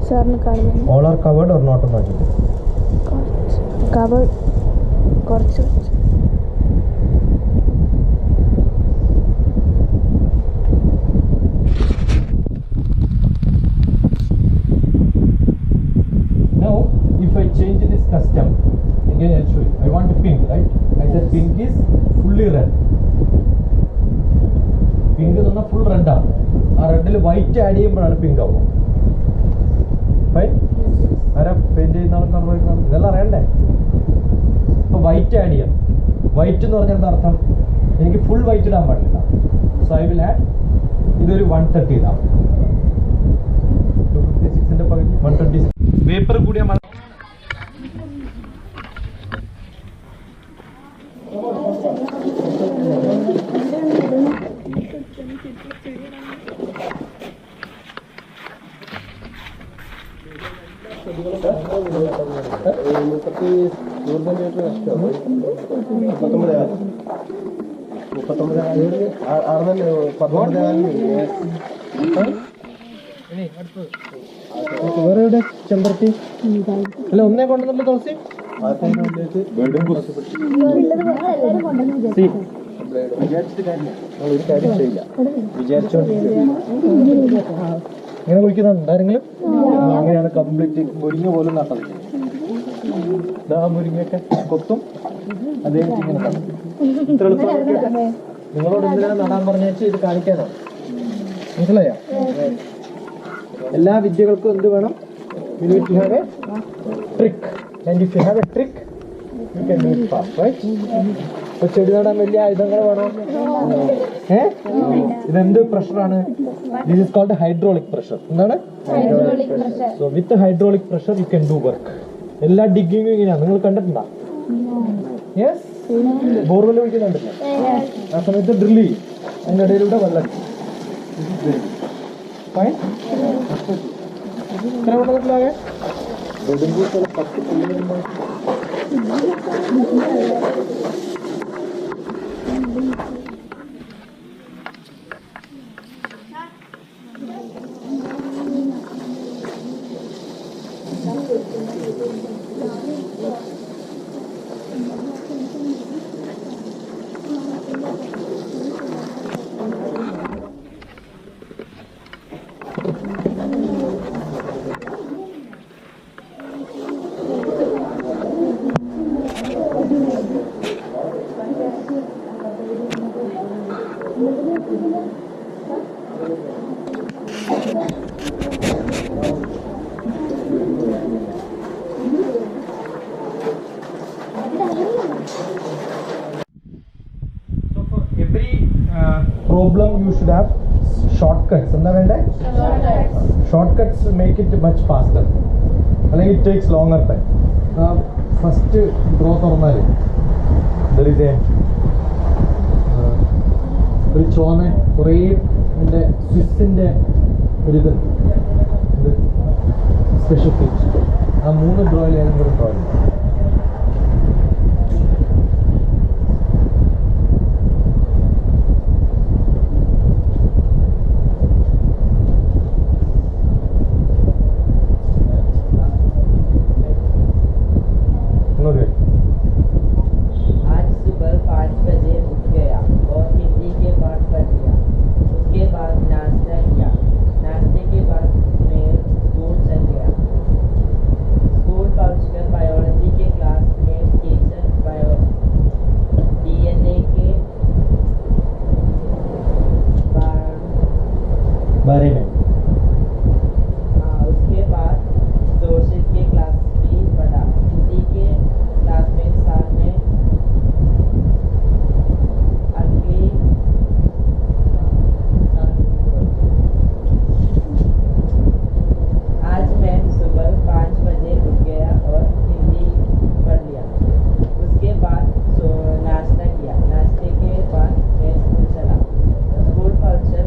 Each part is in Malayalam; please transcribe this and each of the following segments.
സാറിന് കാണുന്നു. All are covered or not എന്ന് വെച്ചിട്ട് കവേർഡ് കുറച്ച് if I change this custom again I'll show you. I want pink, right? I said pink is fully red. Pink എന്ന് പറഞ്ഞാൽ ഫുൾ റെഡ് ആണ്. ആ റെഡിൽ വൈറ്റ് ആഡ് ചെയ്യുമ്പോഴാണ് പിങ്ക് ആവുക. ഫൈൻ. ആരാ പെയിന്റ് ചെയ്യുന്ന ഇതെല്ലാം അറിയണ്ടേ? അപ്പോൾ വൈറ്റ് ആഡ് ചെയ്യാം. വൈറ്റ് എന്ന് പറഞ്ഞാൽ എന്താ അർത്ഥം? എനിക്ക് ഫുൾ വൈറ്റ് ഇടാൻ പാടില്ല. സോ ഐ വിൽ ആഡ് ഇതൊരു 130 ഇടാം. 256ന്റെ പകുതി 126. പേപ്പർ കൂടിയ വേറെ ചെമ്പരത്തി അല്ല ഒന്നേ കൊണ്ടുവന്നല്ലോ തുളസി. ഇങ്ങനെ കുഴിക്കുന്നുണ്ട് ആരെങ്കിലും? അങ്ങനെയാണ് കംപ്ലീറ്റ് മുരിങ്ങ പോലും നട്ടത്. ഇതാ മുരിങ്ങയൊക്കെ കൊത്തും അതേ ഇങ്ങനെ നടും. ഇത്ര എളുപ്പം നിങ്ങളോട് എന്തിനാണ് നടാൻ പറഞ്ഞാൽ ഇത് കാണിക്കാനാണ്. മനസ്സിലായോ? എല്ലാ വിദ്യകൾക്കും എന്ത് വേണം? You need to have a trick, and if you have a trick you can do it fast, right? അപ്പോൾ ചെടി നടാൻ വലിയ ആയുധങ്ങൾ വേണോ? ഇതെന്ത് പ്രഷറാണ്? This is called hydraulic pressure. എന്താണ്? So with the hydraulic pressure you can do work. എല്ലാ ഡിഗ്ഗിങ്ങും ഇങ്ങനെയാണ്. നിങ്ങൾ കണ്ടിട്ടുണ്ടോ? യെസ്. ബോർവെൽ ഒഴിക്കുന്നുണ്ടല്ലോ. ആ സമയത്ത് ഡ്രില്ല് ചെയ്യും. അതിൻ്റെ ഇടയിലൂടെ വെള്ളം ഫൈൻ. ഇത്ര വെള്ളത്തിലാകെ problem you should have shortcuts. എന്താ വേണ്ടേ? Shortcuts make it much faster. അല്ലെങ്കിൽ it takes longer time. First draw തുറന്നാൽ there is a ഒരു ചോന്ന കുറേ എൻ്റെ സ്വിസ്സിൻ്റെ ഒരിതുണ്ട് സ്പെഷ്യൽ ഫീച്ചർ. ആ 3 ഡ്രോയിൽ ഏതെങ്കിലും ഡ്രോ ഉണ്ട്. बारे में उसके बाद सोशल के क्लास भी पढ़ा. हिंदी के क्लास में साथ में अगली आज मैं सुबह 5 बजे उठ गया और हिंदी पढ़ लिया. उसके बाद नाश्ता किया. नाश्ते के बाद मैं स्कूल चला. स्कूल पहुंचकर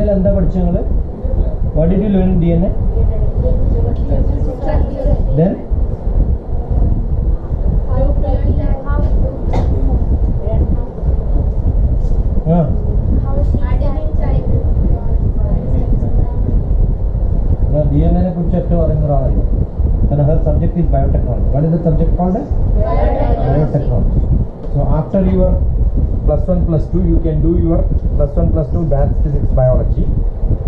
DNA എന്താ പഠിച്ചത് നിങ്ങള്? What did you learn in DNA? Then DNA നെ കുറിച്ച് ഏറ്റവും അറിയുന്ന ഒരാളാണ്. And her subject is biotechnology. What is the subject called? Biotechnology. So after your +1 +2 you can do your +1 +2 maths, physics, biology.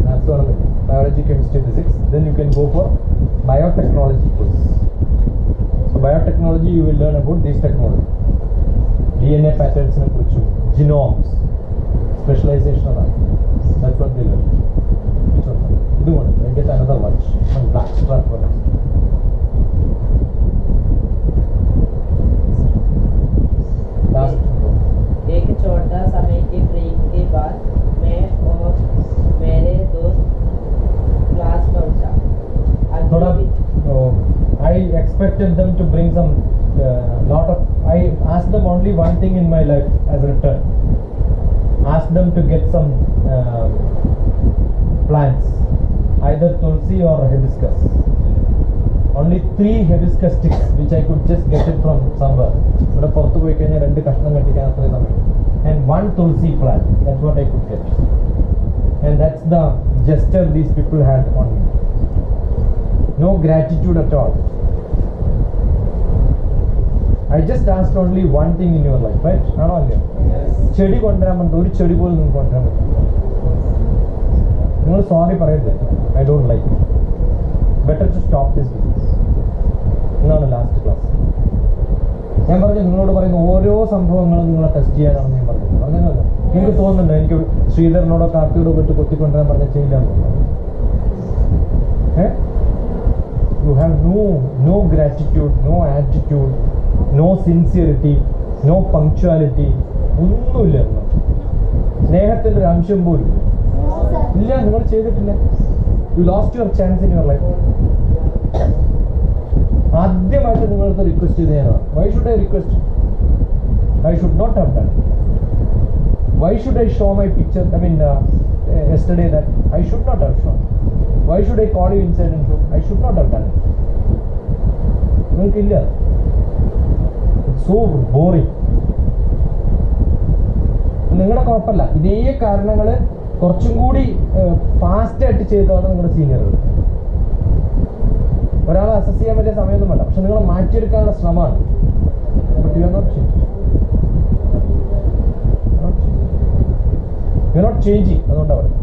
That's one of it. Biology, chemistry, physics. Then you can go for biotechnology course. So biotechnology you will learn about this technology. DNA patterns ne kurichu, genomes, specialization of that. That's what they learn. So do one. I get another watch on black strap for us. Last. एक छोटा समय के ब्रेक के बाद मैं और मेरे दोस्त क्लास पहुंचा। थोड़ा I expected them to bring some lot of. I asked them only one thing in my life as a return. Asked them to get some plants, either tulsi or hibiscus. Only 3 hibiscus sticks which I could just get it from somewhere. But പുറത്ത് പോയി കഴിഞ്ഞാൽ 2 കഷ്ണം കെട്ടിക്കാൻ അത്രയും സമയം. And 1 tulsi plant. That's what I could get. And that's the gesture these people had on me. No gratitude at all. I just asked only one thing in your life, right? ആണോ അല്ലേ? ചെടി കൊണ്ടുവരാൻ പറ്റും, ഒരു ചെടി പോലും നിങ്ങൾക്ക് കൊണ്ടുവരാൻ പറ്റും. നിങ്ങൾ സോറി പറയരുത്. I don't like it. Better to stop this business. എന്നാണ് ലാസ്റ്റ് ക്ലാസ്. ഞാൻ പറഞ്ഞു നിങ്ങളോട് പറയുന്ന ഓരോ സംഭവങ്ങളും നിങ്ങളെ ടെസ്റ്റ് ചെയ്യാനാണ് ഞാൻ പറഞ്ഞത്. പറഞ്ഞതല്ല. നിങ്ങൾക്ക് തോന്നുന്നുണ്ടോ എനിക്ക് ശ്രീധരനോടോ കാർത്തിയോടോ പോയിട്ട് കൊത്തിക്കൊണ്ടുവരാൻ പറഞ്ഞാൽ ചെയ്യില്ലാന്ന് തോന്നുന്നു? You have no gratitude, no attitude, no sincerity, no punctuality. ഒന്നുമില്ല. സ്നേഹത്തിൻ്റെ ഒരു അംശം പോലും ഇല്ല. നിങ്ങൾ ചെയ്തിട്ടില്ല. You lost your chance in your life. ആദ്യമായിട്ട് നിങ്ങളടുത്ത് റിക്വസ്റ്റ് ചെയ്തതാണ്. Why should I request? I should not have done. Why should I show my picture? I mean, yesterday that I should not have shown. Why should I call you inside and show? I should not have done it. നിങ്ങൾക്കില്ല. So boring. നിങ്ങളുടെ കുഴപ്പമില്ല. ഇതേ കാരണങ്ങൾ കുറച്ചും കൂടി ഫാസ്റ്റായിട്ട് ചെയ്തതാണ് നിങ്ങളുടെ സീനിയറുകൾ. ഒരാളെ അസസ് ചെയ്യാൻ വലിയ സമയമൊന്നും വേണ്ട. പക്ഷെ നിങ്ങൾ മാറ്റിയെടുക്കാനുള്ള ശ്രമമാണ്. But you are not change. You are not changing. അതുകൊണ്ടാണ് പറയുന്നത്.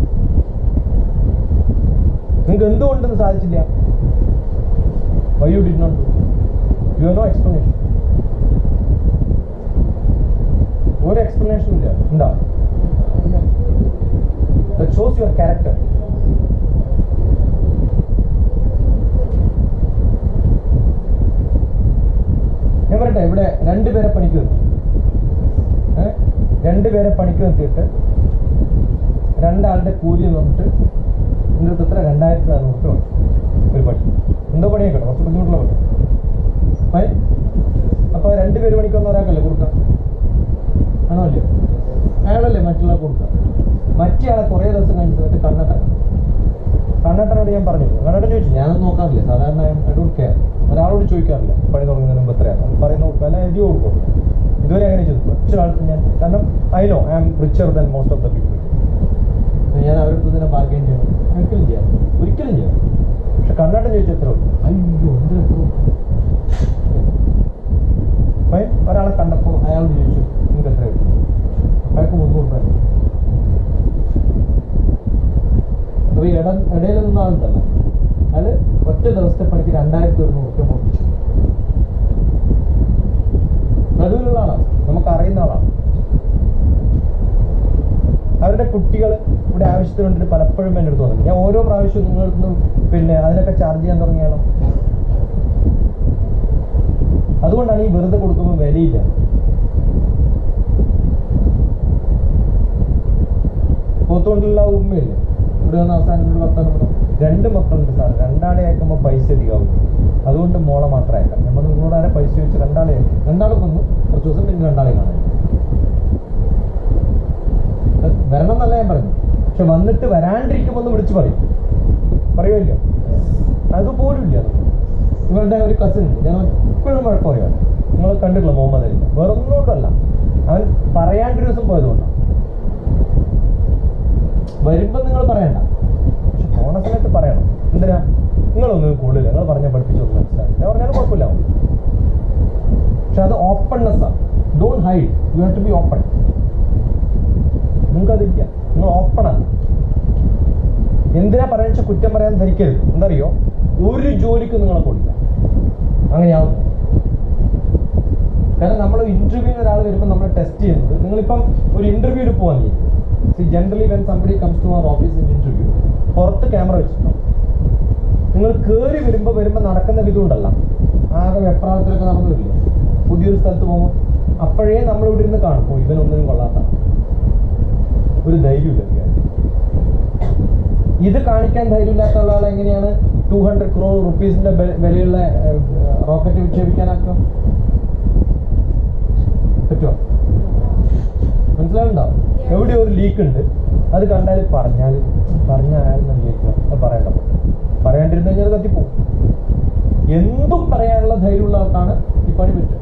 നിങ്ങൾക്ക് എന്തുകൊണ്ടെന്ന് സാധിച്ചില്ല? Why you did not do? You have no explanation. ഒരു എക്സ്പ്ലനേഷൻ ഇല്ല. ഉണ്ടോ? That shows your character. ഞാൻ പറയട്ടെ, ഇവിടെ 2 പേരെ പണിക്ക് നിർത്തി. 2 പേരെ പണിക്ക് നിർത്തിയിട്ട് 2 ആളുടെ കൂലി നോക്കിട്ട് ഇതിൻ്റെ അടുത്ത് എത്ര 2400 രൂപ ഒരു പണി. എന്തോ പണിയൊക്കെ കുറച്ച് ബുദ്ധിമുട്ടുള്ള പണി. അപ്പോൾ 2 പേര് പണിക്ക് വന്ന ഒരാൾക്കല്ലേ കൊടുക്കാം? ആണോ അല്ലേ? അയാളല്ലേ മറ്റുള്ള കൊടുക്കുക. മറ്റേ ആളെ കുറേ ദിവസം കഴിഞ്ഞിട്ട് കണ്ണട്ടനോട് ഞാൻ പറഞ്ഞു. കണ്ണട്ടൻ ചോദിച്ചു. ഞാനൊന്നും നോക്കാറില്ല സാധാരണ. I don't care. ഒരാളോട് ചോദിക്കാറില്ല പണി തുടങ്ങുന്നതിന് മുമ്പ് എത്രയാണ് പറയുന്ന കൊടുക്കുക. അല്ല എഴുതി കൊടുക്കും. ഇതുവരെ അങ്ങനെ ചെയ്തു. ഒറ്റ ആൾക്ക് ഞാൻ, കാരണം I know I am richer than most of the people. ഞാൻ അവരുടെ തന്നെ ബാർഗെയിൻ ചെയ്യണം. ഒരിക്കലും ചെയ്യാം. പക്ഷെ കണ്ണട്ടൻ ചോദിച്ചു എത്ര കൊടുക്കും? അയ്യോ എന്ത് എത്ര കൊടുക്കും? ഒരാളെ കണ്ടപ്പോൾ അയാളോട് ചോദിച്ചു നിങ്ങൾക്ക് എത്ര കിട്ടും? അയാൾക്ക് 300 രൂപ. അപ്പോൾ ഈ ഇടയിൽ നിന്ന ആളുണ്ടല്ലോ, അയാൾ ഒറ്റ ദിവസത്തെ പണിക്ക് 2100 രൂപ കൊടുത്തു. നടുവിലുള്ള ആളാണ്, നമുക്കറിയുന്ന ആളാണ്. അവരുടെ കുട്ടികൾ ഇവിടെ ആവശ്യത്തിന് വേണ്ടിയിട്ട് പലപ്പോഴും എൻ്റെ അടുത്ത് വന്നു. ഞാൻ ഓരോ പ്രാവശ്യവും നിങ്ങളടുത്ത് പിന്നെ അതിനൊക്കെ ചാർജ് ചെയ്യാൻ തുടങ്ങിയാലോ. അതുകൊണ്ടാണ് ഈ വെറുതെ കൊടുക്കുമ്പോൾ വിലയില്ല. പോത്തുകൊണ്ടുള്ള ഉമ്മയില്ലേ ഇവിടെ വന്ന് അവസാനം വർത്താനം 2 മക്കളുണ്ട് സാർ, 2 ആളെ അയക്കുമ്പോൾ പൈസ അധികമാവും, അതുകൊണ്ട് മോളെ മാത്രം അയക്കാം. നമ്മൾ നിങ്ങളോട് ആരെ പൈസ വെച്ച് 2 ആളെ അയക്കും. 2 ആൾ വന്നു, കുറച്ച് ദിവസം പിന്നെ 2 ആളെ കാണാൻ വരണം എന്നല്ല ഞാൻ പറഞ്ഞു. പക്ഷെ വന്നിട്ട് വരാണ്ടിരിക്കുമ്പോൾ ഒന്ന് വിളിച്ച് പറയുമല്ലോ, അതുപോലും ഇല്ല. ഇവരുടെ ഒരു കസിൻ ഞാൻ എപ്പോഴും വഴക്ക് പറയുകയാണ്, നിങ്ങൾ കണ്ടിട്ടില്ല മുഹമ്മദ് അലി, വേറൊന്നും കൊണ്ടല്ല, അവൻ പറയാണ്ടൊരു ദിവസം പോയതുകൊണ്ടാണ്. വരുമ്പോൾ നിങ്ങൾ പറയണ്ട, പക്ഷെ പോണ സമയത്ത് പറയണം. എന്തിനാ? നിങ്ങളൊന്നും കൂടുതലില്ല, നിങ്ങൾ പറഞ്ഞാൽ പഠിപ്പിച്ചൊന്നും മനസ്സിലാവും. ഞാൻ പറഞ്ഞാലും കുഴപ്പമില്ല, പക്ഷെ അത് ഓപ്പൺനെസ്സാണ്. Don't hide, you have to be open. നിങ്ങൾക്കതില്ല, നിങ്ങൾ ഓപ്പണാണ്. എന്തിനാ പറയാന്ന് കുറ്റം പറയാൻ ധരിക്കരുത്. എന്തറിയോ, ഒരു ജോലിക്ക് നിങ്ങളെ കൊടുക്കുക, അങ്ങനെയാവുന്നു. കാരണം നമ്മൾ ഇന്റർവ്യൂവിന് ഒരാൾ വരുമ്പോൾ നമ്മൾ ടെസ്റ്റ് ചെയ്യുന്നത്, നിങ്ങളിപ്പം ഒരു ഇന്റർവ്യൂവിൽ പോകാൻ generally when somebody comes to our office in interview, പുറത്ത് ക്യാമറ വെച്ചിട്ടുണ്ടാവും. നിങ്ങൾ കയറി വരുമ്പോൾ നടക്കുന്ന വിധമുണ്ടല്ല, ആകെ വെപ്രാളത്തിലൊക്കെ നടന്നു വരില്ല. പുതിയൊരു സ്ഥലത്ത് പോകുമ്പോൾ അപ്പോഴേ നമ്മൾ ഇവിടെ ഇരുന്ന് കാണും, ഇവനൊന്നിനും കൊള്ളാത്ത, ഒരു ധൈര്യമില്ല. ഇത് കാണിക്കാൻ ധൈര്യമില്ലാത്ത ആളെ എങ്ങനെയാണ് 200 crore rupees-ന്റെ വിലയുള്ള റോക്കറ്റ് വിക്ഷേപിക്കാനാക്കുക? പറ്റുമോ? മനസ്സിലാവുന്നുണ്ടോ? എവിടെ ഒരു ലീക്ക് ഉണ്ട്, അത് കണ്ടാൽ പറഞ്ഞാൽ അത് പറയണ്ട. പറയാണ്ടിരുന്നു കഴിഞ്ഞാൽ അത് കത്തിപ്പോവും. എന്തും പറയാനുള്ള ധൈര്യമുള്ള ആൾക്കാണ് ഈ പണി പറ്റുക.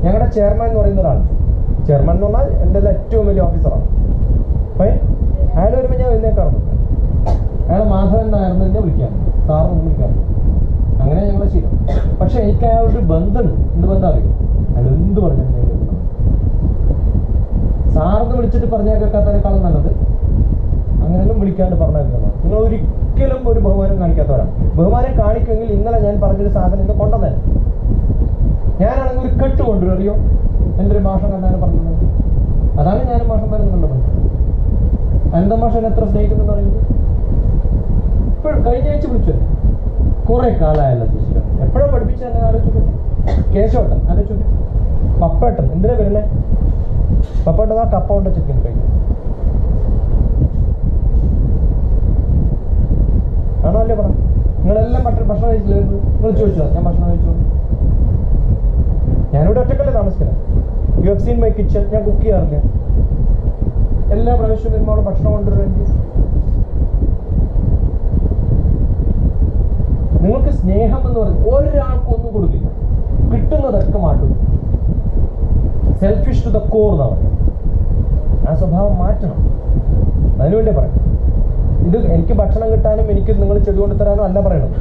ഞങ്ങളുടെ ചെയർമാൻ എന്ന് പറയുന്ന ഒരാൾ, ചെയർമാൻ എന്ന് പറഞ്ഞാൽ എൻ്റെ ഏറ്റവും വലിയ ഓഫീസറാണ്. അപ്പം അയാൾ വരുമ്പോൾ ഞാൻ എഴുന്നേക്കാറുണ്ട്. അയാൾ മാധവൻ നായർന്ന് തന്നെ വിളിക്കാറുണ്ട്, സാറിന് വിളിക്കാറുണ്ട്. അങ്ങനെ ഞങ്ങളെ ശീലം. പക്ഷെ എനിക്ക് അയാളൊരു ബന്ധമുണ്ട്. എന്ത് ബന്ധം അറിയും? അയാൾ എന്ത് പറഞ്ഞാൽ സാറിന് വിളിച്ചിട്ട് പറഞ്ഞാൽ കേൾക്കാത്തതിനേക്കാളും നല്ലത് അങ്ങനെയൊന്നും വിളിക്കാണ്ട് പറഞ്ഞേക്കുന്നതാണ്. നിങ്ങൾ ഒരിക്കലും ഒരു ബഹുമാനം കാണിക്കാത്തവരാണ്. ബഹുമാനം കാണിക്കുമെങ്കിൽ ഇന്നലെ ഞാൻ പറഞ്ഞൊരു സാധനം ഇന്ന് കൊണ്ടുവന്നേ. ഞാനാണെങ്കിൽ ഒരു കെട്ട് കൊണ്ടുവരും, അറിയോ? എൻ്റെ ഒരു മാഷം കണ്ടാലും പറഞ്ഞത് അതാണ്. ഞാനും മാഷന്മാരും കണ്ടത്. അനന്ത മാഷൻ എത്ര സ്നേഹിക്കുന്നെന്ന് പറയുന്നത് ഇപ്പോഴും കഴിഞ്ഞ ആഴ്ച വിളിച്ചു. കുറെ കാലമായല്ലോ ശിശുര, എപ്പോഴും പഠിപ്പിച്ച എന്നെ ആലോചിച്ചു. കേശോട്ടൻ ആലോചിച്ചു. പപ്പേട്ടൻ എന്തിനാ വരുന്നേ? പപ്പേട്ടൻ ആ കപ്പ കൊണ്ട് ചിക്കൻ കഴിക്കും. ആണോ അല്ലേ പറ? നിങ്ങളെല്ലാം ഭക്ഷണം കഴിച്ചില്ലായിരുന്നു? നിങ്ങൾ ചോദിച്ചോ ഞാൻ ഭക്ഷണം കഴിച്ചു? ഞാനിവിടെ ഒറ്റക്കല്ലേ താമസിക്കുന്നത്. You have seen my kitchen. ഞാൻ കുക്ക് ചെയ്യാറില്ല. എല്ലാ പ്രാവശ്യവും വരുമ്പോൾ അവിടെ ഭക്ഷണം കൊണ്ടുവരുമെങ്കിൽ നിങ്ങൾക്ക് സ്നേഹം എന്ന് പറഞ്ഞ് ഒരാൾക്കും ഒന്നും കൊടുക്കില്ല, കിട്ടുന്നതൊക്കെ മാറ്റും. സെൽഫിഷ് ടു ദ കോർ എന്നാണ്. ആ സ്വഭാവം മാറ്റണം. അതിനുവേണ്ടി പറയാം. ഇത് എനിക്ക് ഭക്ഷണം കിട്ടാനും എനിക്ക് നിങ്ങൾ ചെടി കൊണ്ട് തരാനും അല്ല പറയണത്.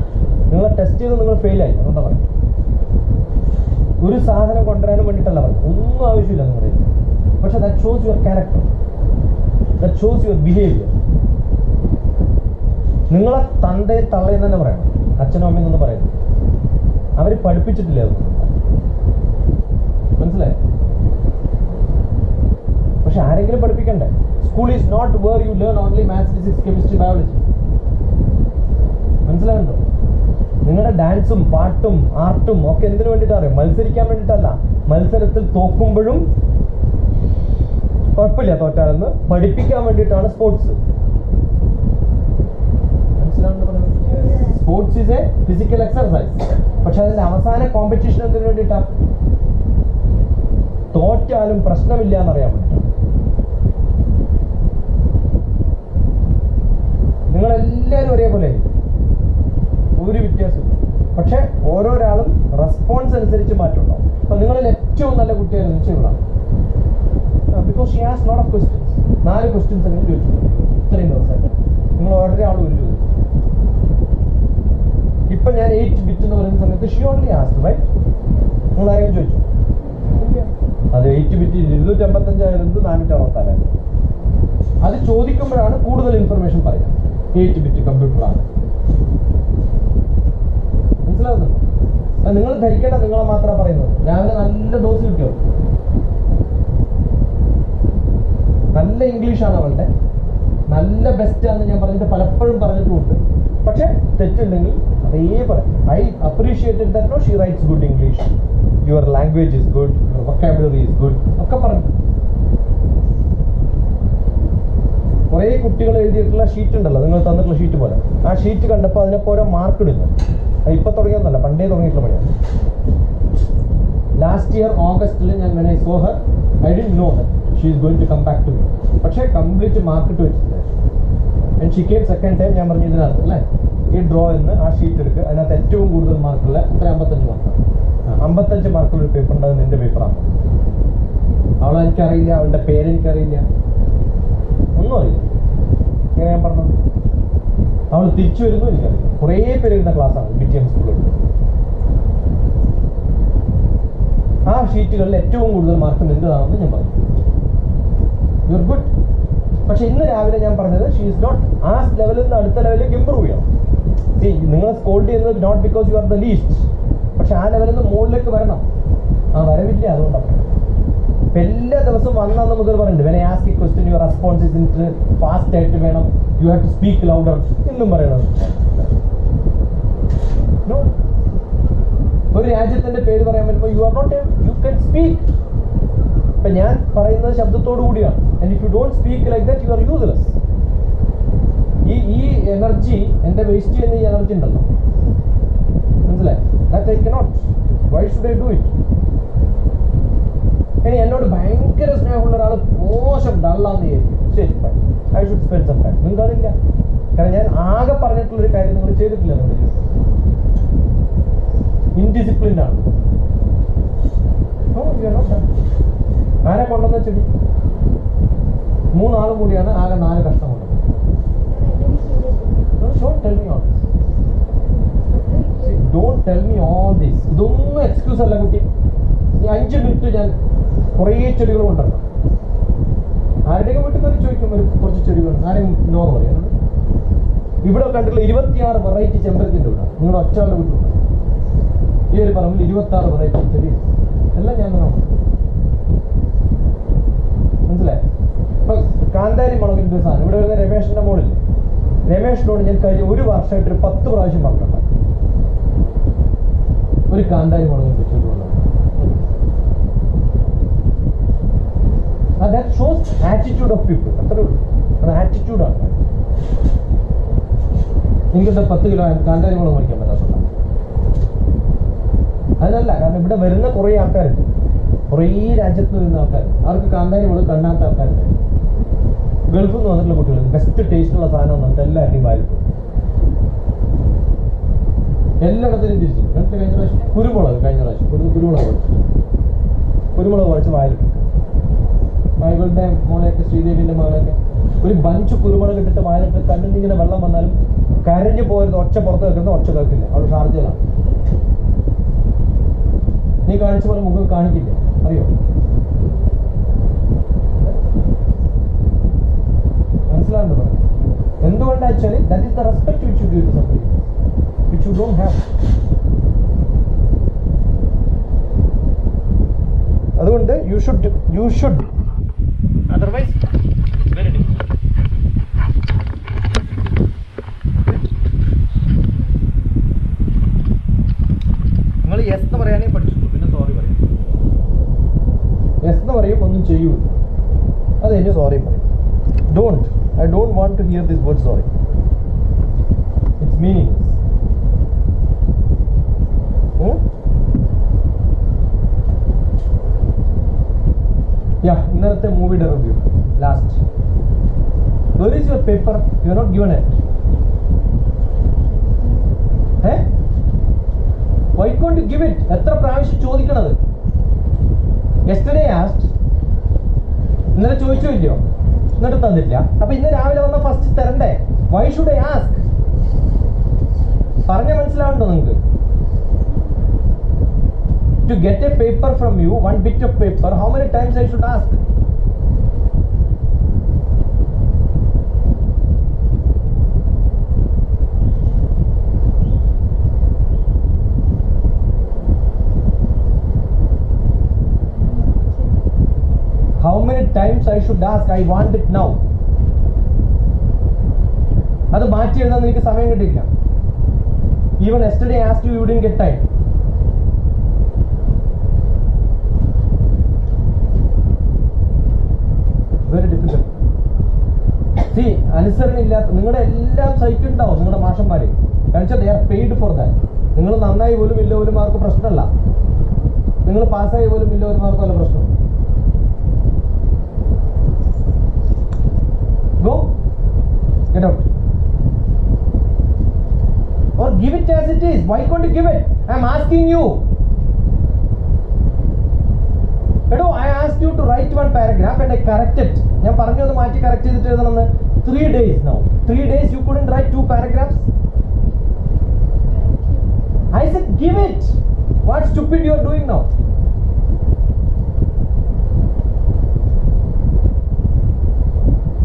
നിങ്ങളെ ടെസ്റ്റ് ചെയ്ത് നിങ്ങൾ ഫെയിലായി അതുകൊണ്ടാ പറയും. ഒരു സാധനം കൊണ്ടുവരാനും വേണ്ടിയിട്ടല്ല പറയും. ഒന്നും ആവശ്യമില്ല നിങ്ങളുടെ. പക്ഷെ that shows your character, that shows your behaviour. നിങ്ങളെ തന്തയെ തള്ളയെന്ന് തന്നെ പറയണം, അച്ഛനും അമ്മയും എന്നൊന്നും പറയുന്നത്. അവർ പഠിപ്പിച്ചിട്ടില്ല അത്, മനസ്സിലായി? പക്ഷെ ആരെങ്കിലും പഠിപ്പിക്കണ്ടേ? School is not where you learn only maths, physics, chemistry, biology. മനസ്സിലാവുന്നുണ്ടോ? നിങ്ങളുടെ ഡാൻസും പാട്ടും ആർട്ടും ഒക്കെ എന്തിനു വേണ്ടിയിട്ടാണ് അറിയാം? മത്സരിക്കാൻ വേണ്ടിയിട്ടല്ല. മത്സരത്തിൽ തോക്കുമ്പോഴും കുഴപ്പമില്ല, തോറ്റാലെന്ന് പഠിപ്പിക്കാൻ വേണ്ടിയിട്ടാണ് സ്പോർട്സ്. മനസ്സിലാവുന്ന പറയുന്നത്? Sports is A physical exercise. പക്ഷെ അതിന്റെ അവസാന കോമ്പറ്റീഷൻ എന്തിനു വേണ്ടിയിട്ടാണ്? തോറ്റാലും പ്രശ്നമില്ല എന്നറിയാൻ വേണ്ടിയിട്ടാണ്. നിങ്ങളെല്ലാവരും ഒരേപോലെ ഒരു വ്യത്യാസമില്ല. പക്ഷെ ഓരോരാളും റെസ്പോൺസ് അനുസരിച്ച് മാറ്റമുണ്ടാവും. അപ്പൊ നിങ്ങളിൽ ഏറ്റവും നല്ല കുട്ടിയായിരുന്നു നിശ്ചയമാണ്. Because she has lot of questions. 4 questions എങ്ങനെ ചോദിച്ചു ഇത്രയും ദിവസമായിട്ട്. നിങ്ങൾ ഒരാൾ ഒരു ചോദിച്ചു. ഇപ്പൊ ഞാൻ 8 ബിറ്റ് എന്ന് പറയുന്ന സമയത്ത് ഷി ഓൺലി ആസ്ക്ഡ്, റൈറ്റ്? നിങ്ങൾ ആരെങ്കിലും ചോദിച്ചു? അത് 8 ബിറ്റ് 255 ആയിരുന്നു, 464 അത് ചോദിക്കുമ്പോഴാണ് കൂടുതൽ ഇൻഫർമേഷൻ പറയുക. 8 ബിറ്റ് കമ്പ്യൂട്ടറാണ്. മനസ്സിലാവുന്നുണ്ടോ? നിങ്ങൾ ധരിക്കേണ്ട നിങ്ങളെ മാത്രമാണ് പറയുന്നത്. രാവിലെ നല്ല ഡോസ് കിട്ടിയോ? നല്ല ഇംഗ്ലീഷാണ് അവളുടെ, നല്ല ബെസ്റ്റാണെന്ന് ഞാൻ പറഞ്ഞിട്ട് പലപ്പോഴും പറഞ്ഞിട്ടുമുണ്ട്. പക്ഷെ തെറ്റുണ്ടെങ്കിൽ അതേ പറയും. I appreciated that no she writes good English, your language is good, your vocabulary is good ഒക്കെ പറഞ്ഞു. കുറേ കുട്ടികൾ എഴുതിയിട്ടുള്ള ഷീറ്റ് ഉണ്ടല്ലോ, നിങ്ങൾ തന്നിട്ടുള്ള ഷീറ്റ് പോലെ. ആ ഷീറ്റ് കണ്ടപ്പോൾ അതിനൊക്കെ ഓരോ മാർക്ക് ഇടുന്നു. അത് ഇപ്പൊ തുടങ്ങിയൊന്നല്ല, പണ്ടേ തുടങ്ങിയിട്ടുള്ള പണിയാണ്. ലാസ്റ്റ് ഇയർ ഓഗസ്റ്റിൽ ഞാൻ when I saw her, I didn't know that she is going to come back to me. പക്ഷേ കംപ്ലീറ്റ് മാർക്ക് ഇട്ട് വെച്ചിട്ടുണ്ട്. And she came second time. ഞാൻ പറഞ്ഞു ഇതിനകത്ത് അല്ലേ, ഈ ഡ്രോ എന്ന് ആ ഷീറ്റ് എടുക്കുക, അതിനകത്ത് ഏറ്റവും കൂടുതൽ മാർക്കുള്ള എത്ര 55 മാർക്ക്, 55 മാർക്കുള്ള ഒരു പേപ്പർ ഉണ്ട്, അത് നിന്റെ പേപ്പറാണ്. അവളെ എനിക്കറിയില്ല, അവളുടെ പേരെനിക്കറിയില്ല, ഒന്നും അറിയില്ല. ഇങ്ങനെ ഞാൻ പറഞ്ഞു, അവൾ തിരിച്ചു വരുന്നു എനിക്കറിയില്ല. കുറേ പേര് ഇരുന്ന ക്ലാസ്സാണ് BTM സ്കൂളിൽ. ആ ഷീറ്റുകളിൽ ഏറ്റവും കൂടുതൽ മാർക്ക് നിന്റേതാണെന്ന് ഞാൻ പറഞ്ഞു. You are good. പക്ഷെ ഇന്ന് രാവിലെ ഞാൻ പറഞ്ഞത് ഷീ ഈസ് നോട്ട് ആ ലെവലിൽ നിന്ന് അടുത്ത ലെവലിലേക്ക് ഇമ്പ്രൂവ് ചെയ്യണം. നിങ്ങൾ സ്കോൾഡ് ചെയ്യുന്നത് not because you are the least, പക്ഷെ ആ ലെവലിൽ നിന്ന് മുകളിലേക്ക് വരണം. ആ വരവില്ല, അതുകൊണ്ടാണ്. എല്ലാ ദിവസവും വന്നു മുതൽ പറയുന്നുണ്ട്, when I ask a question your response is fast ആയിട്ട് വേണം, you have to speak louder എന്നും പറയണത്. ഒരു രാജ്യത്തിന്റെ പേര് പറയാൻ പറ്റുമ്പോൾ you are not, you can speak. ഇപ്പൊ ഞാൻ പറയുന്നത് ശബ്ദത്തോടു കൂടിയാണ്. And if you don't speak like that you are useless. ഈ എനർജി, എന്റെ വേസ്റ്റ് ചെയ്യുന്ന ഈ എനർജി ഉണ്ടല്ലോ, മനസ്സിലായി? That I cannot. Why should I do it? ഇനി എന്നോട് ഭയങ്കര സ്നേഹമുള്ള ഒരാൾ മോശം ഡള്ളാന്ന് വിചാരിക്കും, ശരി, I should spend some time. നിങ്ങൾക്ക് അതില്ല. കാരണം ഞാൻ ആകെ പറഞ്ഞിട്ടുള്ളൊരു കാര്യം നിങ്ങൾ ചെയ്തിട്ടില്ല. നിങ്ങളുടെ ജീവിതത്തിൽ ഇൻഡിസിപ്ലിൻഡ് ആണ്. ആരെ കൊണ്ടുവന്ന ചെടി 3 ആളും കൂടിയാണ് ആകെ 4 കഷ്ടം കൊണ്ടത്. Don't tell me all this. ഇതൊന്നും എക്സ്ക്യൂസ് അല്ല കുട്ടി. ഈ 5 മിനിറ്റ് ഞാൻ കുറേ ചെടികൾ കൊണ്ടുവരണം. ആരുടെയൊക്കെ വീട്ടിൽ കയറി ചോദിക്കും, ഒരു കുറച്ച് ചെടികൾ ആരെയും നോ എന്ന് പറയുന്നത്. ഇവിടെ കണ്ടിട്ടുള്ള 26 വെറൈറ്റി ചെമ്പരത്തിൻ്റെ വീടാണ്. നിങ്ങളുടെ ഒറ്റയാളുടെ വീട്ടിലുണ്ട്. ഈ ഒരു പറമ്പിൽ 26 വെറൈറ്റി ചെടി എല്ലാം ഞാൻ തന്നെ മനസ്സിലായി. ഇപ്പൊ കാന്താരി മുളകിന്റെ സാധനം ഇവിടെ വരുന്ന രമേഷിന്റെ മോളില്ലേ, രമേഷിനോട് ഞാൻ കഴിഞ്ഞ 1 വർഷമായിട്ട് 10 പ്രാവശ്യം പറഞ്ഞിട്ടുണ്ട് ഒരു കാന്താരി മുളകിനെ കുറിച്ച്. That shows attitude of people. അത്രേ ഉള്ളൂ. അത് ആറ്റിറ്റ്യൂഡാണ്. എനിക്കെന്താ 10 കിലോ കാന്താരി മുളക് മേടിക്കാൻ പറ്റാത്തതാണ്. അതിനല്ല, കാരണം ഇവിടെ വരുന്ന കുറേ ആൾക്കാരുണ്ട്, കുറേ രാജ്യത്ത് വരുന്ന ആൾക്കാരുണ്ട്. അവർക്ക് കാന്താരി മുളക് കണ്ണാത്ത ആൾക്കാരുണ്ട്. ഗൾഫിൽ നിന്ന് വന്നിട്ടുള്ള കുട്ടികൾ ബെസ്റ്റ് ടേസ്റ്റുള്ള സാധനം എന്നിട്ട് എല്ലാവരുടെയും വാരിക്കും. എല്ലായിടത്തിനും തിരിച്ചു. എന്നിട്ട് കഴിഞ്ഞ പ്രാവശ്യം കുരുമുളക് കുറിച്ച് വാരിക്കും. മകളുടെ മോളെയൊക്കെ, ശ്രീദേവിന്റെ മകളൊക്കെ ഒരു ബഞ്ച് കുരുമുളക് ഇട്ടിട്ട് വായിലിട്ട് കണ്ണിൽ ഇങ്ങനെ വെള്ളം വന്നാലും കരഞ്ഞു പോരുന്ന ഒച്ച പുറത്ത് വെക്കുന്ന ഒച്ച കേൾക്കില്ല. അവൾ ഷാർജയിലാണ്. നീ കാണിച്ച പോലെ മുഖം കാണിക്കില്ല, അറിയോ? മനസ്സിലാവുന്നുണ്ട് പറഞ്ഞു. എന്തുകൊണ്ടാ വെച്ചാൽ that is the respect which you give to somebody which you don't have. അതുകൊണ്ട് you should otherwise it's very difficult. നിങ്ങൾ യെസ് എന്ന് പറയാനേ പഠിച്ചിട്ടുള്ളൂ, പിന്നെ സോറി പറയും. യെസ് എന്ന് പറയും, ഒന്നും ചെയ്യൂല, അത് കഴിഞ്ഞ് സോറി പറയും. I don't want to hear this word sorry. It's meaningless. ഇന്നത്തെ മൂവിയുടെ review last. Where is your paper? You are not given it. Why can't you give it? എത്ര പ്രാവശ്യം ചോദിക്കണത്? Yesterday asked, ഇന്നലെ ചോദിച്ചോ ഇല്ലയോ? എന്നിട്ട് തന്നില്ല. അപ്പൊ ഇന്ന് രാവിലെ വന്ന ഫസ്റ്റ് തരണ്ടേ? Why should I ask? പറഞ്ഞ മനസ്സിലാവുണ്ടോ നിങ്ങൾക്ക്? To get a paper from you, one bit of paper, how many times I should ask? How many times I should ask? I want it now. അത് മാറ്റി എഴുതാൻ എനിക്ക് സമയം കിട്ടിയില്ല. Even yesterday I asked you, you didn't get time. Very difficult. See, അനുസരണയില്ലാത്ത നിങ്ങളുടെ എല്ലാം സഹിക്കുന്നുണ്ടാവും നിങ്ങളുടെ മാഷന്മാര്. കാരണം they are paid for that. നിങ്ങൾ നന്നായി പോലും ഇല്ല പോലും അവർക്ക് പ്രശ്നമല്ല. നിങ്ങൾ പാസ്സായി പോലും ഇല്ല പോലും അവർക്ക് വല്ല പ്രശ്നമുണ്ട്. Go, get out. give it as it is. Why can't you give it? I'm asking you. I asked you to write one paragraph and I corrected. ഞാൻ പറഞ്ഞു അത് മാറ്റി കറക്റ്റ് ചെയ്തിട്ട് എഴുതണമെന്ന്. 3 days now. 3 days you couldn't write 2 paragraphs? I said give it. What stupid you are doing now?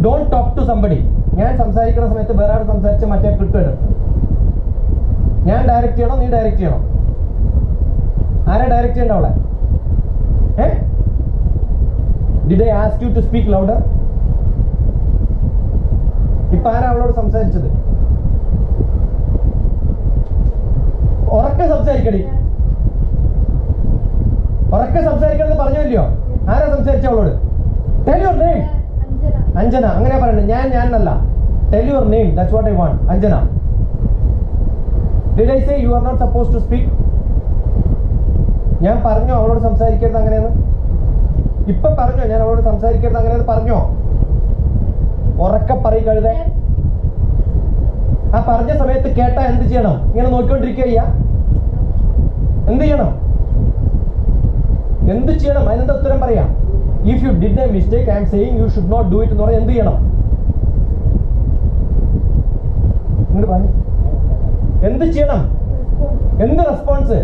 Don't talk to somebody. ഞാൻ സംസാരിക്കുന്ന സമയത്ത് വേറെ ആൾ സംസാരിച്ച് മറ്റേ കിട്ടുമല്ലോ. ഞാൻ ഡയറക്റ്റ് ചെയ്യണോ നീ ഡയറക്റ്റ് ചെയ്യണോ? ആരാ ഡയറക്റ്റ് ചെയ്യണ്ട അവളെ? Did I ask you to speak louder? ഇപ്പൊ ആരാ അവളോട് സംസാരിച്ചത്? ഉറക്കെ സംസാരിക്കടി. ഉറക്കെ സംസാരിക്കണമെന്ന് പറഞ്ഞില്ലയോ? ആരാ സംസാരിച്ച അവളോട്? Tell your name. അഞ്ജന. അങ്ങനെ പറയണ്ട. ഞാനല്ല. Tell your name. That's what I want. Anjana. Did I say you are not supposed to speak? ഞാൻ പറഞ്ഞോ അവളോട് സംസാരിക്കരുത് അങ്ങനെയെന്ന്? ഇപ്പൊ പറഞ്ഞോ ഞാൻ അവളോട് സംസാരിക്കരുത് അങ്ങനെയെന്ന് പറഞ്ഞോ? ഉറക്കെ പറയി കഴുതേ. ആ പറഞ്ഞ സമയത്ത് കേട്ടാ എന്ത് ചെയ്യണം? ഇങ്ങനെ നോക്കിക്കൊണ്ടിരിക്കുക? എന്ത് ചെയ്യണം? എന്ത് ചെയ്യണം? അതിനെന്താ ഉത്തരം പറയാം? If you did a mistake, I am saying you should not do it എന്ന് പറഞ്ഞാൽ എന്ത് ചെയ്യണം? എന്ത് ചെയ്യണം? എന്ത് റെസ്പോൺസ്?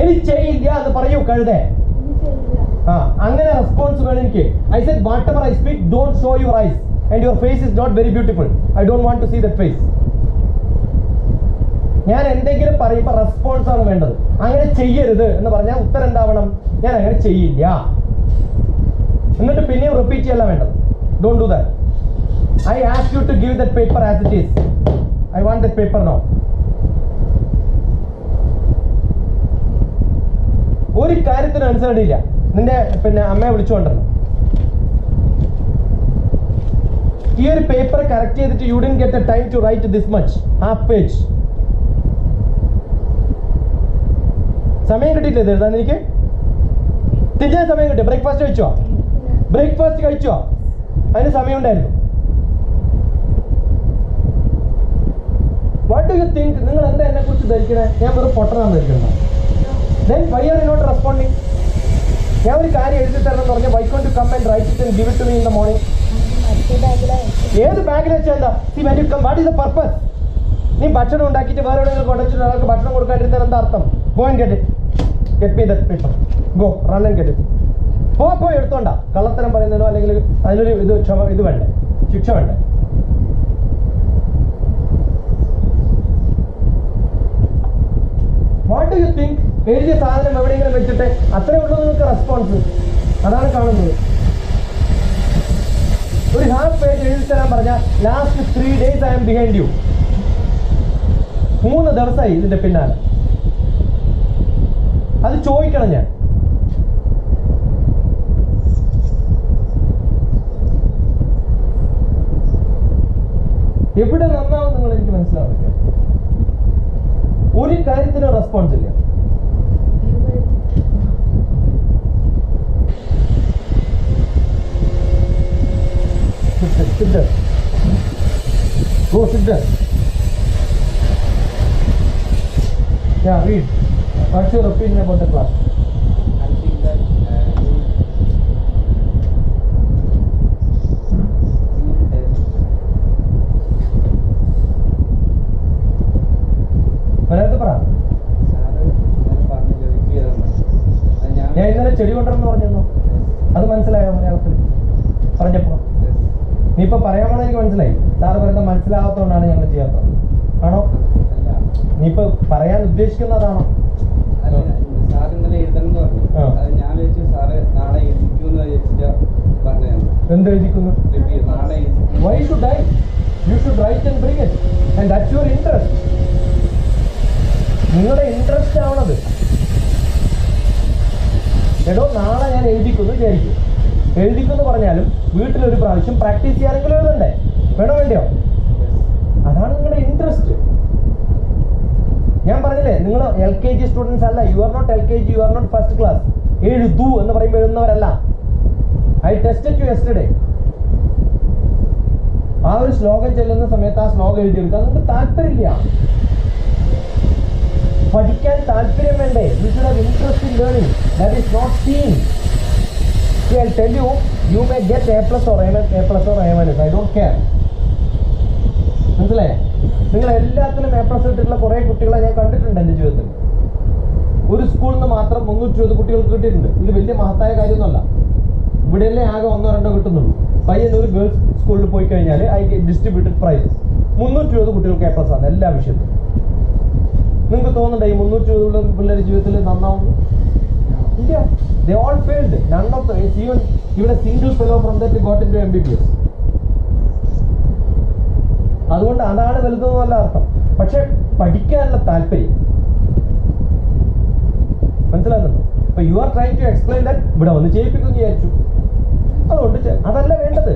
എനിക്ക് ചെയ്യില്ല എന്ന് പറയൂ കഴുതേ. അങ്ങനെ റെസ്പോൺസ് വേണം എനിക്ക്. I said whatever I speak, don't show your eyes and your face is not very beautiful. I don't want to see that face. ഞാൻ എന്തെങ്കിലും പറയുമ്പോൾ റെസ്പോൺസ് ആണ് വേണ്ടത്. അങ്ങനെ ചെയ്യരുത് എന്ന് പറഞ്ഞാൽ ഉത്തരം എന്താവണം? ഞാൻ അങ്ങനെ ചെയ്യില്ല. എന്നിട്ട് പിന്നെയും റിപ്പീറ്റ് ചെയ്യല്ല വേണ്ടത്. Don't do that. I asked you to give that paper as it is. I want that paper now. ഒരു കാര്യത്തിന് അനുസരണയില്ല. നിന്റെ അമ്മയെ വിളിച്ചുകൊണ്ടിരുന്നു. ഈ ഒരു പേപ്പർ കറക്റ്റ് ചെയ്തിട്ട് you didn't get a time to write this much, half page. സമയം കിട്ടിയില്ലേ എഴുതാൻ? എനിക്ക് തിരിച്ചാൻ സമയം കിട്ടിയോ? ബ്രേക്ക്ഫാസ്റ്റ് കഴിച്ചോ? ബ്രേക്ക്ഫാസ്റ്റ് കഴിച്ചോ? അതിന് സമയം ഉണ്ടായിരുന്നു. What do you think? നിങ്ങൾ എന്താ എന്നെ കുറിച്ച് ധരിക്കണേ? ഞാൻ വെറും പൊട്ടനാന്ന് ധരിക്കുന്നത്. Then why are you not responding? ഞാൻ ഒരു കാര്യം എഴുതി തരണം എന്ന് പറഞ്ഞാൽ why can't you come and write it and give it to me in the morning? ഏത് ബാഗിൽ വെച്ചാൽ എന്താ? See when you come, what is the purpose? നീ ഭക്ഷണം ഉണ്ടാക്കിയിട്ട് വേറെ എവിടെയെങ്കിലും കൊണ്ടുവച്ചിട്ട് ഒരാൾക്ക് ഭക്ഷണം കൊടുക്കാണ്ടിരുന്നാൽ എന്താ അർത്ഥം? Go and get it. Get me that paper. Go, run and get it. പോയി എടുത്തോണ്ട. കള്ളത്തരം പറയുന്നതിനോ അല്ലെങ്കിൽ അതിനൊരു ഇത് വേണ്ടേ? ശിക്ഷ വേണ്ടേ? What do you think? എഴുതിയ സാധനം എവിടെയെങ്കിലും വെച്ചിട്ട് അത്രേ ഉള്ളൂ നിങ്ങൾക്ക് റെസ്പോൺസ്. അതാണ് കാണുന്നത്. ഒരു ഹാഫ് പേജ് എഴുതി തരാൻ പറഞ്ഞാൽ last 3 days I am behind you. 3 ദിവസമായി ഇതിന്റെ പിന്നാലെ. അത് ചോദിക്കണം ഞാൻ. എവിടെ നന്നാവും നിങ്ങൾ എനിക്ക് മനസ്സിലാവില്ല. ഒരു കാര്യത്തിനും റെസ്പോൺസ് ഇല്ല. Sit there. Go sit there. Yeah, read. What's your opinion about the class? I think that മലയാളത്തിൽ പറ. ഞാൻ ഇന്നലെ ചെടി കൊണ്ടുവരെന്ന് പറഞ്ഞോ? അത് മനസ്സിലായോ മലയാളത്തിൽ പറഞ്ഞപ്പോ? നീ ഇപ്പൊ പറയാൻ പോണോ? എനിക്ക് മനസ്സിലായി. സാറ് പറയുന്നത് മനസ്സിലാവാത്തതുകൊണ്ടാണ് ഞങ്ങൾ ചെയ്യാത്തത് ആണോ? നീ ഇപ്പൊ പറയാൻ ഉദ്ദേശിക്കുന്നതാണോ? എന്ത് എഴുതിക്കുന്നു? Why should I? You should write and bring it. And that's your interest. നിങ്ങളുടെ ഇൻട്രസ്റ്റ് ആവണത്. എടോ നാളെ ഞാൻ എഴുതിക്കുന്നു വിചാരിക്കും. എഴുതിക്കുന്നു പറഞ്ഞാലും വീട്ടിലൊരു പ്രാവശ്യം പ്രാക്ടീസ് ചെയ്യാനെങ്കിലും എഴുതണ്ടേ? വേണോ വേണ്ടിയോ? അതാണ് നിങ്ങളുടെ ഇൻട്രസ്റ്റ്. ഞാൻ പറഞ്ഞില്ലേ നിങ്ങൾ LKG സ്റ്റുഡൻസ് അല്ല. You are not LKG, you are not first class. എഴുതൂ എന്ന് പറയുമ്പോൾ എഴുതുന്നവരല്ല. I tested you yesterday. ആ ഒരു ശ്ലോകം ചെല്ലുന്ന സമയത്ത് ആ ശ്ലോകം എഴുതിയെടുക്കാൻ നിങ്ങൾക്ക് താല്പര്യമില്ല. പഠിക്കാൻ താല്പര്യം വേണ്ടേ? You should have interest in learning. That is not seen. See, I'll tell you, you may get A+ or A- A+ or A-. I don't care. മനസ്സിലായേ? നിങ്ങൾ എല്ലാത്തിലും A+ കിട്ടിയിട്ടുള്ള കുറേ കുട്ടികളെ ഞാൻ കണ്ടിട്ടുണ്ട് എൻ്റെ ജീവിതത്തിൽ. ഒരു സ്കൂളിൽ നിന്ന് മാത്രം 320 കുട്ടികൾക്ക് കിട്ടിയിട്ടുണ്ട്. ഇത് വലിയ മഹത്തായ കാര്യമൊന്നുമല്ല. ഇവിടെയല്ലേ ആകെ 1-2 കിട്ടുന്നുള്ളൂ. പയ്യന്നൂർ ഗേൾസ് സ്കൂളിൽ പോയി കഴിഞ്ഞാൽ ഐ ഡിസ്ട്രിബ്യൂട്ടഡ് പ്രൈസസ് 320 കുട്ടികൾക്ക് A+ ആണ് എല്ലാ വിഷയത്തിലും. നിങ്ങൾക്ക് തോന്നുന്നുണ്ടോ ഈ 320 പിള്ളേരുടെ ജീവിതത്തിൽ നന്നാവുന്നു? ഇല്ല. They all failed. None of the, even a single fellow from that got into MBBS. അതുകൊണ്ട് അതാണ് വലുതെന്നല്ല അർത്ഥം. പക്ഷെ പഠിക്കാനുള്ള താല്പര്യം മനസ്സിലാകുന്നുണ്ടോ? അപ്പൊ you are trying to explain that ഇവിടെ വന്ന് ചെയ്യിപ്പിക്കുമെന്ന് വിചാരിച്ചു. അതുകൊണ്ട് അതല്ല വേണ്ടത്.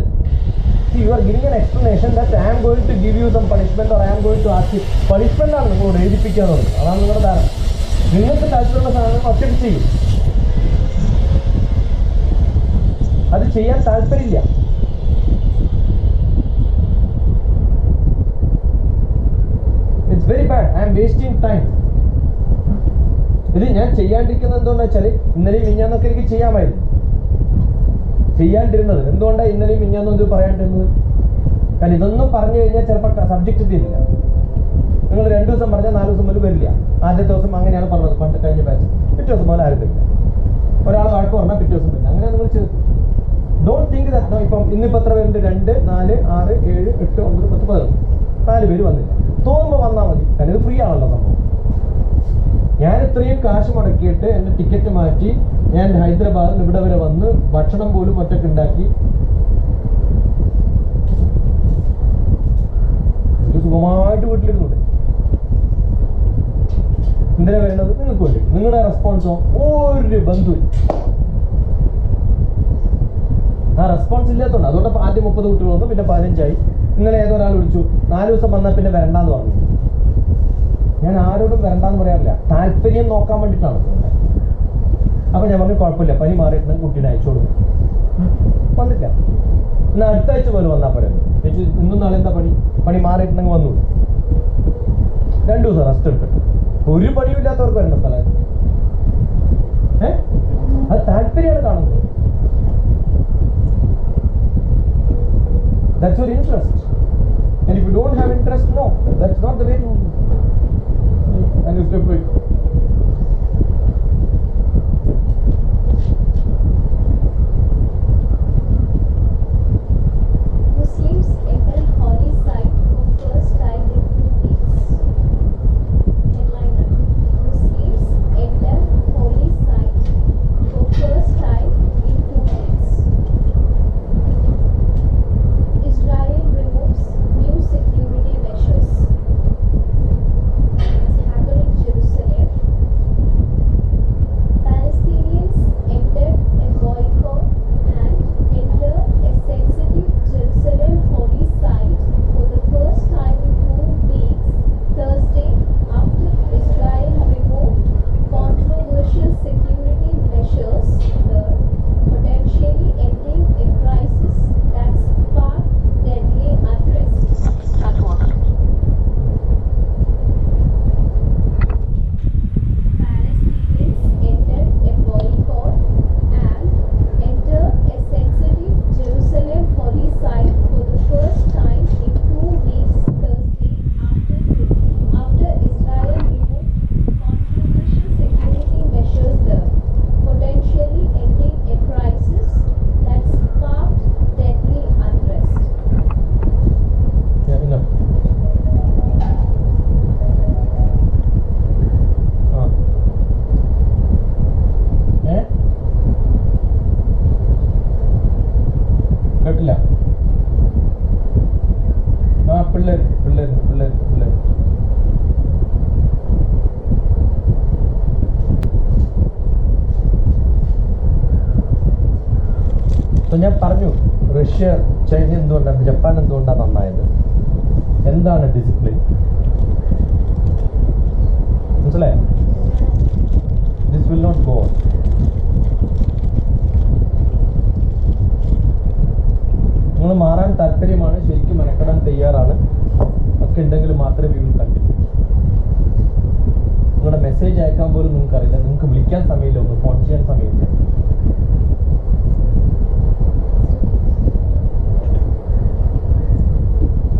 You are giving an explanation that I am going to give you some punishment or I am going to ask you. Punishment ആണ് നിങ്ങളോട് എഴുതിപ്പിക്കാറുള്ളത്. അതാണ് നിങ്ങളുടെ ധാരണ. നിങ്ങൾക്ക് താല്പര്യമുള്ള സാധനം ഒറ്റയ്ക്ക് ചെയ്യും. അത് ചെയ്യാൻ താല്പര്യമില്ല. It's very bad. I am wasting time. ഇത് ഞാൻ ചെയ്യാണ്ടിരിക്കുന്നത് എന്തുകൊണ്ടാ വെച്ചാൽ ഇന്നലെയും മിഞ്ഞാന്നൊക്കെ എനിക്ക് ചെയ്യാമായിരുന്നു. ചെയ്യാണ്ടിരുന്നത് എന്തുകൊണ്ടാണ് ഇന്നലെയും മിഞ്ഞാന്നും ഇത് പറയാണ്ടിരുന്നത്? കാരണം ഇതൊന്നും പറഞ്ഞു കഴിഞ്ഞാൽ ചിലപ്പോൾ സബ്ജക്റ്റ് തീരില്ല. നിങ്ങൾ 2 ദിവസം പറഞ്ഞാൽ 4 ദിവസം മുതൽ വരില്ല. ആദ്യത്തെ ദിവസം അങ്ങനെയാണ് പറഞ്ഞത് പണ്ട് കഴിഞ്ഞ ബാച്ച്. പിറ്റേ ദിവസം മുതൽ ആരും വരില്ല. ഒരാൾ വഴക്ക് പറഞ്ഞാൽ പിറ്റേ ദിവസം വരില്ല. അങ്ങനെ നിങ്ങൾ ചെയ്തു. ഡോണ്ട് തിങ്ക് ദാറ്റ് ഇപ്പം ഇന്നിപ്പോൾ എത്ര പേരുണ്ട്? 2, 4, 6, 7, 8, 9, 10, 11. 4 പേര് വന്നില്ല. തോന്നുമ്പോൾ വന്നാൽ മതി. കാരണം ഇത് ഫ്രീ ആണല്ലോ സംഭവം. ഞാൻ ഇത്രയും കാശ് മുടക്കിയിട്ട് എൻ്റെ ടിക്കറ്റ് മാറ്റി ഞാൻ ഹൈദരാബാദിൽ ഇവിടെ വരെ വന്ന് ഭക്ഷണം പോലും ഒറ്റയ്ക്ക് ഉണ്ടാക്കി സുഖമായിട്ട് വീട്ടിലിരുന്നുണ്ട്. എന്തിനാ വേണ്ടത്? നിങ്ങൾക്ക് വേണ്ടി. നിങ്ങളുടെ റെസ്പോൺസോ ഒരു ബന്ധുവില്ല. ആ റെസ്പോൺസ് ഇല്ലാത്തതുകൊണ്ട് അതുകൊണ്ട് ആദ്യം 30 കുട്ടികൾ വന്നു, പിന്നെ 15 ഇന്നലെ ഏതോ ഒരാൾ വിളിച്ചു 4 ദിവസം വന്നാൽ പിന്നെ വരണ്ടാന്ന് പറഞ്ഞു. ഞാൻ ആരോടും വരണ്ടാന്ന് പറയാറില്ല. താല്പര്യം നോക്കാൻ വേണ്ടിയിട്ടാണ്. അപ്പൊ ഞാൻ പറഞ്ഞു കുഴപ്പമില്ല, പനി മാറിയിട്ടുണ്ടെങ്കിൽ കുട്ടീനെ അയച്ചു കൊടുക്കും. വന്നില്ല. എന്നാൽ അടുത്ത ആഴ്ച പോലെ വന്നാൽ പറയുന്നു. ചേച്ചി ഇന്നും നാളെ എന്താ പണി മാറിയിട്ടുണ്ടെങ്കിൽ വന്നൂടെ. 2 ദിവസം റെസ്റ്റ് എടുക്കട്ടെ. ഒരു പണിയും ഇല്ലാത്തവർക്ക് വരേണ്ട സ്ഥലമായിരുന്നു. അത് താല്പര്യമാണ് കാണുന്നത്. That's your interest. And if you don't have interest, no, that's not the way to. And if you Muslims enter holy site for first time in 2 weeks. Headline: Muslims enter holy site for first time in 2 weeks. Israel removes new security measures. It's happened in Jerusalem. Palestinians entered a boycott and entered a sensitive Jerusalem holy site for the first time in 2 weeks, Thursday, after Israel removed controversial security measures there, potentially ending a crisis that sparked deadly unrest. Palestinians entered a boycott and entered a sensitive Jerusalem holy site for the first time in 2 weeks, Thursday, after Israel removed controversial security measures there, potentially ending a crisis that sparked deadly unrest. Yeah, enough. കേട്ടില്ല. പിള്ളേർ ഞാൻ പറഞ്ഞു റഷ്യ, ചൈന എന്തുകൊണ്ടാണ്, ജപ്പാൻ എന്തുകൊണ്ടാണ് നന്നായത്? എന്താണ് ഡിസിപ്ലിൻ? മനസ്സിലായോ? This will not go. നിങ്ങൾ മാറാൻ താല്പര്യമാണ്, ശരിക്കും മെനക്കെടാൻ തയ്യാറാണ് ഒക്കെ ഉണ്ടെങ്കിൽ മാത്രമേ വി വിൽ കണ്ടിന്യൂ. നിങ്ങളുടെ മെസ്സേജ് അയക്കാൻ പോലും നിങ്ങൾക്ക് അറിയില്ല, നിങ്ങൾക്ക് വിളിക്കാൻ സമയമില്ല, ഒന്ന് ഫോൺ ചെയ്യാൻ സമയമില്ല.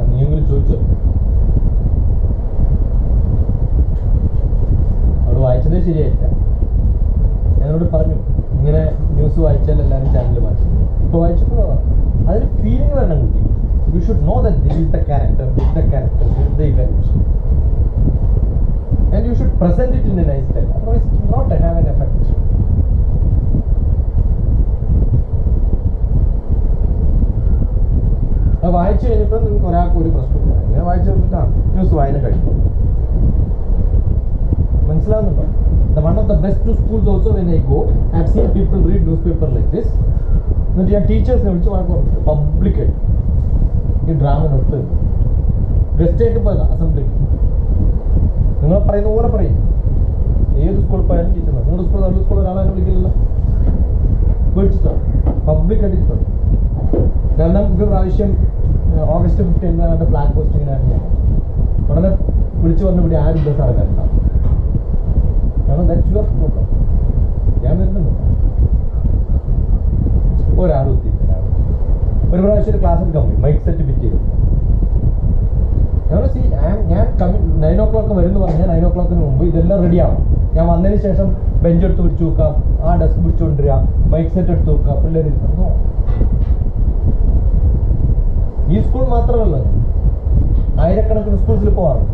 നീയെങ്കിലും ചോദിച്ചോ? അവിടെ വായിച്ചതേ ശരിയായില്ല. ഞാനോട് പറഞ്ഞു ഇങ്ങനെ ന്യൂസ് വായിച്ചാൽ എല്ലാവരും ചാനൽ മാറ്റും. ഇപ്പോൾ വായിച്ചപ്പോൾ അതിന് ഫീലിംഗ് വരണം കുട്ടി. You should know that this is the character, this the character, this the event, and you should present it in a nice style, otherwise it will not have an effect. അത് വായിച്ചു കഴിഞ്ഞപ്പോൾ നിങ്ങൾക്ക് ഒരാൾക്ക് ഒരു പ്രശ്നമില്ല. ഞാൻ വായിച്ചു കഴിഞ്ഞിട്ടാണ് ന്യൂസ് വായന കഴിഞ്ഞു. മനസ്സിലാവുന്നുണ്ടോ? One of the best schools also, when I go, I have seen people read newspaper like this. എന്നിട്ട് ഞാൻ ടീച്ചേഴ്സിനെ വിളിച്ച് വായിക്കും പബ്ലിക്കായിട്ട്. ഈ ഡ്രാമ നിർത്ത് ഗസ്റ്റ് ആയിട്ട് പോയതാ അസംബ്ലിക്ക്. നിങ്ങൾ പറയുന്ന പോലെ പറയും. ഏത് സ്കൂളിൽ പോയാലും ടീച്ചർ നിങ്ങളുടെ സ്കൂൾ നല്ല സ്കൂളിൽ ഒരാളെ വിളിക്കില്ലല്ലോ. വിളിച്ചിട്ടാണ് പബ്ലിക് അടിച്ചിട്ടുണ്ട്. കാരണം ഒരു പ്രാവശ്യം ഓഗസ്റ്റ് 15 ഫ്ലാഗ് പോസ്റ്റിങ്ങിനായിരുന്നു ഞാൻ. ഉടനെ വിളിച്ചു വന്ന് ഇവിടെ ആരും ബസ് ഇറങ്ങാറുണ്ടാവും. കാരണം ദാറ്റ്സ് യുവർ പ്രോബ്ലം. ഞാൻ വരുന്നുണ്ട്. ഒരാൾ ഒത്തിരി ഒരു പ്രാവശ്യം ഒരു ക്ലാസ് എടുക്കാൻ പോയി, മൈക്ക് സെറ്റ് ഫിറ്റ് ചെയ്തു. ഞാൻ 9 o'clock വരുമെന്ന് പറഞ്ഞാൽ 9 o'clock മുമ്പ് ഇതെല്ലാം റെഡിയാവും. ഞാൻ വന്നതിന് ശേഷം ബെഞ്ച് എടുത്ത് പിടിച്ചു വെക്കാം, ആ ഡെസ്ക് പിടിച്ചുകൊണ്ടിരിക, മൈക്ക് സെറ്റ് എടുത്ത് വെക്കുക, പിള്ളേർ ഇരുന്നു. ഈ സ്കൂൾ മാത്രമല്ല, ആയിരക്കണക്കിന് സ്കൂൾസിൽ പോകാറുണ്ട്.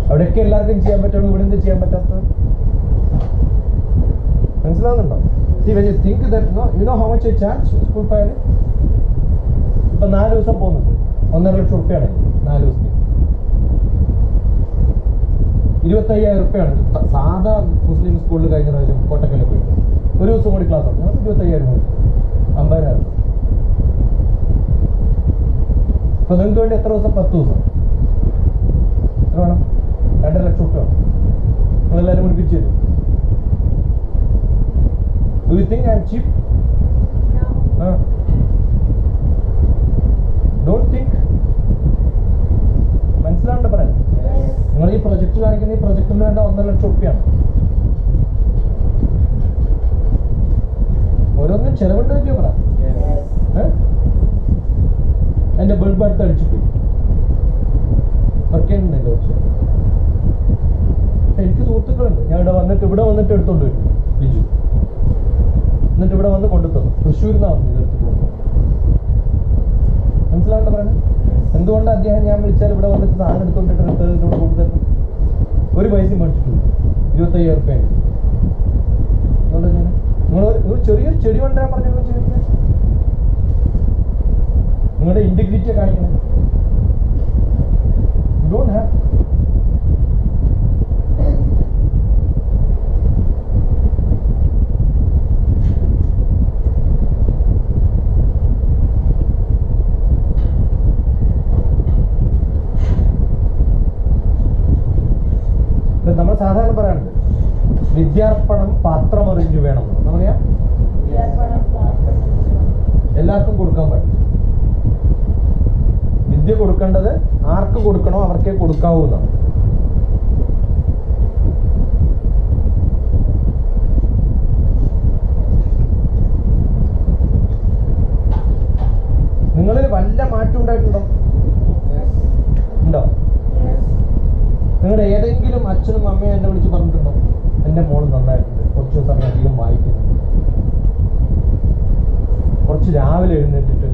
അവിടെയൊക്കെ എല്ലാവർക്കും ചെയ്യാൻ പറ്റുള്ളൂ, ഇവിടെ എന്ത് ചെയ്യാൻ പറ്റാത്തത്? മനസ്സിലാവുന്നുണ്ടോ? See, when you think that, you know how much I charge school പോയാൽ? ഇപ്പം 4 ദിവസം പോകുന്നുണ്ട്, 1.5 ലക്ഷം റുപ്യാണ് 4 ദിവസത്തേക്ക്. 25,000 റുപ്യാണ് സാധാ മുസ്ലിം സ്കൂളിൽ കഴിഞ്ഞ പ്രാവശ്യം കോട്ടക്കലിൽ പോയിട്ട്. ഒരു ദിവസം കൂടി ക്ലാസ് ആണ് 25,000 കൂടി 50,000. ഇപ്പൊ നിങ്ങൾക്ക് വേണ്ടി എത്ര ദിവസം? 10 ദിവസം. എത്ര വേണം? 2.5 ലക്ഷം റുപ്യ വേണം. നിങ്ങളെല്ലാവരും കൂടി പിരിച്ചു തരും. Do you think I am cheap? No. Don't think. മനസ്സിലാണ്ട് പറയാൻ. നിങ്ങൾ ഈ പ്രൊജക്ട് കാണിക്കുന്ന ഈ പ്രൊജക്ടിന് വേണ്ട 1.5 ലക്ഷം റുപ്യാണ്. ഓരോന്നും ചെലവുണ്ട് പറ്റിയോ പറ. എന്റെ ബൾബ് അടുത്ത് അടിച്ചു പോയി. വർക്ക് ചെയ്യുന്നുണ്ടല്ലോ. എനിക്ക് സുഹൃത്തുക്കളുണ്ട്. ഞാൻ ഇവിടെ വന്നിട്ട് എടുത്തോണ്ട് വരും ബിജു. എന്നിട്ട് ഇവിടെ വന്ന് കൊണ്ടുത്തന്നു. തൃശ്ശൂരിന്നാ വന്നു ഇതെടുത്ത് പോകുമ്പോൾ. മനസ്സിലാണ്ട് പറയുന്നത്? എന്തുകൊണ്ട് അദ്ദേഹം ഞാൻ വിളിച്ചാൽ ഇവിടെ വന്നിട്ട് സാധനം എടുത്തോണ്ടിട്ട് റിപ്പയർ കൊടുത്തത്? ഒരു പൈസ മേടിച്ചിട്ടുണ്ട്. 25,000 റുപ്യ. നിങ്ങൾ ചെറിയൊരു ചെടി കൊണ്ടുവരാൻ പറഞ്ഞു ചെയ്തിട്ട് നിങ്ങളുടെ ഇന്റഗ്രിറ്റിയെ കാണിക്കണം. U don't have. നമ്മൾ സാധാരണ പറയാറുണ്ട് വിദ്യാർപ്പണം പാത്രമറിഞ്ഞു വേണം. എന്താ പറയാ? എല്ലാവർക്കും കൊടുക്കാൻ പറ്റും. വിദ്യ കൊടുക്കേണ്ടത് ആർക്ക് കൊടുക്കണോ അവർക്കേ കൊടുക്കാവൂ എന്നാണ്. നിങ്ങളിൽ വല്ല മാറ്റം ഉണ്ടായിട്ടുണ്ടോ? ഉണ്ടോ? നിങ്ങളുടെ ഏതെങ്കിലും അച്ഛനും അമ്മയും എന്നെ വിളിച്ച് പറഞ്ഞിട്ടുണ്ടോ എൻ്റെ മോള് നന്നായിട്ടുണ്ട്, കുറച്ച് ദിവസം അധികം വായിക്കുന്നു, കുറച്ച് രാവിലെ എഴുന്നേറ്റിട്ട്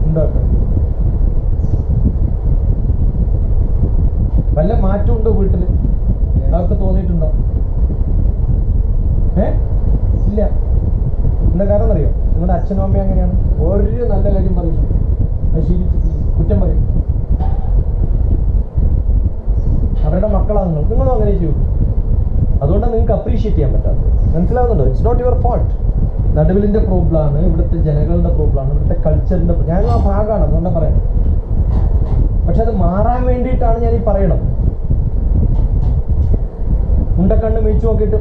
ഉണ്ടാക്കണം? വല്ല മാറ്റമുണ്ടോ വീട്ടില്? അവർക്ക് തോന്നിയിട്ടുണ്ടോ? ഇല്ല. എന്താ കാരണം അറിയോ? നിങ്ങളുടെ അച്ഛനും അമ്മയും അങ്ങനെയാണ്. ഒരു നല്ല കാര്യം പറയും, അത് ശീലിച്ചിട്ട് കുറ്റം പറയും. അവരുടെ മക്കളാണ് നിങ്ങളും അങ്ങനെ ചെയ്യും. അതുകൊണ്ടാണ് നിങ്ങൾക്ക് അപ്രീഷിയേറ്റ് ചെയ്യാൻ പറ്റാത്തത്. മനസ്സിലാവുന്നുണ്ടോ? It's not your fault. നടുവിലിന്റെ പ്രോബ്ലമാണ്, ഇവിടുത്തെ ജനങ്ങളുടെ പ്രോബ്ലമാണ്, ഇവിടുത്തെ കൾച്ചറിന്റെ. ഞാനും ആ ഭാഗമാണ്, അതുകൊണ്ടാണ് പറയണം. പക്ഷെ അത് മാറാൻ വേണ്ടിയിട്ടാണ് ഞാൻ ഈ പറയണം. ഉണ്ടക്കണ്ണ് മേയിച്ചു നോക്കിയിട്ട്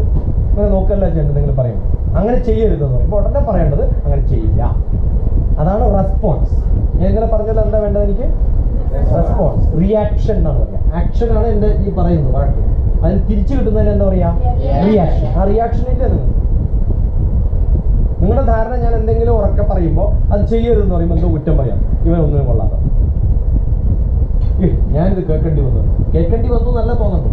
അങ്ങനെ നോക്കല്ല ചെയ്യേണ്ടത്. നിങ്ങൾ പറയുന്നത് അങ്ങനെ ചെയ്യരുതെന്ന് പറയുമ്പോൾ ഉടനെ പറയേണ്ടത് അങ്ങനെ ചെയ്യില്ല. അതാണ് റെസ്പോൺസ്. ഞാൻ ഇങ്ങനെ പറഞ്ഞാൽ എന്താ വേണ്ടത്? എനിക്ക് റെസ്പോൺസ്, റിയാക്ഷൻ എന്നാണ് പറയുക. ആക്ഷനാണ് എൻ്റെ ഈ പറയുന്നത് വഴക്ക്. അതിന് തിരിച്ചു കിട്ടുന്നതിന് എന്താ പറയാ? റിയാക്ഷൻ. ആ റിയാക്ഷൻ ഇല്ല നിങ്ങളുടെ ധാരണ. ഞാൻ എന്തെങ്കിലും ഉറക്കെ പറയുമ്പോൾ അത് ചെയ്യരുതെന്ന് പറയുമ്പോൾ എന്തോ കുറ്റം പറയാം, ഇവനൊന്നിനും കൊള്ളാത്ത. ഞാനിത് കേൾക്കേണ്ടി വന്നു നല്ല തോന്നുന്നു.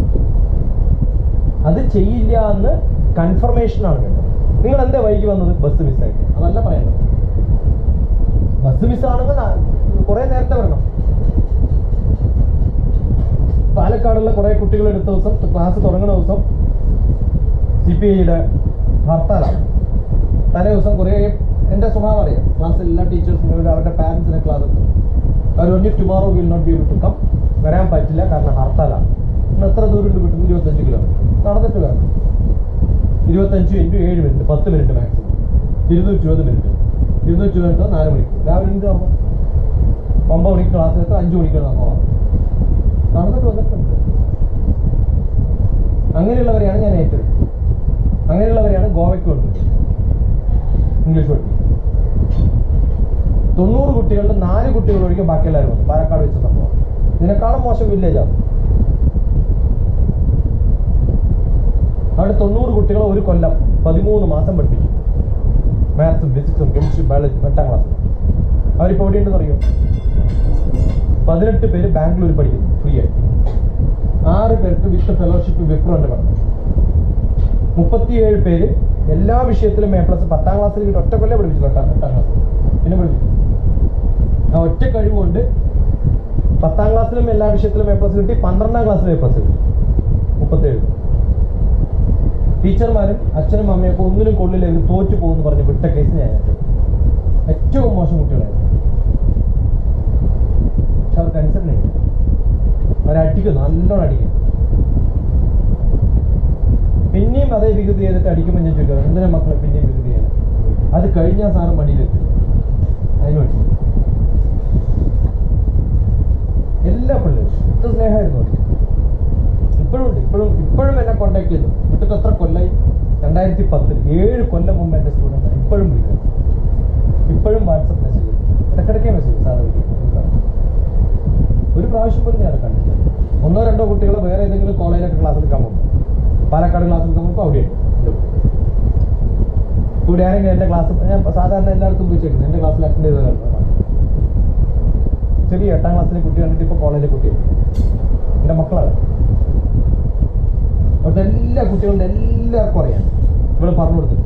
അത് ചെയ്യില്ല എന്ന് കൺഫർമേഷനാണ് കേട്ടത്. നിങ്ങൾ എന്താ വൈകി വന്നത്? ബസ് മിസ്സായിട്ട്. അതല്ല പറയേണ്ടത്. ബസ് മിസ്സാണെങ്കിൽ കുറെ നേരത്തെ വരണം. പാലക്കാടുള്ള കുറെ കുട്ടികൾ എടുത്ത ദിവസം, ക്ലാസ് തുടങ്ങുന്ന ദിവസം CPIയുടെ ഹർത്താലാണ്. തലേ ദിവസം കുറേ, എൻ്റെ സ്വഭാവം അറിയാം, ക്ലാസ്സിൽ എല്ലാ ടീച്ചേഴ്സിനും അവരുടെ പാരൻസിനെ ക്ലാസ് എടുത്തു. അവർ പറഞ്ഞു tomorrow will not be able to come, വരാൻ പറ്റില്ല കാരണം ഹർത്താലാണ്. ഇന്ന് എത്ര ദൂരം കിട്ടും? 25 കിലോമീറ്റർ നടന്നിട്ട് വരണം. 25 × 7 minute, 10 minute maximum, 220 minute. 220 minute 4 മണിക്കൂർ. രാവിലെ എനിക്ക് 9 മണിക്ക് ക്ലാസ് എടുത്ത് 5 മണിക്ക് നമ്മളാണ് നടന്നിട്ട് വന്നിട്ടുണ്ട്. അങ്ങനെയുള്ളവരെയാണ് ഞാൻ ഏറ്റെടുത്തത്. അങ്ങനെയുള്ളവരെയാണ് ഗോവയ്ക്ക് കൊണ്ടുപോയത് ഇംഗ്ലീഷ് പഠിപ്പിക്കും. 90 കുട്ടികളുടെ 4 കുട്ടികൾ ഒഴികെ ബാക്കി എല്ലാവരും വന്നു. പാലക്കാട് വെച്ച സംഭവം. ഇതിനേക്കാളും മോശം വില്ലേജാണ്. അവിടെ 90 കുട്ടികളെ 1 കൊല്ലം 13 മാസം പഠിപ്പിച്ചു. മാത്സും ഫിസിക്സും കെമിസ്ട്രി ബയോളജി 8ാം ക്ലാസ്. അവരിപ്പോൾ എവിടെയുണ്ടെന്ന് അറിയോ? 18 പേര് ബാംഗ്ലൂർ പഠിക്കുന്നു ഫ്രീ ആയിട്ട്. 6 പേർക്ക് വിത്ത് ഫെലോഷിപ്പ് വിപ്രോന്റെ പഠനം. 37 പേര് എല്ലാ വിഷയത്തിലും A+. 10ാം ക്ലാസ്സിൽ ഒറ്റ കൊല്ലം പഠിപ്പിച്ചു. 8ാം ക്ലാസ് പിന്നെ പഠിപ്പിച്ചു. ആ ഒറ്റ കഴിവുകൊണ്ട് 10ാം ക്ലാസ്സിലും എല്ലാ വിഷയത്തിലും A+ കിട്ടി. 12ാം ക്ലാസ്സിലും A+ കിട്ടി. 37 ടീച്ചർമാരും അച്ഛനും അമ്മയൊക്കെ ഒന്നിനും കൊള്ളില്ല, ഇത് തോറ്റു പോകുമെന്ന് പറഞ്ഞ് വിട്ട കേസ് ഞാൻ ഏറ്റവും മോശം കുട്ടികളായിരുന്നു. പക്ഷെ അവർക്ക് അനുസരണയില്ല. അവരടിക്കും, നല്ലോണം അടിക്കും. പിന്നെയും അതേ വികൃതി ചെയ്തിട്ട് അടിക്കുമ്പോൾ ഞാൻ ചോദിക്കാം, എന്തിനാ മക്കളെ പിന്നെയും വികൃതി ചെയ്യണം? അത് കഴിഞ്ഞാൽ സാറ് മടിയിലെത്തി. അതിനുവേണ്ടി എല്ലാ പിള്ളേരും എത്ര സ്നേഹമായിരുന്നു അവർക്ക്. ഇപ്പോഴും എന്നെ കോണ്ടാക്ട് ചെയ്തു. എന്നിട്ട് എത്ര കൊല്ലായി? 2010 7 കൊല്ലം മുമ്പ് എൻ്റെ സ്റ്റുഡൻ്റ് ഇപ്പോഴും വിളിക്കും. ഇപ്പോഴും വാട്സപ്പ് മെസ്സേജ്, ഇടയ്ക്കിടയ്ക്കേ മെസ്സേജ്, സാറ് ഒരു പ്രാവശ്യം പോലും ഞാൻ കണ്ടില്ല. 1 2 കുട്ടികൾ വേറെ ഏതെങ്കിലും കോളേജിലൊക്കെ ക്ലാസ് എടുക്കാൻ പോകുമ്പോൾ, പാലക്കാട് ക്ലാസ് എടുക്കാൻ പോകുമ്പോൾ അവിടെയുണ്ട്. ഇവിടെ ആരെങ്കിലും എൻ്റെ ക്ലാസ്, ഞാൻ സാധാരണ എല്ലായിടത്തും പോയി ചേർക്കുന്നു. എൻ്റെ ക്ലാസ്സിൽ അറ്റൻഡ് ചെയ്തതാണ്. ചെറിയ 8ാം ക്ലാസ്സിലെ കുട്ടി കണ്ടിട്ട് ഇപ്പോൾ കോളേജിലെ കുട്ടിയാണ്. എൻ്റെ മക്കളാണ്. അവിടുത്തെ എല്ലാ കുട്ടികളുടെ എല്ലാവർക്കും അറിയാം. ഇവിടെ പറഞ്ഞു കൊടുത്തിട്ട്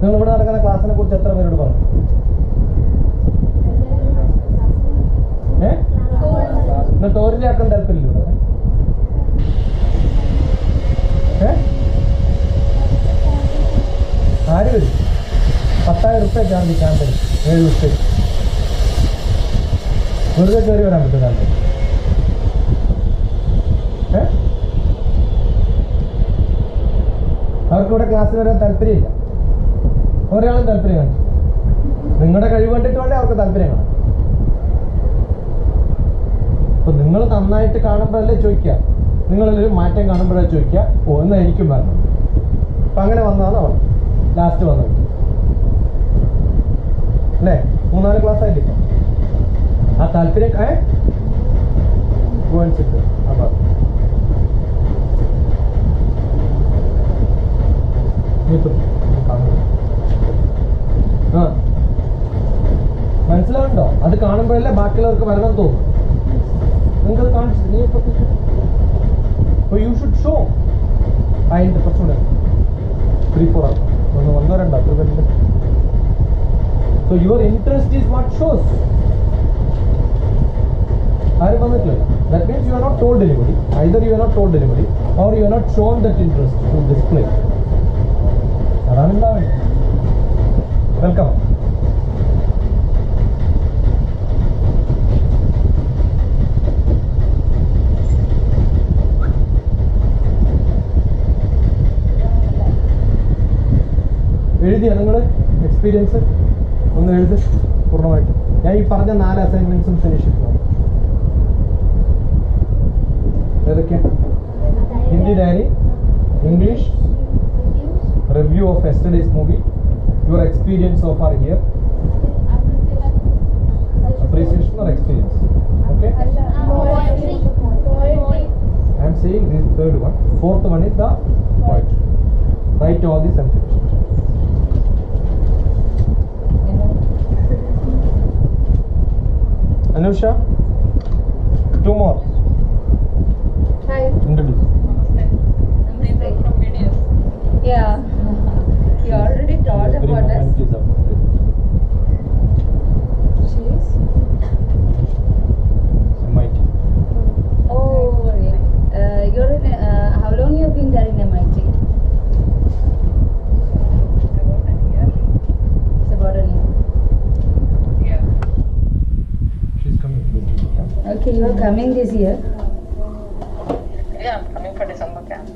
നിങ്ങൾ ഇവിടെ നടക്കുന്ന ക്ലാസ്സിനെ കുറിച്ച് എത്ര പേരോട് പറഞ്ഞു? എന്നിട്ട് ഓരിലാക്കാൻ താല്പര്യമില്ല ഇവിടെ? ആര് വരും? 10,000 റുപ്യ ചാർജ് ക്യാമ്പയിൻ 7 ദിവസത്തേക്ക്. വെറുതെ കയറി വരാൻ പറ്റും ക്യാമ്പയിൻ. അവർക്കിവിടെ ക്ലാസ്സിൽ വരാൻ താല്പര്യമില്ല. ഒരാളും താല്പര്യം കാണിച്ചു. നിങ്ങളുടെ കഴിവ് കണ്ടിട്ട് വേണ്ടേ അവർക്ക് താല്പര്യം കാണാം. അപ്പൊ നിങ്ങൾ നന്നായിട്ട് കാണുമ്പോഴല്ലേ ചോദിക്കുക, നിങ്ങളൊരു മാറ്റം കാണുമ്പോഴേ ചോദിക്കുക, ഓ എന്നാ എനിക്കും വരണം. അപ്പൊ അങ്ങനെ വന്നതാണ് അവൾ ലാസ്റ്റ് വന്നത് അല്ലേ? 3-4 ക്ലാസ് ആയില്ലേ ഇപ്പൊ? ആ താല്പര്യം മനസ്സിലാവുണ്ടോ? അത് കാണുമ്പോഴല്ലേ ബാക്കിയുള്ളവർക്ക് വരണം തോന്നും. നിങ്ങൾക്കത് കാണിച്ചു. You should show. അതിൻ്റെ കുറച്ചുകൂടെ 3-4 1 2 അത്ര പേരുണ്ട്. So your interest is what shows. ആരും വന്നിട്ടില്ല. That means you are not told anybody. Either you are not told anybody or you are not shown that interest to display. അതാണ് ഉണ്ടാവേണ്ടത്. വെൽക്കം. എഴുതിയ നിങ്ങൾ എക്സ്പീരിയൻസ് ഒന്ന് എഴുതി പൂർണ്ണമായിട്ട്. ഞാൻ ഈ പറഞ്ഞ 4 അസൈൻമെന്റ്സും ഫിനിഷ് ചെയ്തു. ഏതൊക്കെയാണ്? Hindi diary, English, review of yesterday's movie, your experience so far here, appreciation or experience. Okay? I'm saying this third one. Fourth one is the point. Write all the sentences. Anusha, 2 more. Hi. Introduce. Yeah. You already told Every about us. moment is up. She's. MIT. Oh, really? You're in. How long you have been there in MIT? It's about a year. She's coming. Okay, you are coming this year. Yeah, I'm coming for December camp.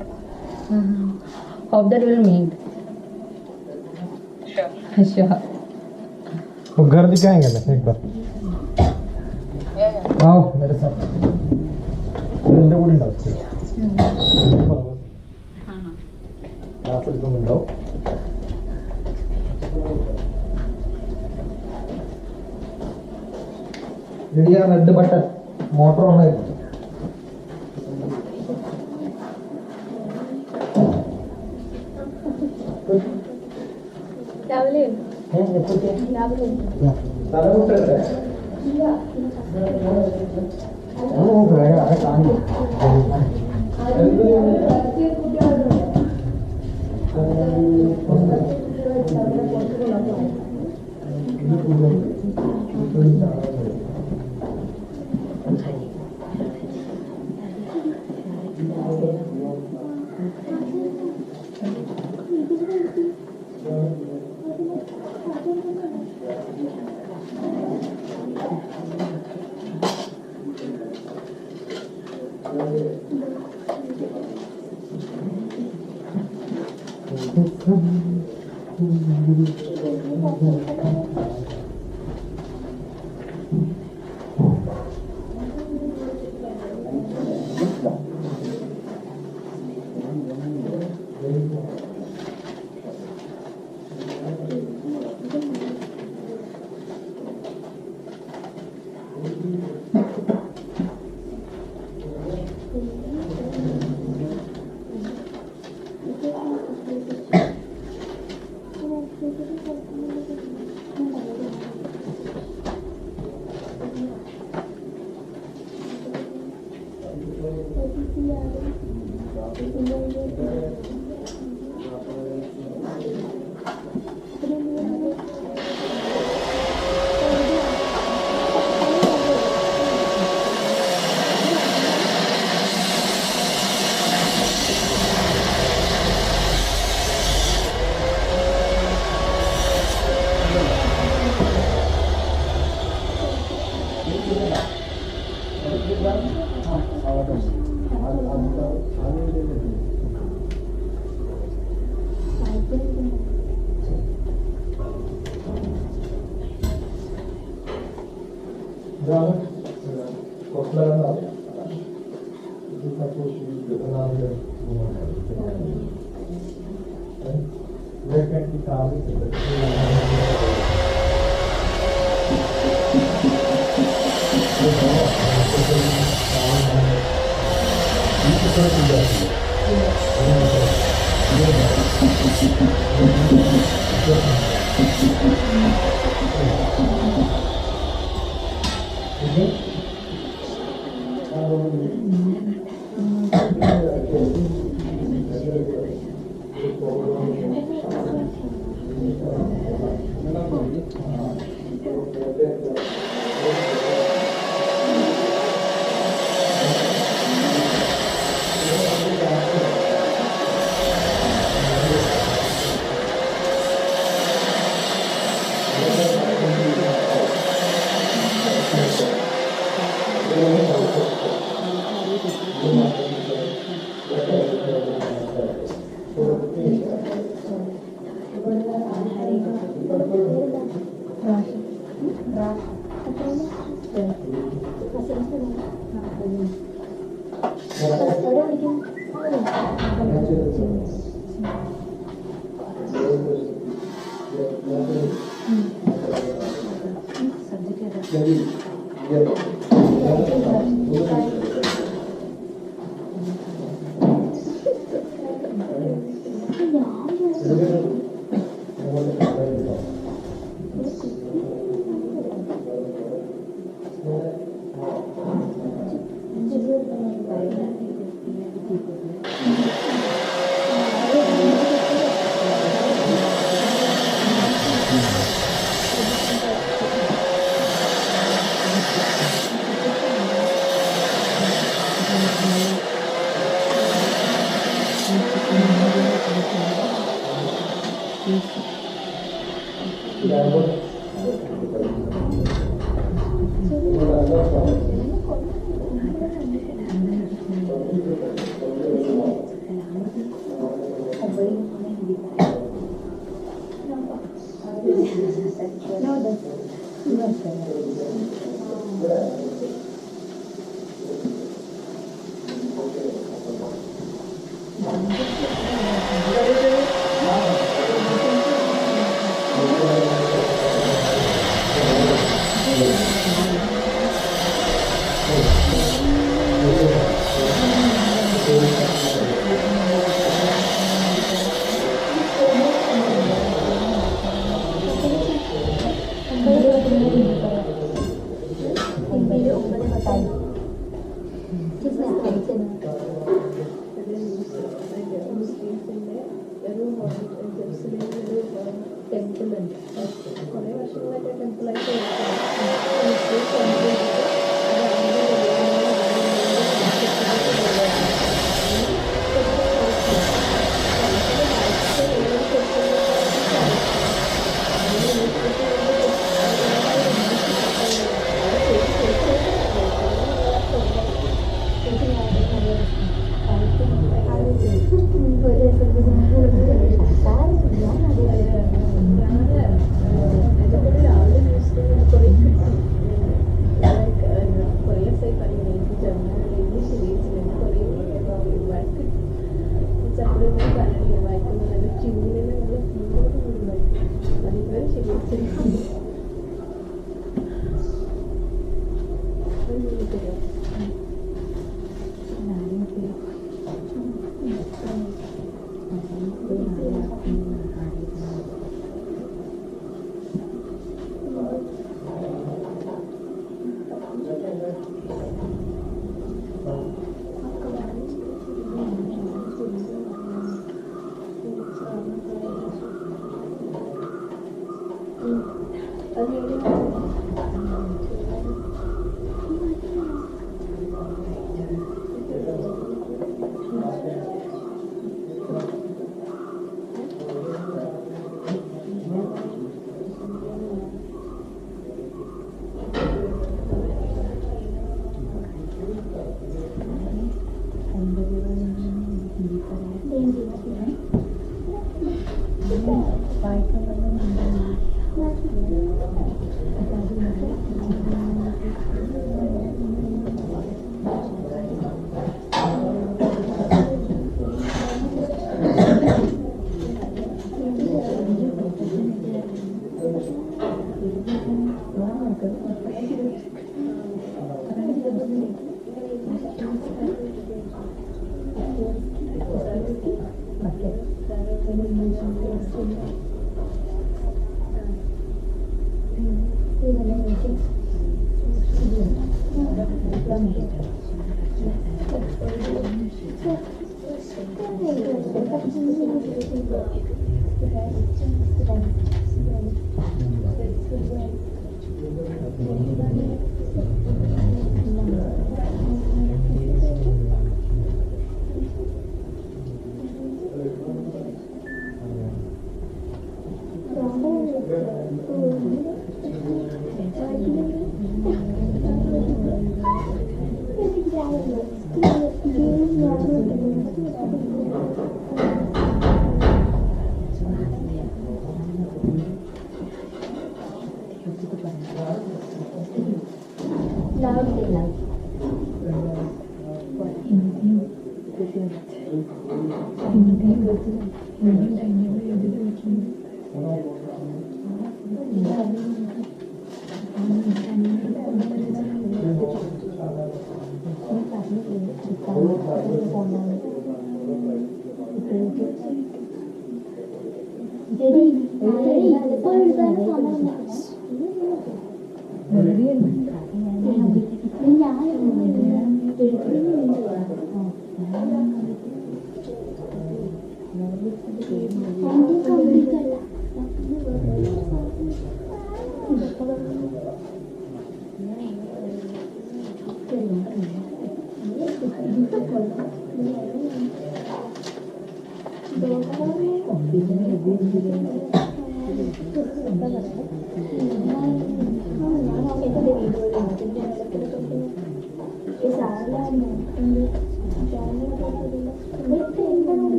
Hope that we'll meet. Sure. Sure. वो घर दिखाएंगे ना एक बार. Yeah, yeah. आओ मेरे साथ. ഇതിന്റെ കൂടെ ഉണ്ടാവും. ക്ലാസ് എടുക്കുന്നുണ്ടാവും. റെഡി ആ റെഡ് ബട്ടൺ മോട്ടോർ ഓൺ ആയിരുന്നു. രാവിലെ തലമുട്ടല്ലേ?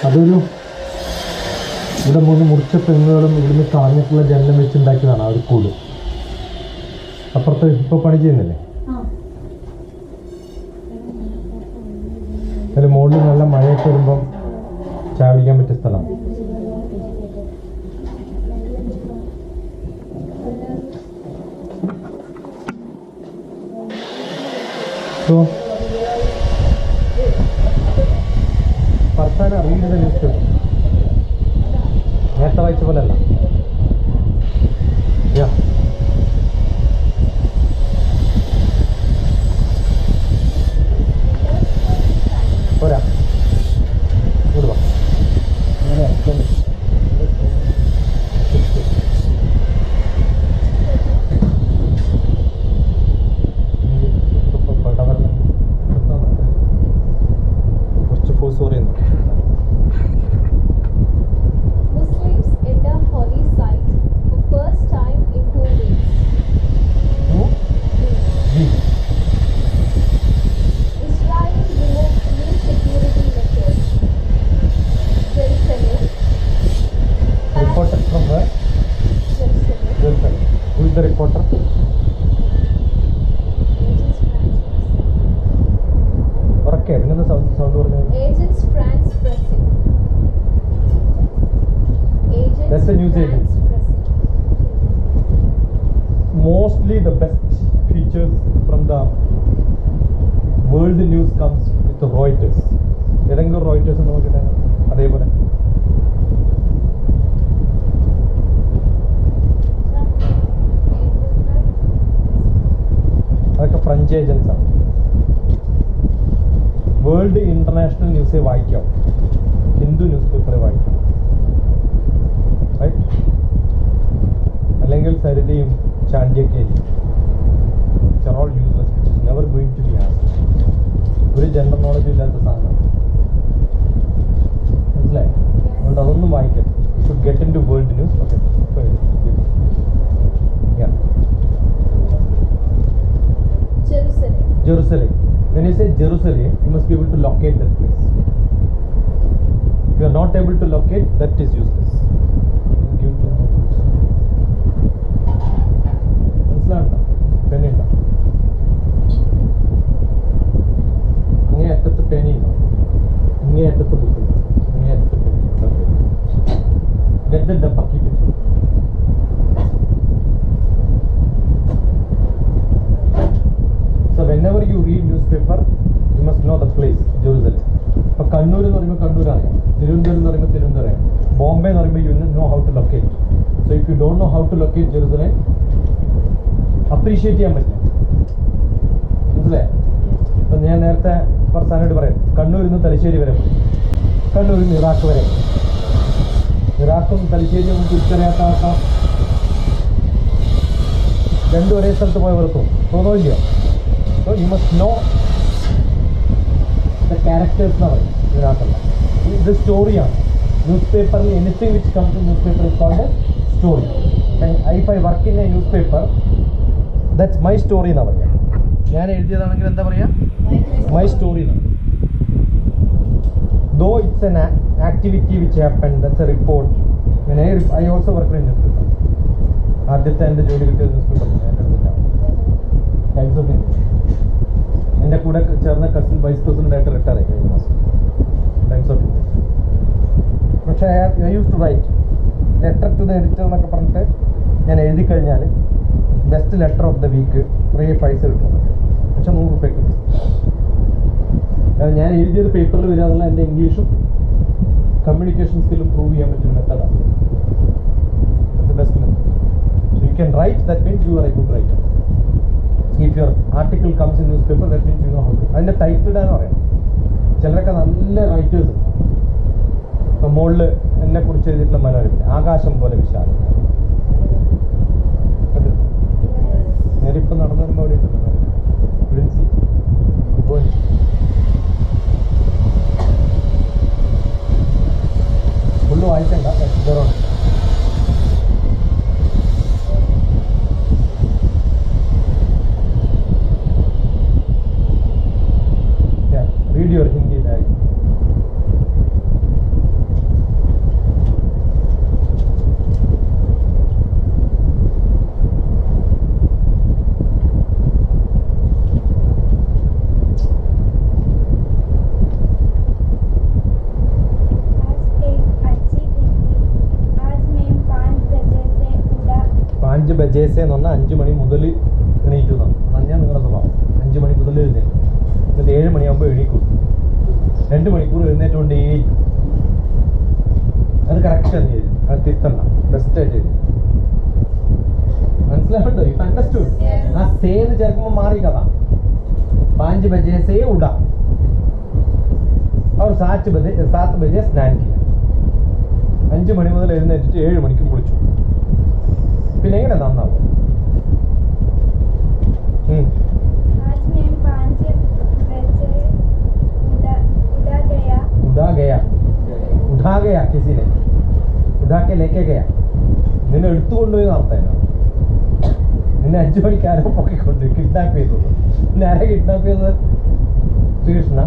അതൊരു ഇവിടെ 3 മുറിച്ച തെങ്ങുകളും ഇവിടുന്ന് കളഞ്ഞിട്ടുള്ള ജനലും വെച്ചുണ്ടാക്കിയതാണ് ആ ഒരു കൂട്. അപ്പുറത്ത് ഇപ്പോൾ പണി ചെയ്യുന്നില്ലേ? അതിൽ മുകളിൽ നല്ല മഴയൊക്കെ വരുമ്പം ചായ കുടിക്കാൻ പറ്റിയ സ്ഥലമാണ്. ഫർസാന അറിയുന്നത് ന്യൂസ് പേപ്പർ നേരത്തെ വായിച്ച പോലെ അല്ല. പോരാ ഇങ്ങോട്ട് വാ. കുറച്ച് ഫോഴ്സ് പറയുന്നു. Muslims enter holy site for first time in 2 weeks. Israel removed new security measures. Jerusalem. Reporter from where? Jerusalem. Jerusalem. Who is the reporter? ഉറക്കെ പിന്നെ സൗണ്ട് പറഞ്ഞു. Agents France pressing. Agents That's a news France agency. pressing. Mostly the best features from the world news comes with Reuters. ഏതെങ്കിലും റോയിറ്റേഴ്സ് നോക്കിയിട്ട് അതേപോലെ അതൊക്കെ ഫ്രഞ്ച് ഏജൻസ് ആണ്. വേൾഡ് ഇന്റർനാഷണൽ ന്യൂസേ വായിക്കാം, ഹിന്ദു ന്യൂസ് പേപ്പറെ വായിക്കാം. റൈറ്റ്? അല്ലെങ്കിൽ സരിതയും ചാണ്ഡ്യക്കേരി all useless which is never going to be asked. ഒരു ജനറൽ നോളജ് ഇല്ലാത്ത സാധനം, മനസ്സിലായി? അതുകൊണ്ട് അതൊന്നും വായിക്കരുത്. You should get into world news. Okay, Jerusalem. Jerusalem. When you say Jerusalem, you must be able to locate that place. If you are not able to locate, that is useless. മനസ്സിലാണ്ട? പെനുണ്ട? അങ്ങേ അറ്റത്ത് പെനുണ്ടോ? ഇങ്ങേ അറ്റത്ത് ബുക്കുണ്ടോ? അങ്ങേ അറ്റത്ത് പെനുണ്ടോ? Get the dabba, keep it. Thiruvananthapuram എന്ന് പറയുമ്പോൾ തിരുവനന്തപുരം, ബോംബെ എന്ന് പറയുമ്പോൾ you know how to locate. So if you don't know how to locate Jerusalem appreciate ചെയ്യാൻ പറ്റില്ല. മനസ്സിലായി? അപ്പം ഞാൻ നേരത്തെ പ്രസ്ഥാനമായിട്ട് പറയാം, കണ്ണൂരിൽ നിന്ന് തലശ്ശേരി വരെ പോയി, കണ്ണൂരിൽ നിന്ന് ഇറാഖ് വരെ പോയി. ഇറാഖും തലശ്ശേരിയും ഒന്നും തിരിച്ചറിയാത്ത ആൾക്കാർ രണ്ടും ഒരേ സ്ഥലത്ത് പോയ വെറുത്തും തോന്നില്ല. So you must know the characters എന്ന് പറയും ഇതിനകത്തല്ല. ഇത് സ്റ്റോറിയാണ്. ന്യൂസ് പേപ്പറിൽ anything which comes in newspaper is called story. If I work in a newspaper that's my story എന്നാണ് പറയുക. ഞാൻ എഴുതിയതാണെങ്കിൽ എന്താ പറയുക? മൈ സ്റ്റോറി എന്നാണ്. Though it's an activity which happen, that's a report. I also work in newspaper. ആദ്യത്തെ എൻ്റെ ജോലി കിട്ടിയത് newspaper Times of India. എൻ്റെ കൂടെ ചേർന്ന കസിൻ വൈസ് പ്രസിഡൻ്റായിട്ട് റിട്ടയർ ആയി കഴിഞ്ഞ മാസം ടൈംസ് ഓഫ് ഇന്ത്യ. പക്ഷേ I use to write letter to the editor എന്നൊക്കെ പറഞ്ഞിട്ട് ഞാൻ എഴുതി കഴിഞ്ഞാൽ best letter of the week കുറേ പൈസ കിട്ടും. പക്ഷെ 100 രൂപ കിട്ടും. ഞാൻ എഴുതിയത് പേപ്പറിൽ വരിക എന്നുള്ള എൻ്റെ ഇംഗ്ലീഷും കമ്മ്യൂണിക്കേഷൻ സ്കില്ലും പ്രൂവ് ചെയ്യാൻ പറ്റുന്ന മെത്തഡാണ്. Best method. So you can write, that means you are a good writer. If your article comes in newspaper that means you know how to. അതിൻ്റെ ടൈറ്റിൽ ഇടാന്ന് പറയാം. ചിലരൊക്കെ നല്ല റൈറ്റേഴ്സ്. ഇപ്പം മുകളിൽ എന്നെ കുറിച്ച് എഴുതിയിട്ടുള്ള മനോരമ ആകാശം പോലെ വിശാലം. ഞാനിപ്പോൾ നടന്നു വരുമ്പോൾ അവിടെ ഉണ്ട് പ്രിൻസി ഫുള്ള് വായിക്കണ്ട, എക്സ്പെറോണ്ട്. read your Hindi diary. ബജേസെ എന്ന് പറഞ്ഞാൽ 5 മണി മുതൽ എണീറ്റു എന്നാണ്. ഞാൻ നിങ്ങളുടെ സ്വഭാവം 5 മണി മുതൽ എഴുന്നേറ്റ് എന്നിട്ട് 7 മണിയാകുമ്പോൾ എണീക്കും. 2 മണിക്കൂർ എഴുന്നേറ്റുകൊണ്ട് അത് കറക്റ്റാണ് ചെയ്ത്. അത് തിരുത്തണ്ട, ബെസ്റ്റായിട്ട് ചെയ്തു. മനസ്സിലാവുണ്ടോ? ഇപ്പം അണ്ടർസ്റ്റുഡ്. ആ സേന്ന് ചേർക്കുമ്പോൾ മാറി കഥ. 5 बजे से उड़ा और 7 बजे स्नान किया. 5 മണി മുതൽ എഴുന്നേറ്റിട്ട് 7 മണിക്ക് കുളിച്ചു. പിന്നെ എങ്ങനെ നന്നാവും? उठा गया किसी ने, उठा के लेके गया. നിന്നെ എടുത്തുകൊണ്ടുപോയി നടത്താനോ? നിന്നെ 5 മണിക്ക് ആരോ പൊക്കിക്കൊണ്ടുപോയി കിഡ്നാപ്പ് ചെയ്തു. പിന്നെ ആരെ കിഡ്നാപ്പ് ചെയ്തത്? ശ്രീകൃഷ്ണ.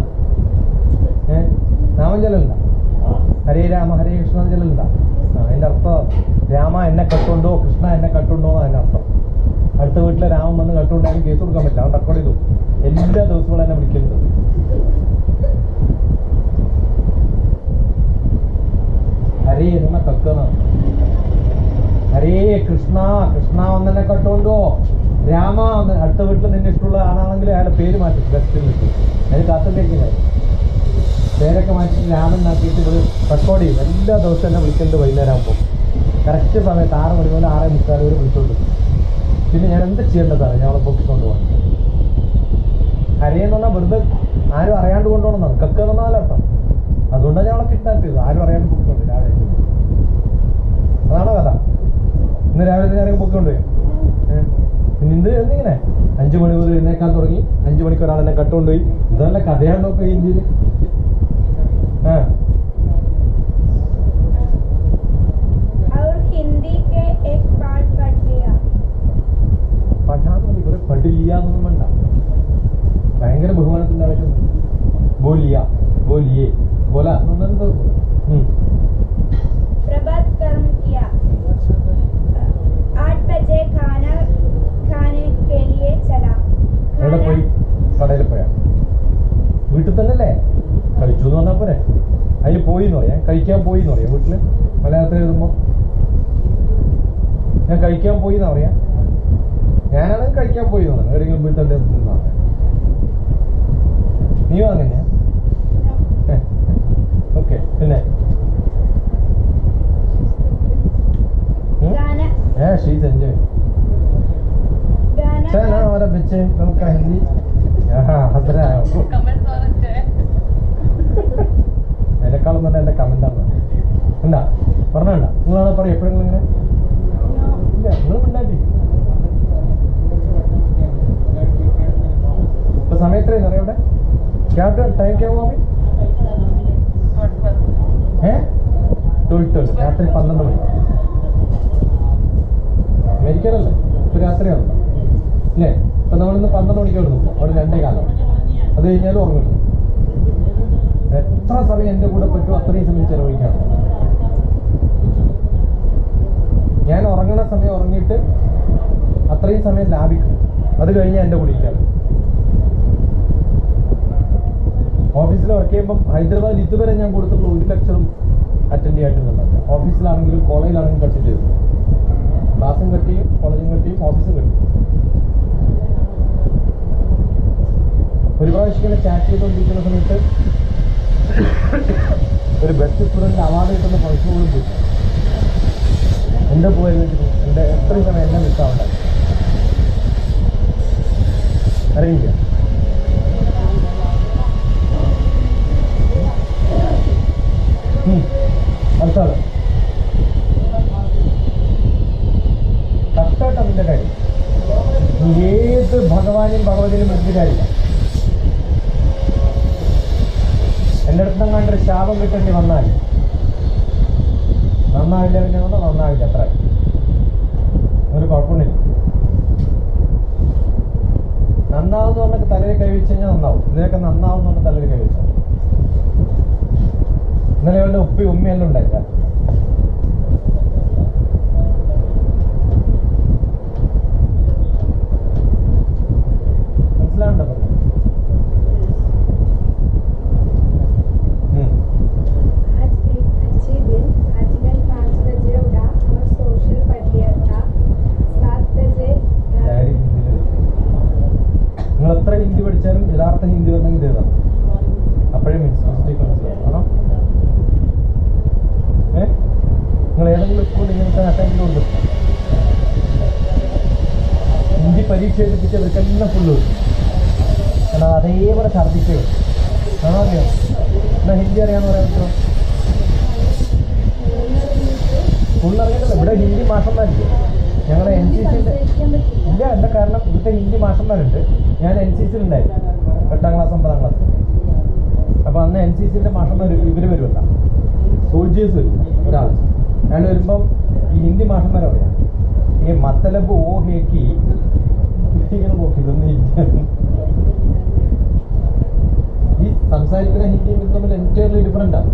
നാമം ചെല്ലണ്ട, ഹരേ രാമ ഹരേ കൃഷ്ണ ചെല്ലണ്ട. അതിൻ്റെ അർത്ഥം രാമ എന്നെ കട്ടുണ്ടോ കൃഷ്ണ എന്നെ കട്ടുണ്ടോ എന്ന് അതിൻ്റെ അർത്ഥം. അടുത്ത വീട്ടിലെ രാമൻ വന്ന് കട്ടുകൊണ്ടായാലും കേസ് കൊടുക്കാൻ പറ്റില്ല. അവൻ റെക്കോർഡ് ചെയ്തു. എല്ലാ ദിവസവും എന്നെ വിളിക്കുന്നത്. ഹരേ എന്ന കക്കണം. ഹരേ കൃഷ്ണ കൃഷ്ണ ഒന്നെന്നെ കട്ടുകൊണ്ടോ രാമ ഒന്ന്. അടുത്ത വീട്ടിൽ നിന്നെ ഇഷ്ടമുള്ള ആണാണെങ്കിൽ അയാളുടെ പേര് മാറ്റും. ബെസ്റ്റിൽ നിൽക്കും. അതിന് കാത്തിട്ടേക്കുന്നത് പേരൊക്കെ മാറ്റിയിട്ട് രാമൻ നാക്കിയിട്ട് ഇത് റെക്കോർഡ് ചെയ്യും. എല്ലാ ദിവസവും എന്നെ വിളിക്കുന്നത് വൈകുന്നേരം ആകുമ്പോൾ കറക്റ്റ് സമയത്ത് 6 മണി മുതൽ 6:45 വരെ വിളിച്ചോണ്ട്. പിന്നെ ഞാൻ എന്ത് ചെയ്യേണ്ടതാണ്? ഞങ്ങളെ പൊക്കിക്കൊണ്ട് പോകാൻ. ഹരയെന്ന് പറഞ്ഞാൽ വെറുതെ ആരും അറിയാണ്ട് കൊണ്ടുപോകണമെന്നാണ്. കക്ക എന്ന് പറഞ്ഞാൽ അർത്ഥം. അതുകൊണ്ടാണ് ഞങ്ങളെ കിഡ്നാപ്പ് ചെയ്തത്. ആരും അറിയാണ്ട് പൊക്കിക്കൊണ്ട് രാവിലെ. അതാണോ കഥ? ഇന്ന് രാവിലെ ഞാനൊക്കെ പൊക്കിക്കൊണ്ടുപോയി. പിന്നെ എന്ത് എന്നിങ്ങനെ 5 മണി മുതൽ എഴുന്നേക്കാൻ തുടങ്ങി. 5 മണിക്ക് ഒരാൾ എന്നെ കട്ടുകൊണ്ടുപോയി. ഇതല്ല കഥയാണോ ഇപ്പോൾ ഇന്ത്യയിൽ? പഠാന്ന് ഇവിടെ പഠില്ല എന്നൊന്നും വേണ്ട. ഭയങ്കര ബഹുമാനത്തിന്റെ ആവശ്യം. ബോലിയ ബോലിയേ ബോല എന്നെന്തോ. प्रभात कर्म किया. 8 बजे खाना खाने के लिए चला. എവിടെ പോയി? കടയിൽ പോയാ? വീട്ടിൽ തന്നെ അല്ലേ? കഴിച്ചു എന്ന് പറഞ്ഞാൽ പോരെ. അതിൽ പോയി എന്ന് പറയാം. കഴിക്കാൻ പോയി എന്ന് പറയാം. വീട്ടില് മലയാളത്തിൽ എഴുതുമ്പോൾ ഞാൻ കഴിക്കാൻ പോയി എന്നാ പറയാ. ഞാനാണെങ്കിൽ കഴിക്കാൻ പോയി എന്ന് പറഞ്ഞു. എവിടെയെങ്കിലും വീട്ടിൽ തന്നെ നിന്നാണ്. നീയോ അങ്ങനെയാ? ഓക്കെ. പിന്നെ शीज एंजॉय चल ना हमारा बच्चे तुमका हिंदी हंस रहा है आपको कमेंट्स और अच्छे हैं എന്നെക്കാളും തന്നെ എൻ്റെ കമൻ്റാണ് എന്താ പറഞ്ഞണ്ട നിങ്ങളാണ് പറയും എപ്പോഴെങ്കിലും ഇങ്ങനെ ഇല്ല നിങ്ങൾ ഉണ്ടാക്കി ഇപ്പൊ സമയത്രയും അറിയാം ഇവിടെ ക്യാബ് ടൈം ക്യാബ് നോക്കി 12 രാത്രി 12 മണി അമേരിക്കയിലല്ലേ ഇപ്പൊ രാത്രിയാണല്ലോ ഇല്ലേ ഇപ്പൊ നമ്മളിന്ന് 12 മണിക്ക് വരുന്നു അവിടെ 2:15 അത് കഴിഞ്ഞാലും ഉറങ്ങില്ല എത്ര സമയം എൻ്റെ കൂടെ പറ്റുമോ അത്രയും സമയം ചെലവഴിക്കാണ് ഞാൻ ഉറങ്ങണ സമയം ഉറങ്ങിയിട്ട് അത്രയും സമയം ലാഭിക്കും അത് കഴിഞ്ഞാൽ എൻ്റെ കൂടെ ഇരിക്കാം ഓഫീസിൽ വർക്ക് ചെയ്യുമ്പം ഹൈദരാബാദിൽ ഇതുവരെ ഞാൻ കൊടുത്തിട്ടുള്ള ഒരു ലെക്ചറും അറ്റൻഡ് ചെയ്യായിട്ടുണ്ടാവില്ല ഓഫീസിലാണെങ്കിലും കോളേജിലാണെങ്കിലും കട്ട് ചെയ്തു ക്ലാസ്സും കട്ട് ചെയ്യും കോളേജും കട്ട് ചെയ്യും ഓഫീസും കട്ട് ചെയ്യും ഒരു പ്രാവശ്യം ഇങ്ങനെ ചാറ്റ് ചെയ്തുകൊണ്ടിരിക്കുന്ന സമയത്ത് ഒരു ബെസ്റ്റ് സ്റ്റുഡൻറ്റ് അവാർഡ് കിട്ടുന്ന ഫംഗ്ഷൻ പോലും പോയി എൻ്റെ പോയെന്ന് വെച്ചിട്ട് എൻ്റെ എത്രയും സമയം എന്നെ വിട്ടാവുണ്ടായി അറിയില്ല അടുത്താണ് കറക്റ്റായിട്ട് അതിൻ്റെ കാര്യം ഏത് ഭഗവാനെയും ഭഗവതിനെയും വിളിച്ച കാര്യമില്ല എൻ്റെ അടുത്ത് കണ്ടൊരു ശാപം കിട്ടേണ്ടി വന്നാൽ നന്നാവില്ല പിന്നെ നന്നാവില്ല അത്ര ഒരു കുഴപ്പമില്ല നന്നാവുന്ന പറഞ്ഞൊക്കെ തലയിൽ കൈവച്ച് കഴിഞ്ഞാൽ നന്നാവും ഇതിനൊക്കെ നന്നാവുന്ന പറഞ്ഞ തലയിൽ കൈവച്ച ഇന്നലെ അവളുടെ ഉമ്മയെല്ലാം ഉണ്ടായില്ല മനസ്സിലാവുണ്ടോ നിങ്ങൾ എത്ര ഹിന്ദി പഠിച്ചാലും യഥാർത്ഥ ഹിന്ദി വന്നെങ്കിൽ എഴുതാം അപ്പോഴേ മിസ്റ്റേക്ക് മനസ്സിലാവും ആണോ നിങ്ങൾ ഏതെങ്കിലും സ്കൂളിൽ ഇങ്ങനത്തെ അസൈൻമെന്റ് ഉണ്ട് ഹിന്ദി പരീക്ഷ എഴുതിപ്പിച്ച് അവർക്കെല്ലാം ഫുള്ള് കിട്ടും കാരണം അതേപോലെ ഛർദ്ദിച്ചേ ആണോ അറിയാം എന്നാ ഹിന്ദി അറിയാമെന്ന് പറയാൻ പറ്റുമോ സ്കൂളിൽ അറിയണ്ടല്ലോ ഇവിടെ ഹിന്ദി മാഷന്മാരില്ലേ ഞങ്ങളെ NCCൻ്റെ ഇല്ല എന്താ കാരണം ഇവിടുത്തെ ഹിന്ദി മാഷന്മാരുണ്ട് ഞാൻ NCCയിലുണ്ടായിരുന്നു 8ാം ക്ലാസ് 9ാം ക്ലാസ് അപ്പോൾ അന്ന് NCCൻ്റെ മാഷന്മാർ ഇവർ വരുമല്ല സോൾജേഴ്സ് വരും ഒരാൾ അയാൾ വരുമ്പം ഈ ഹിന്ദി മാഷന്മാരെ പറയാം ഈ മത്തലബ് ഓ ഹേക്കി ഇങ്ങനെ നോക്കി ഇതൊന്നും ഈ സംസാരിക്കുന്ന ഹിന്ദിയും ഇത് തമ്മിൽ എൻറ്റയർലി ഡിഫറെൻ്റാണ്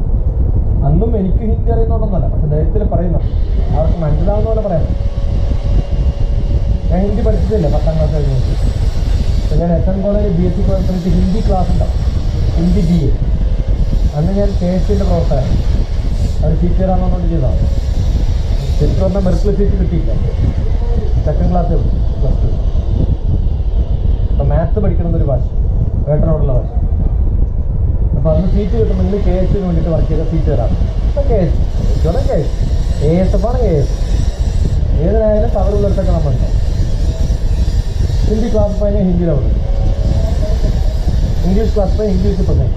അന്നും എനിക്ക് ഹിന്ദി അറിയുന്നതുകൊണ്ടൊന്നല്ല പക്ഷെ ധൈര്യത്തിൽ പറയുന്നു അവർക്ക് മനസ്സിലാവുന്ന പോലെ പറയാം ഞാൻ ഹിന്ദി പഠിച്ചിട്ടില്ല 10ാം ക്ലാസ് കഴിഞ്ഞിട്ട് അപ്പോൾ ഞാൻ SN കോളേജിൽ BSc കോഴ്സിലേക്ക് ഹിന്ദി ക്ലാസ് ഉണ്ടാവും ഹിന്ദി BA അന്ന് ഞാൻ KSCൻ്റെ പ്രവർത്തകരാണ് അവർ സീറ്റ് തരാമെന്നുകൊണ്ട് ചെയ്തതാണ് ശരിക്കും പറഞ്ഞാൽ മെറിറ്റിൽ സീറ്റ് കിട്ടിയില്ല 2nd ക്ലാസ് +2 അപ്പോൾ മാത്സ് പഠിക്കണമെന്നൊരു ഭാഷ വേട്ടനോടുള്ള ഭാഷ അപ്പോൾ അന്ന് സീറ്റ് കിട്ടുന്നെങ്കിൽ KSCന് വേണ്ടിയിട്ട് വർക്ക് ചെയ്ത സീറ്റ് തരാം അപ്പോൾ KSC ASF ആണ് KS ഏതിനായാലും കവറുള്ളിടത്തൊക്കെ നമ്മളുണ്ടാവും ഹിന്ദി ക്ലാസ് പോയാൽ ഹിന്ദിയിലാണ് ഇംഗ്ലീഷ് ക്ലാസ് പോയാൽ ഇംഗ്ലീഷിൽ പറഞ്ഞു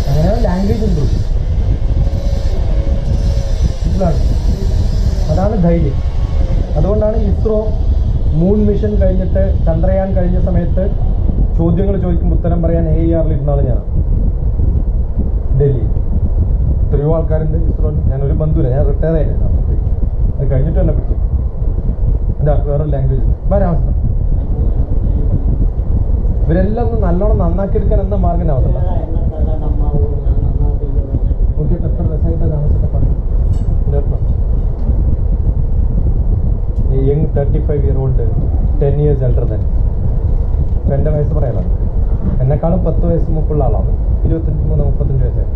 അങ്ങനെയാണ് ലാംഗ്വേജ് ഇമ്പ്രൂവ് മനസ്സിലാണ് അതാണ് ധൈര്യം അതുകൊണ്ടാണ് ഇസ്രോ മൂൺ മിഷൻ കഴിഞ്ഞിട്ട് ചന്ദ്രയാൻ കഴിഞ്ഞ സമയത്ത് ചോദ്യങ്ങൾ ചോദിക്കുമ്പോൾ ഉത്തരം പറയാൻ AERൽ ഇരുന്നാൾ ഞാൻ ഡൽഹി എത്രയോ ആൾക്കാരുണ്ട് ഇസ്രോയിൽ ഞാനൊരു ബന്ധുവില്ല ഞാൻ റിട്ടയർ ആയിരുന്നു അത് കഴിഞ്ഞിട്ട് തന്നെ പറ്റും ഇതാ വേറൊരു ലാംഗ്വേജ് വരാവസ്ഥ ഇവരെല്ലാം ഒന്ന് നല്ലോണം നന്നാക്കിയെടുക്കാൻ എന്ന മാർഗം അവസ്ഥ നോക്കിയിട്ട് എത്ര രസമായിട്ട് താമസത്തെ പറഞ്ഞു യങ് 35-year-old 10 years elder തന്നെ ഇപ്പം എൻ്റെ വയസ്സ് പറയാലോ എന്നെക്കാളും 10 വയസ്സ് മുപ്പുള്ള ആളാണ് 23-35 വയസ്സായി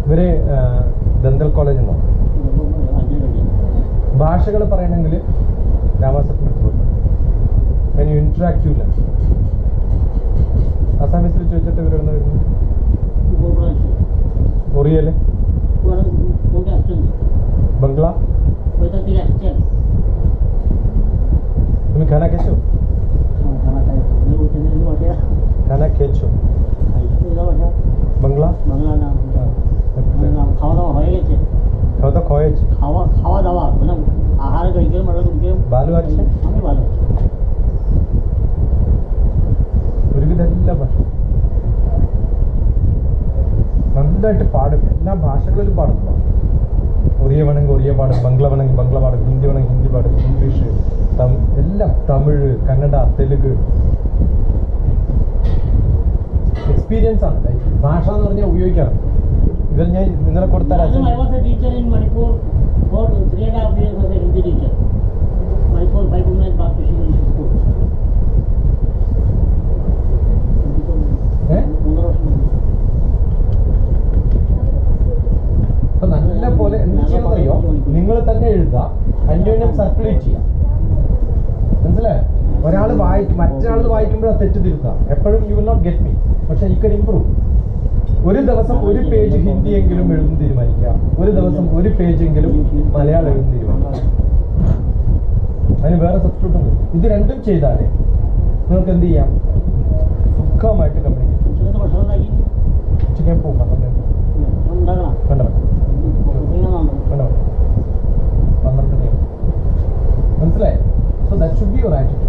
ഇവര് ദന്തൽ കോളേജിൽ നിന്നാണ് ഭാഷകൾ പറയണമെങ്കിൽ രാമാസത്തിൽ ഇന്ററാക്റ്റീവ് അസാമീസിൽ ചോദിച്ചിട്ട് ഇവരൊന്ന് വരുന്നു ओरियल बंगला तुम्हें खाना कैसे हो खाना खेचो বাংলা খাওয়া দাওয়া হয়ে গেছে খাওয়া দাওয়া মানে আহার കഴിക്കലും വെള്ളം കുടിക്കലും ভালো আছে আমি ভালো আছি ഒരുവിധ ഭാഷ നന്നായിട്ട് പാടും എല്ലാ ഭാഷകളിലും പാടുന്നു ഒറിയ വേണമെങ്കിൽ ഒറിയ പാടും ബംഗ്ല വേണമെങ്കിൽ ബംഗ്ല പാടും ഹിന്ദി വേണമെങ്കിൽ ഹിന്ദി പാടും ഇംഗ്ലീഷ് എല്ലാം തമിഴ് കന്നഡ തെലുങ്ക് എക്സ്പീരിയൻസ് ആണ് ഭാഷ എന്ന് പറഞ്ഞാൽ ഉപയോഗിക്കാറുണ്ട് ഇവർ ഞാൻ നിങ്ങളെ കൊടുത്താൽ teacher in Manipur for 3.5 years as a Hindi teacher. Manipur Baikumnath Baptist School. അപ്പൊ നല്ല പോലെ എന്ത് ചെയ്യണമെന്നറിയോ നിങ്ങൾ തന്നെ എഴുതുക അന്യോന്യം സർക്കുലേറ്റ് ചെയ്യാം മനസ്സിലായോ ഒരാൾ വായിക്കും മറ്റൊരാൾ വായിക്കുമ്പോൾ അത് തെറ്റ് തിരുത്താം എപ്പോഴും you will not get me പക്ഷെ യു കൻ ഇംപ്രൂവ് ഒരു ദിവസം ഒരു പേജ് ഹിന്ദിയെങ്കിലും എഴുതും തീരുമാനിക്കുക ഒരു ദിവസം ഒരു പേജെങ്കിലും മലയാളം എഴുതും തീരുമാനിക്കുക അതിന് വേറെ സബ്സ്റ്റിറ്റ്യൂട്ട് ഉണ്ട് ഇത് രണ്ടും ചെയ്താലേ നിങ്ങൾക്ക് എന്ത് ചെയ്യാം സുഖമായിട്ട് കമ്മ്യൂണിക്കേറ്റ് ചിക്കൻ പോകും മനസ്സിലായി so that should be your attitude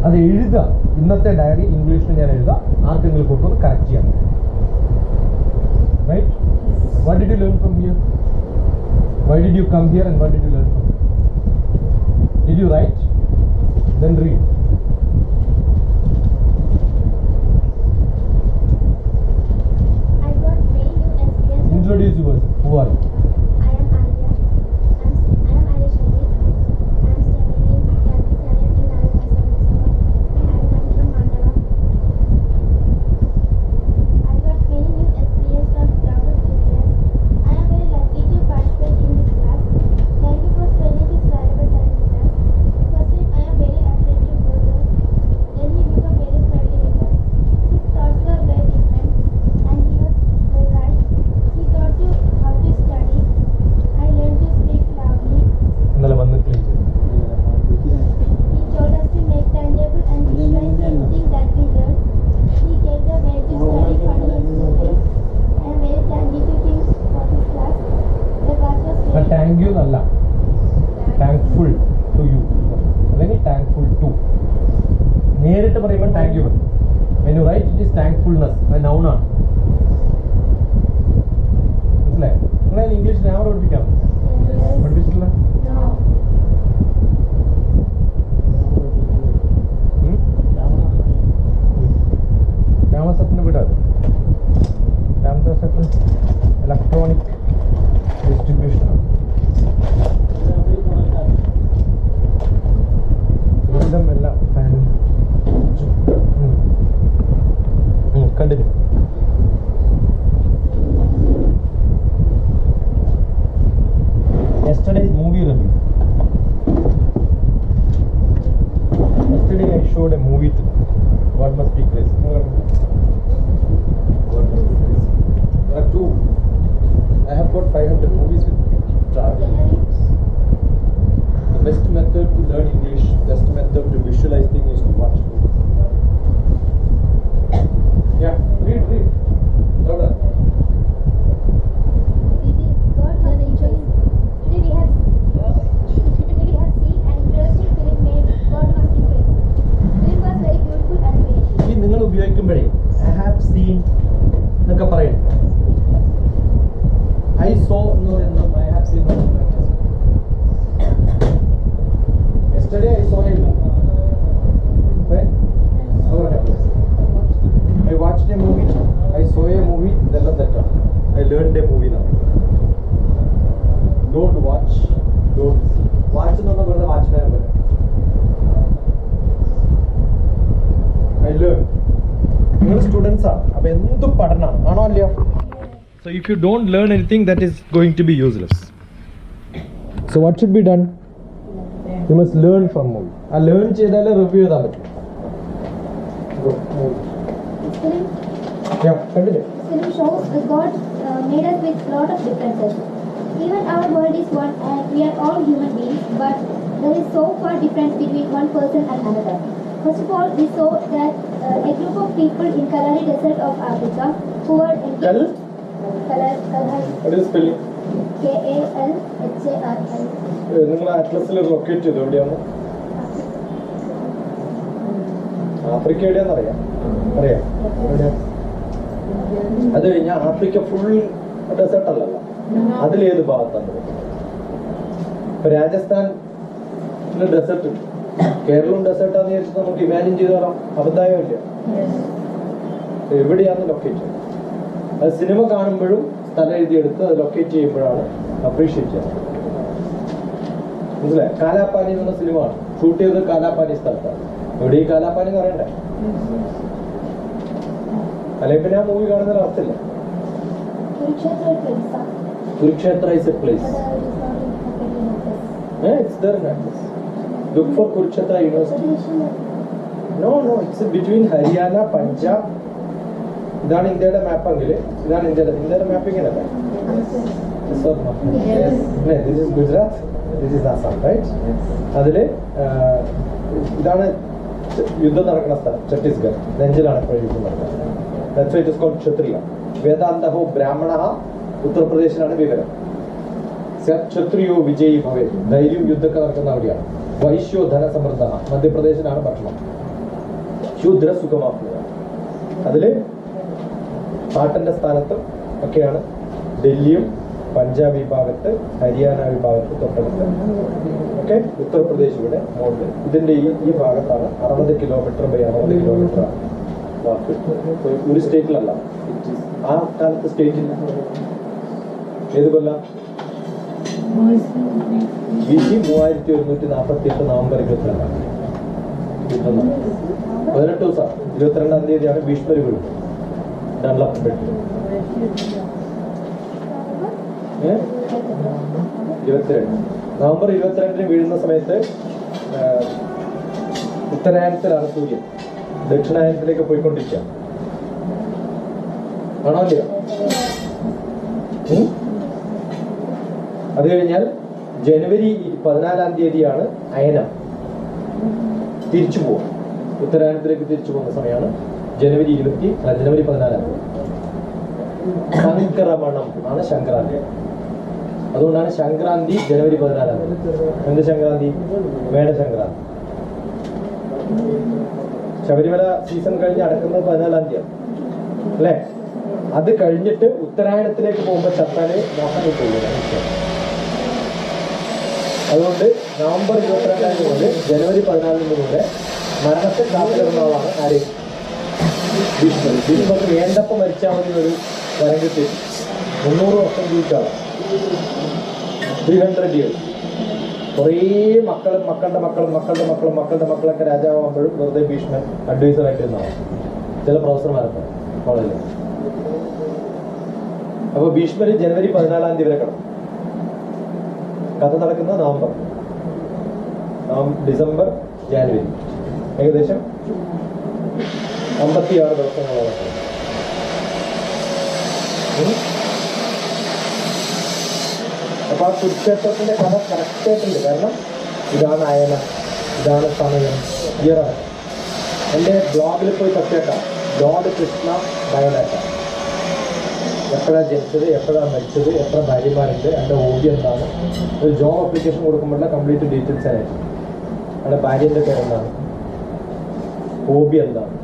അത് എഴുതുക ഇന്നത്തെ ഡയറി ഇംഗ്ലീഷിൽ ഞാൻ എഴുതുക ആർക്കെങ്കിലും കൊടുത്തൊന്ന് കറക്റ്റ് ചെയ്യാൻ right what did you learn from here why did you come here and what did you learn from here? Did you write then read I got many new experiences. introduce yourself who are you I am Alia. I am Alia Sharif. I am studying in 10th standard in Nalanda School. I come from Mandala. I got many new experiences from Dr. Julius. I am very lucky to participate in this class. Thank you for spending this valuable time with us. Firstly, I am very afraid to go there. Then he became very friendly with us. His thoughts were very different, and he was very right. He taught you how to study. I learned to speak loudly. ഇന്നലെ വന്ന് ക്ലീൻ ചെയ്തു He told us to make timetable and visualize everything that we learned. He gave the way to study funny exercises. I am very thankful to him for his class. The class was very thank you എന്നല്ല താങ്ക്ഫുൾ ടു യു അല്ലെങ്കിൽ താങ്ക്ഫുൾ ടു നേരിട്ട് പറയുമ്പോൾ thank you when you write it is thankfulness a noun ആണ് മനസ്സിലായോ നിങ്ങളെ ഇംഗ്ലീഷ് ഗ്രാമർ പഠിപ്പിക്കാം പഠിപ്പിച്ചിട്ടില്ല No. രാമസത്തിന് വിടാം രാമദാസത്തിന് ഇലക്ട്രോണിക് ഡിസ്ട്രിബ്യൂഷനാണ് ഒരുവിധം എല്ലാം ഫാനും continue Yesterday's movie review. Yesterday I showed a movie to God Must Be Crazy. God Must Be Crazy. There are two. I have got 500 movies with me. Traveling. The best method to learn English, best method to visualize things is to watch movies. Yeah, read. Louder. God must be crazy. Today we have seen an interesting film named God Must Be Crazy. Film was very beautiful and amazing. ഈ നിങ്ങൾ ഉപയോഗിക്കുമ്പോഴേ ഐ ഹാവ് സീൻ എന്നൊക്കെ പറയണം ഐ സോ എന്ന് പറയുന്നത് I have seen yesterday I so A I watched a movie, I saw a movie, ഇതെല്ലാം തെറ്റാണ് I learned a movie now. Don't watch, don't see. Watch എന്ന് പറഞ്ഞാൽ വെറുതെ വാച്ച്മാനെ പോലെ I learned. നിങ്ങൾ സ്റ്റുഡൻസ് ആണ് അപ്പൊ എന്തും പഠനമാണ് ആണോ അല്ലയോ so if you don't learn anything that is going to be useless so what should be done you must learn from movie ആ ലേൺ ചെയ്താലേ റിവ്യൂ ചെയ്താൽ പറ്റും Film Yeah, continue. film shows God made us with lot of differences. Even our world is one and we are all human beings, but there is so far difference between one person and another. First of all, we saw that a group of people in Kalahari Desert of Africa who were Kal? Kalahari, What is spelling? Kalharl. നിങ്ങൾ അറ്റ്ലസിൽ ലൊക്കേറ്റ് ചെയ്തു എവിടെയാണ്? ആഫ്രിക്ക എവിടെയാന്ന് അറിയാം. എവിടെയാ? അത് കഴിഞ്ഞാൽ ആഫ്രിക്ക ഫുൾ ഡെസേർട്ട് അല്ലല്ലോ. അതിലേത് ഭാഗത്താണ്? ഇപ്പൊ രാജസ്ഥാനിലെ ഡെസേർട്ട് ഉണ്ട്, കേരളവും ഡെസേർട്ടാന്ന് വിചാരിച്ചിട്ട് നമുക്ക് ഇമാജിൻ ചെയ്ത് തരാം. അബദ്ധമായില്ല. എവിടെയാന്ന് ലൊക്കേറ്റ് ചെയ്യുന്നത്? അത് സിനിമ കാണുമ്പോഴും സ്ഥലം എഴുതിയെടുത്ത് അത് ലൊക്കേറ്റ് ചെയ്യുമ്പോഴാണ് അപ്രീഷിയേറ്റ് ചെയ്യുന്നത്. മനസ്സിലായി? കാലാപ്പാനി എന്ന സിനിമ ആണ് ഷൂട്ട് ചെയ്തത് കാലാപ്പാനി സ്ഥലത്താണ്. എവിടെ ഈ കാലാപ്പാനി എന്ന് പറയണ്ടേ? അല്ലെങ്കിൽ പിന്നെ ആ മൂവി കാണുന്നതിൽ അർത്ഥമില്ല. Kurukshetra is a place. It's there in Atlas. Look for Kurukshetra University. No, it's between Haryana, Punjab. ഇതാണ് ഇന്ത്യയുടെ മാപ്പ് എങ്കിൽ ഇതാണ് ഇന്ത്യയുടെ മാപ്പ് ഇങ്ങനെയല്ലേ? This is Gujarat, this is Assam, right? അതില് ഇതാണ് യുദ്ധം നടക്കുന്ന സ്ഥലം, ഛത്തീസ്ഗഡ്. നെഞ്ചിലാണ് ഇപ്പോൾ യുദ്ധം നടക്കുന്നത്. That's why it is called Kshatriya. വേദാന്തഹോ ബ്രാഹ്മണ. ഉത്തർപ്രദേശിലാണ് വിവരം. ക്ഷത്രിയോ വിജയി ഭവേ. ധൈര്യം യുദ്ധമൊക്കെ നടക്കുന്ന അവിടെയാണ്. വൈശ്യോ ധനസമൃദ്ധ. മധ്യപ്രദേശിലാണ് ഭക്ഷണം. ശൂദ്ര സുഖമാക്കുക. അതില് പാട്ടന്റെ സ്ഥാനത്ത് ഒക്കെയാണ് ഡൽഹിയും പഞ്ചാബ് വിഭാഗത്ത്, ഹരിയാന വിഭാഗത്ത് തൊട്ടടുത്ത്. ഓക്കെ, ഉത്തർപ്രദേശ് ഇവിടെ മുകളിൽ. ഇതിന്റെ ഈ ഭാഗത്താണ് 60 കിലോമീറ്റർ ബൈ 60 കിലോമീറ്റർ ആണ്. ഒരു സ്റ്റേറ്റിലല്ല, ആ കാലത്ത് സ്റ്റേറ്റില്ല. ഏത് കൊല്ലം? BC 3148 നവംബർ 22 യുദ്ധം നടന്നു. 18 ദിവസം. 22-ാം തീയതിയാണ് ഭീഷ്മർ വീഴുന്നത്. Dunlop bed. 22 നവംബർ 22 വീഴുന്ന സമയത്ത് ഉത്തരായനത്തിലാണ് സൂര്യൻ. ദക്ഷിണായനത്തിലേക്ക് പോയിക്കൊണ്ടിരിക്കുക. ആണോ അല്ലയോ? അത് കഴിഞ്ഞാൽ ജനുവരി 14-ാം തീയതിയാണ് അയനം. തിരിച്ചു പോകും. ഉത്തരായനത്തിലേക്ക് തിരിച്ചു പോകുന്ന സമയമാണ് ജനുവരി 14-ാം തീയതി. സംക്രമണം ആണ് സംക്രാന്തി. അതുകൊണ്ടാണ് സംക്രാന്തി ജനുവരി 14-ാം തീയതി. എന്ത് സംക്രാന്തി? മേടസംക്രാന്തി. ശബരിമല സീസൺ കഴിഞ്ഞ് അടക്കുന്നത് 14-ാം തീയതി അല്ലേ? അത് കഴിഞ്ഞിട്ട് ഉത്തരായണത്തിലേക്ക് പോകുമ്പോൾ ചത്താല് മോഹം കിട്ടില്ല. അതുകൊണ്ട് നവംബർ 22-ാം തീയതി മുതൽ ജനുവരി 14-ന് മുതൽ മരണത്തെ കാത്തിരുന്നതാണ് ആര്? ഭീഷ്മർ. ഭീഷ്മർക്ക് വേണ്ടപ്പം മരിച്ചാൽ മതി ഒരു വരം കിട്ടി. 300 വർഷം ജീവിച്ചാണ്. 300 years. കുറേ മക്കളുടെ മക്കളൊക്കെ രാജാവാകുമ്പോഴും വെറുതെ ഭീഷ്മൻ അഡ്വൈസറായിട്ടിരുന്നതാണ്. ചില പ്രൊഫസർമാരൊക്കെ കോളേജിൽ. അപ്പൊ ഭീഷ്മർ ജനുവരി 14-ാം തീയതി വരെ കിടന്നു. കഥ നടക്കുന്നത് ഡിസംബർ, ജാനുവരി. ഏകദേശം 56 ദിവസങ്ങളോളം. അപ്പൊ ആ കുരുക്ഷേത്രത്തിന്റെ കഥ കറക്റ്റായിട്ടുണ്ട്. കാരണം ഇതാണ് അയന, ഇതാണ് സമയം, ഇയറാണ്. എൻ്റെ ബ്ലോഗിൽ പോയി തപ്പിയേക്കാം. Lord Krishna biodata. എപ്പോഴാണ് ജനിച്ചത്, എപ്പോഴാണ് മരിച്ചത്, എത്ര ഭാര്യമാരുണ്ട്, എൻ്റെ ഹോബി എന്താണ്. ഒരു ജോബ് അപ്ലിക്കേഷൻ കൊടുക്കുമ്പോഴുള്ള കംപ്ലീറ്റ് ഡീറ്റെയിൽസ് ആയിട്ട് അവിടെ ഭാര്യൻ്റെ പേരെന്താണ്, ഹോബി എന്താണ്,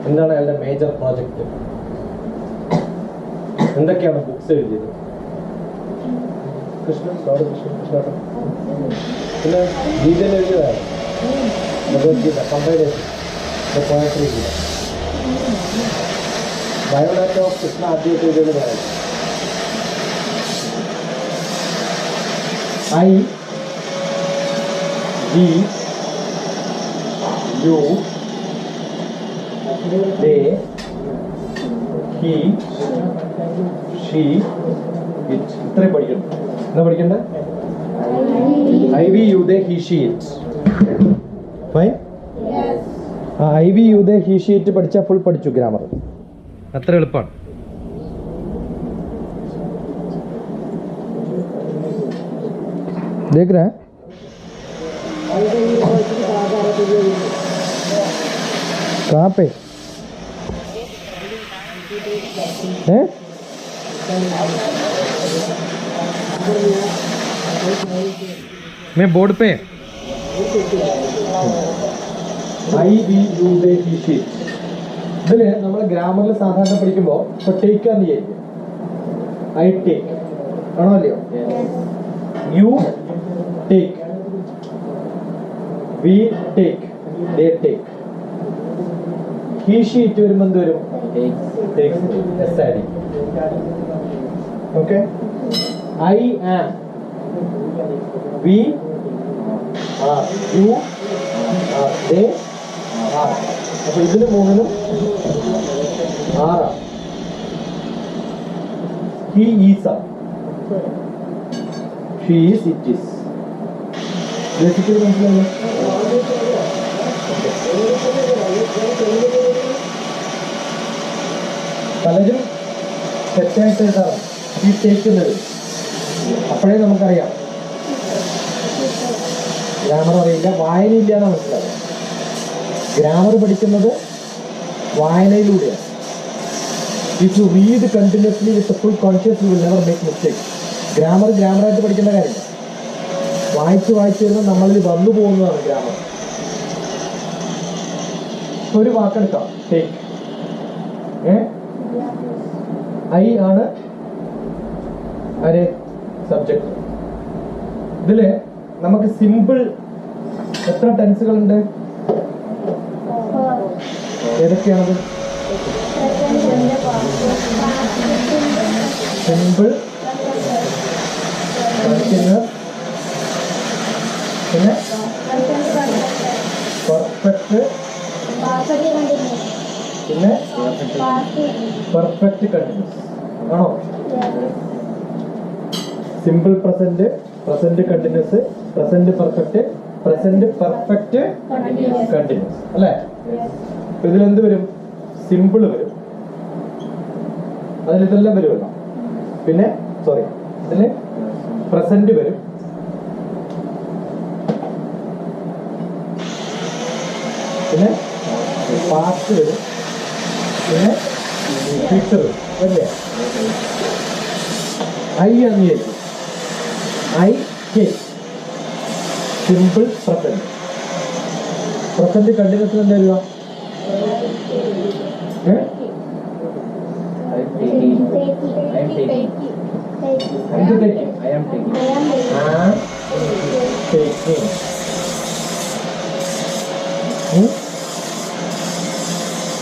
എന്താണ് അയാളുടെ മേജർ പ്രോജക്റ്റ്, എന്തൊക്കെയാണ് ബുക്സ് എഴുതിയത്. കൃഷ്ണൻ പിന്നെ ഗീതയിൽ എഴുതിയതാണ് Bhagavad Gita, compilation, poetry Gita. Biodata of Krishna ആദ്യമായിട്ട് എഴുതിയത് പറയാം. I, we, you, they, he, she, it. ഇത്രയും പഠിക്കണം. എന്താ പഠിക്കണ്ടേ? I, we, you, they, he, she, it. Fine? I, we, you, they, he, she, it പഠിച്ചാൽ ഫുൾ പഠിച്ചു ഗ്രാമർ. അത്ര എളുപ്പമാണ്. देख रहे हैं कहाँ पे हैं? मैं बोर्ड पे ഇതില് നമ്മൾ ഗ്രാമറിൽ സാധാരണ പഠിക്കുമ്പോൾ ഇപ്പൊ ടേക്ക് എന്ന് വിചാരിക്കും. ഐ ടേക്ക് ആണോ അല്ലയോ? You take, we take, they take. He she it വരുമ്പോൾ എന്ത് വരും? Okay. I am, we are, you are, they are. അപ്പൊ ഇതിന് മൂന്നിനും ആറാണ്. He is ah, she is, it is. Basically മനസ്സിലായോ? പലരും തെറ്റായിട്ട് എഴുതാറ് ഈ ടേക്കുന്നത്. അപ്പോഴേ നമുക്കറിയാം ഗ്രാമർ അറിയില്ല, വായനയില്ല എന്ന് മനസ്സിലാവും. ഗ്രാമർ പഠിക്കുന്നത് വായനയിലൂടെയാണ്. If you read continuously with full conscious you will never make mistake. ഗ്രാമറായിട്ട് പഠിക്കേണ്ട കാര്യമില്ല. വായിച്ച് വരുമ്പോൾ നമ്മളിൽ വന്നു പോകുന്നതാണ് ഗ്രാമർ. ഒരു വാക്കെടുക്കാം, ടേക്ക്. ഐ ആണ് സബ്ജക്ട്. ഇതില് നമുക്ക് സിമ്പിൾ എത്ര ടെൻസുകളുണ്ട്? ഏതൊക്കെയാണത്? സിമ്പിൾ, പിന്നെ പെർഫെക്റ്റ്, പിന്നെ പെർഫെക്റ്റ് കണ്ടിന്യൂസ് ആണോ? Simple present, present continuous, present perfect, present perfect continuous അല്ലേ? ഇതിലെന്ത് വരും? സിമ്പിൾ വരും, അതിലിതെല്ലാം വരുമല്ലോ. പിന്നെ ഇതില് പ്രസന്റ് വരും, പിന്നെ പാസ്റ്റ് വരും, പിന്നെ ഫ്യൂച്ചർ വരും അല്ലേ? ഐ എന്ന് വിചാരിക്കും. I take, simple present. Present continuous എന്താ വരിക?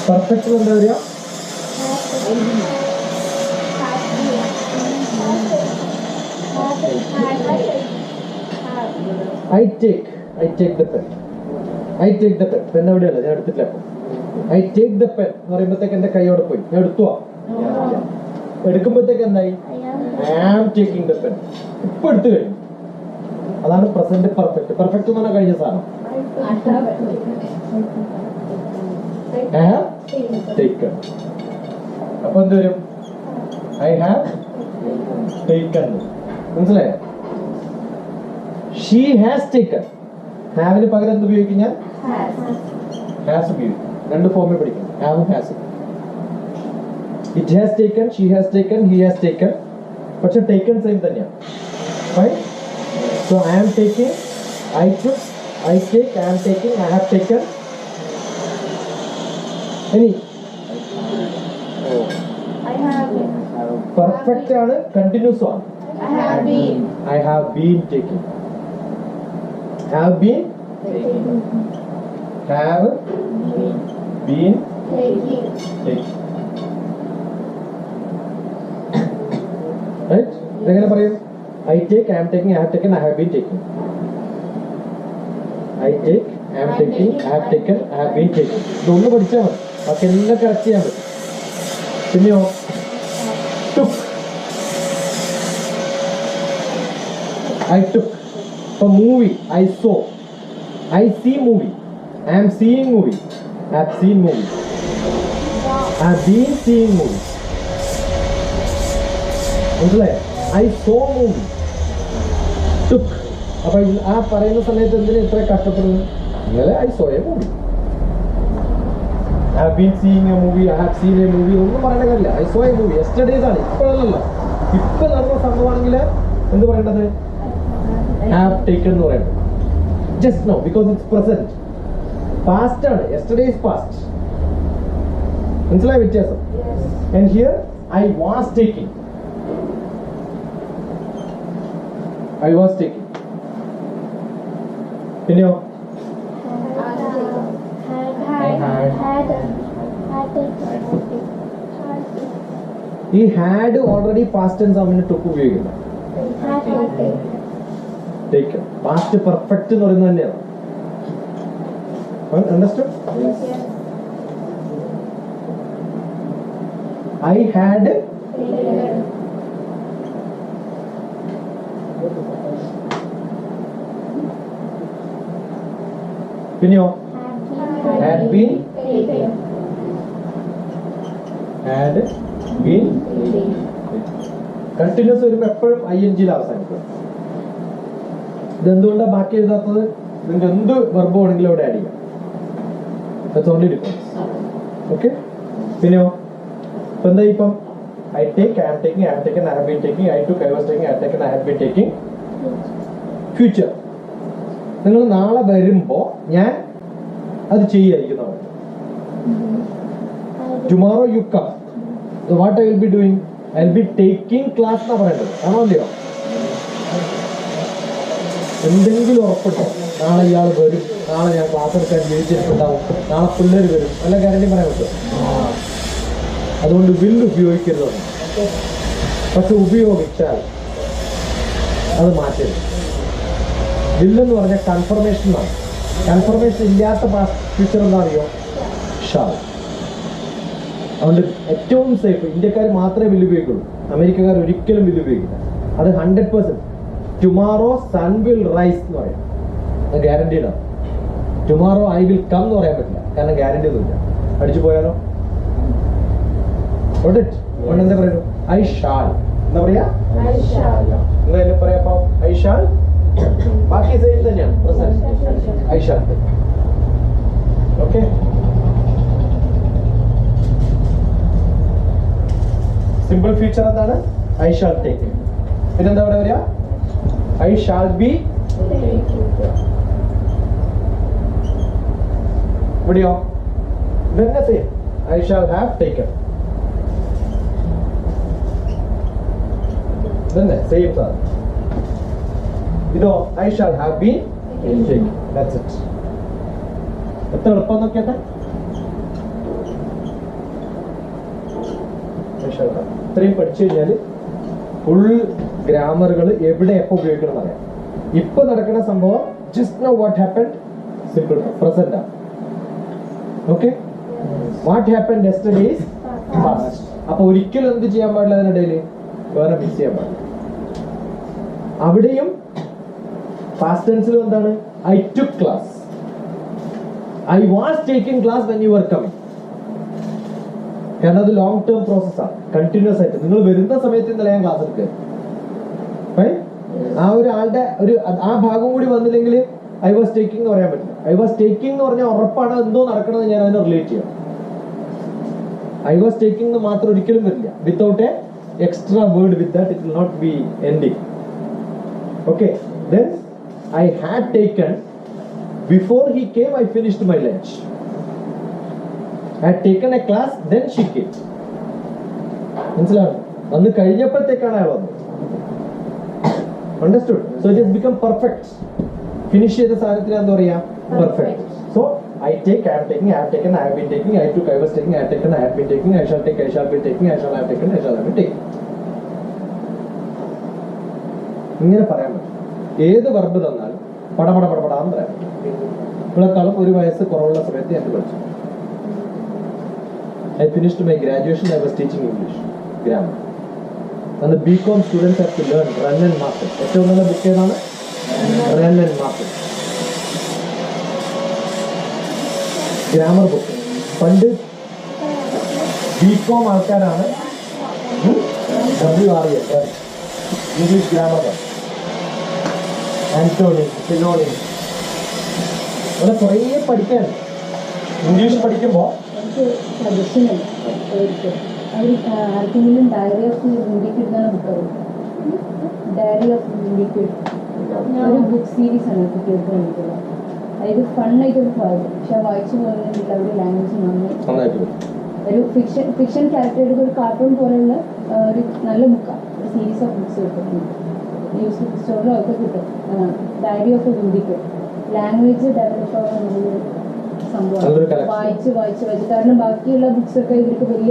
പെർഫെക്റ്റ് എന്താ വരിക? I take the pen. I take the pen. Pen എവിടെയല്ല, ഞാൻ എടുത്തിട്ടില്ല. ഐ ടേക്ക് ദ പെൻ എന്ന് പറയുമ്പോഴത്തേക്ക് എന്റെ കൈയോടെ പോയി, ഞാൻ എടുത്തുവാ. എടുക്കുമ്പോഴത്തേക്ക് എന്തായി? I am taking the pen. ഇപ്പൊ എടുത്തു കഴിഞ്ഞു. അതാണ് പ്രസന്റ് പെർഫെക്റ്റ്. പെർഫെക്റ്റ് എന്ന് പറഞ്ഞാൽ കഴിഞ്ഞ സാധനം. I have taken. അപ്പൊ എന്ത് വരും? I have taken. മനസ്സിലായോ? She has taken. ഹാവിന് പകരം എന്ത് ഉപയോഗിക്കും? ഞാൻ ഹാസ് ഉപയോഗിക്കും. രണ്ട് ഫോമിൽ പഠിക്കും, ഹാവും ഹാസും. It has taken, she has taken, he has taken. പക്ഷെ ടേക്കൺ സെയിം തന്നെയാണ്. Right? So I am taking, I took, I take, I am taking, I have taken. Any? I have been. Perfect ആണ്, continuous ആണ്. I have been. I have been taking. Have been. Have been Taking. taking. Right? ഇതെങ്ങനെ പറയും? I take, I am taking, I have taken, I have been taking. I take, I am taking, I have taken, I have been taking. ഇതൊന്ന് പഠിച്ചാൽ മതി, ബാക്കി എല്ലാം കറക്റ്റ് ചെയ്യാൻ പറ്റും. പിന്നെയോ took. I took. For movie, I saw. I see movie. I am seeing movie. I have seen movie. I have been seeing movie. മനസ്സിലായോ? I saw movie. Took. അപ്പൊ ആ പറയുന്ന സമയത്ത് എന്തിനാ ഇത്ര കഷ്ടപ്പെടുന്നത്? ഇന്നലെ I so A movie, I have been seeing a movie, I have seen a movie ഒന്നും പറയേണ്ട കാര്യമില്ല. I so A movie yesterday's ആണ്, ഇപ്പോഴല്ലല്ലോ. ഇപ്പൊ നടന്ന സംഭവമാണെങ്കിൽ എന്ത് പറയേണ്ടത്? ഹാവ് ടേക്കൺ എന്ന് പറയേണ്ടത്. Just no, because it's present. Past ആണ്, യെസ്റ്റർഡേ ഇസ് പാസ്റ്റ്. മനസ്സിലായ വ്യത്യാസം? And here I was taking, I was taking. പിന്നെയോ ഈ ഹാഡ് ഓൾറെഡി പാസ്റ്റ് ടെൻസ് ആവുമ്പോൾ ടുക്ക് ഉപയോഗിക്കില്ല. ടേക്കൺ പാസ്റ്റ് പെർഫെക്റ്റ് എന്ന് പറയുന്നത് തന്നെയാണ്. അണ്ടർസ്റ്റുഡ്? ഐ ഹാഡ് പിന്നെയോ had been കണ്ടിന്യൂസ് വരുമ്പോൾ എപ്പോഴും ING അവസാനിക്കും. ഇതെന്തുകൊണ്ടാണ് ബാക്കി എഴുതാത്തത്? നിങ്ങൾക്ക് എന്ത് വെർബ് വേണമെങ്കിലും അവിടെ ആഡ് ചെയ്യാം. That's only difference. Okay? പിന്നെയോ ഇപ്പൊ എന്താ? ഇപ്പം I take, I am taking, I have taken, I have been taking, I took, I was taking, I have taken, I have been taking. Future. നിങ്ങൾ നാളെ വരുമ്പോ ഞാൻ അത് ചെയ്യാതിരിക്കുന്നവർ. Tomorrow you come, what I will be doing? I will be taking class എന്നാ പറയേണ്ടത്, ആണോ അല്ലയോ? എന്തെങ്കിലും ഉറപ്പുണ്ടോ? നാളെ ഇയാൾ വരും, നാളെ ഞാൻ ക്ലാസ് എടുക്കാൻ ജീവിച്ചിട്ടുണ്ടാവും, നാളെ പിള്ളേർ വരും, നല്ല ഗ്യാരണ്ടി പറയാൻ പറ്റും. അതുകൊണ്ട് വിൽ ഉപയോഗിക്കരുത്. പക്ഷെ ഉപയോഗിച്ചാൽ അത് മാറ്റരുത്. വില്ലെന്ന് പറഞ്ഞാൽ കൺഫർമേഷനാണ്. കൺഫർമേഷൻ ഇല്ലാത്ത ഫ്യൂച്ചർ എന്താ അറിയോ? ഷാൾ. അതുകൊണ്ട് ഏറ്റവും സേഫ് ഇന്ത്യക്കാർ മാത്രമേ വില്ല് ഉപയോഗിക്കുള്ളൂ, അമേരിക്കക്കാർ ഒരിക്കലും വില്ല് ഉപയോഗിക്കില്ല. അത് 100%. ടുമാറോ സൺ വിൽ റൈസ് എന്ന് പറയാം, അത് ഗ്യാരണ്ടീഡ് ആണ്. ടുമാറോ ഐ വിൽ കം എന്ന് പറയാൻ പറ്റില്ല, കാരണം ഗ്യാരണ്ടി ഒന്നുമില്ല. അടിച്ചു പോയാലോ? എന്താ പറയുന്നു? ഐ ഷാൾ എന്താ പറയാ? എന്താ പറയാ? അപ്പൊ ഐ ഷാൾ ബാക്കി സെയിം തന്നെയാണ്. I shall. Okay, simple future എന്താണ്? I shall take. പിന്നെന്താ ഇവിടെ വരിക? I shall be. ഇവിടെയോ? ഇതന്നെ same. I shall have taken. ഇതന്നെ സെയിം സാധനം. ഇതോ? I shall have been taken. That's it. എത്ര എളുപ്പം നോക്കിയാട്ടെ. ഇത്രയും പഠിച്ചു കഴിഞ്ഞാൽ ഫുൾ ഗ്രാമറുകൾ എവിടെ എപ്പോൾ ഉപയോഗിക്കണം എന്നറിയാം. ഇപ്പൊ നടക്കുന്ന സംഭവം just know what happened, simple present ആണ്. Okay, what happened yesterday is past. അപ്പൊ ഒരിക്കലും എന്ത് ചെയ്യാൻ പാടില്ല, അതിനിടയിൽ വേറെ മിസ് ചെയ്യാൻ പാടില്ല. അവിടെയും പാസ്റ്റ് ടെൻസിലും എന്താണ്? I took class, I was taking class when you were coming. കാരണം അത് ലോങ് ടേം പ്രോസസ്സാണ്, കണ്ടിന്യൂസ് ആയിട്ട്. നിങ്ങൾ വരുന്ന സമയത്ത് ഇന്നലെ ഞാൻ ക്ലാസ് എടുക്കുക, ആ ഒരാളുടെ ആ ഭാഗം കൂടി വന്നില്ലെങ്കിൽ ഐ വാസ് ടേക്കിംഗ് എന്ന് പറയാൻ പറ്റില്ല. ഐ വാസ് ടേക്കിംഗ് എന്ന് പറഞ്ഞാൽ ഉറപ്പാണ് എന്തോ നടക്കണമെന്ന് ഞാൻ അതിനെ റിലേറ്റ് ചെയ്യണം. ഐ വാസ് ടേക്കിംഗ് എന്ന് മാത്രം ഒരിക്കലും വരില്ല. Without a extra word with that it will not be ending. Okay, then I had taken, before he came I finished my lunch. I had taken a class, then she came. മനസ്സിലാണോ? അന്ന് കഴിഞ്ഞപ്പോഴത്തേക്കാണ് അയാൾ വന്നത്. Understood? So it has become perfect. Finish ചെയ്ത സാധനത്തിന് എന്താ പറയാ? Perfect. So I take, I am taking, I have taken, I have been taking, I took, I was taking, I have taken, I have been taking, I shall take, I shall be taking, I shall have taken, I shall have been taking. ഇങ്ങനെ പറയാൻ പറ്റും. ഏത് വെർബ് തന്നാലും പടപടാന്ന് പറയാൻ പറ്റും. ഇവളെക്കാളും ഒരു വയസ്സ് കുറവുള്ള സമയത്ത് ഞാൻ പഠിച്ചു. I finished my graduation, I was teaching English grammar. And the BCom students have to learn Run and Market. ഏറ്റവും നല്ല ബുക്ക് ഏതാണ്? Run and Market. Grammar book. പണ്ട് BCom ആൾക്കാരാണ് WRES ഇംഗ്ലീഷ് ഗ്രാമർ. ആന്റോണി, ഫിലോണി. ഇവിടെ കുറേ പഠിക്കാൻ. ഇംഗ്ലീഷ് പഠിക്കുമ്പോൾ എനിക്ക് സജഷനുണ്ട്. അവർ ആർക്കെങ്കിലും ഡയറി ഓഫ് ഇന്ത്യക്ക് എഴുതാൻ ബുക്കാവും. ഡയറി ഓഫ് ഇന്ത്യക്ക് ഒരു ബുക്ക് സീരീസ് ആണ് കുട്ടികൾക്ക് വേണ്ടിയിട്ടുള്ളത്. അതായത് ഫണ്ണായിട്ടൊരു വായിക്കും. പക്ഷെ വായിച്ചു പോകുന്നതിൽ അവരുടെ ലാംഗ്വേജ് നന്നായിട്ട് വരും. ഒരു ഫിക്ഷൻ ക്യാരക്ടറുടെ ഒരു കാർട്ടൂൺ പോലെയുള്ള ഒരു നല്ല ബുക്കാണ്. ഒരു സീരീസ് ഓഫ് ബുക്സ് കിട്ടും. ന്യൂസ് ബുക്ക് സ്റ്റോറിലും ഒക്കെ കിട്ടും. ഡയറി ഓഫ് ഇന്ത്യക്ക് ലാംഗ്വേജ് ഡെവലപ്പ് ആവുന്ന സംഭവം. വായിച്ച് കാരണം ബാക്കിയുള്ള ബുക്സ് ഒക്കെ ഇവർക്ക് വലിയ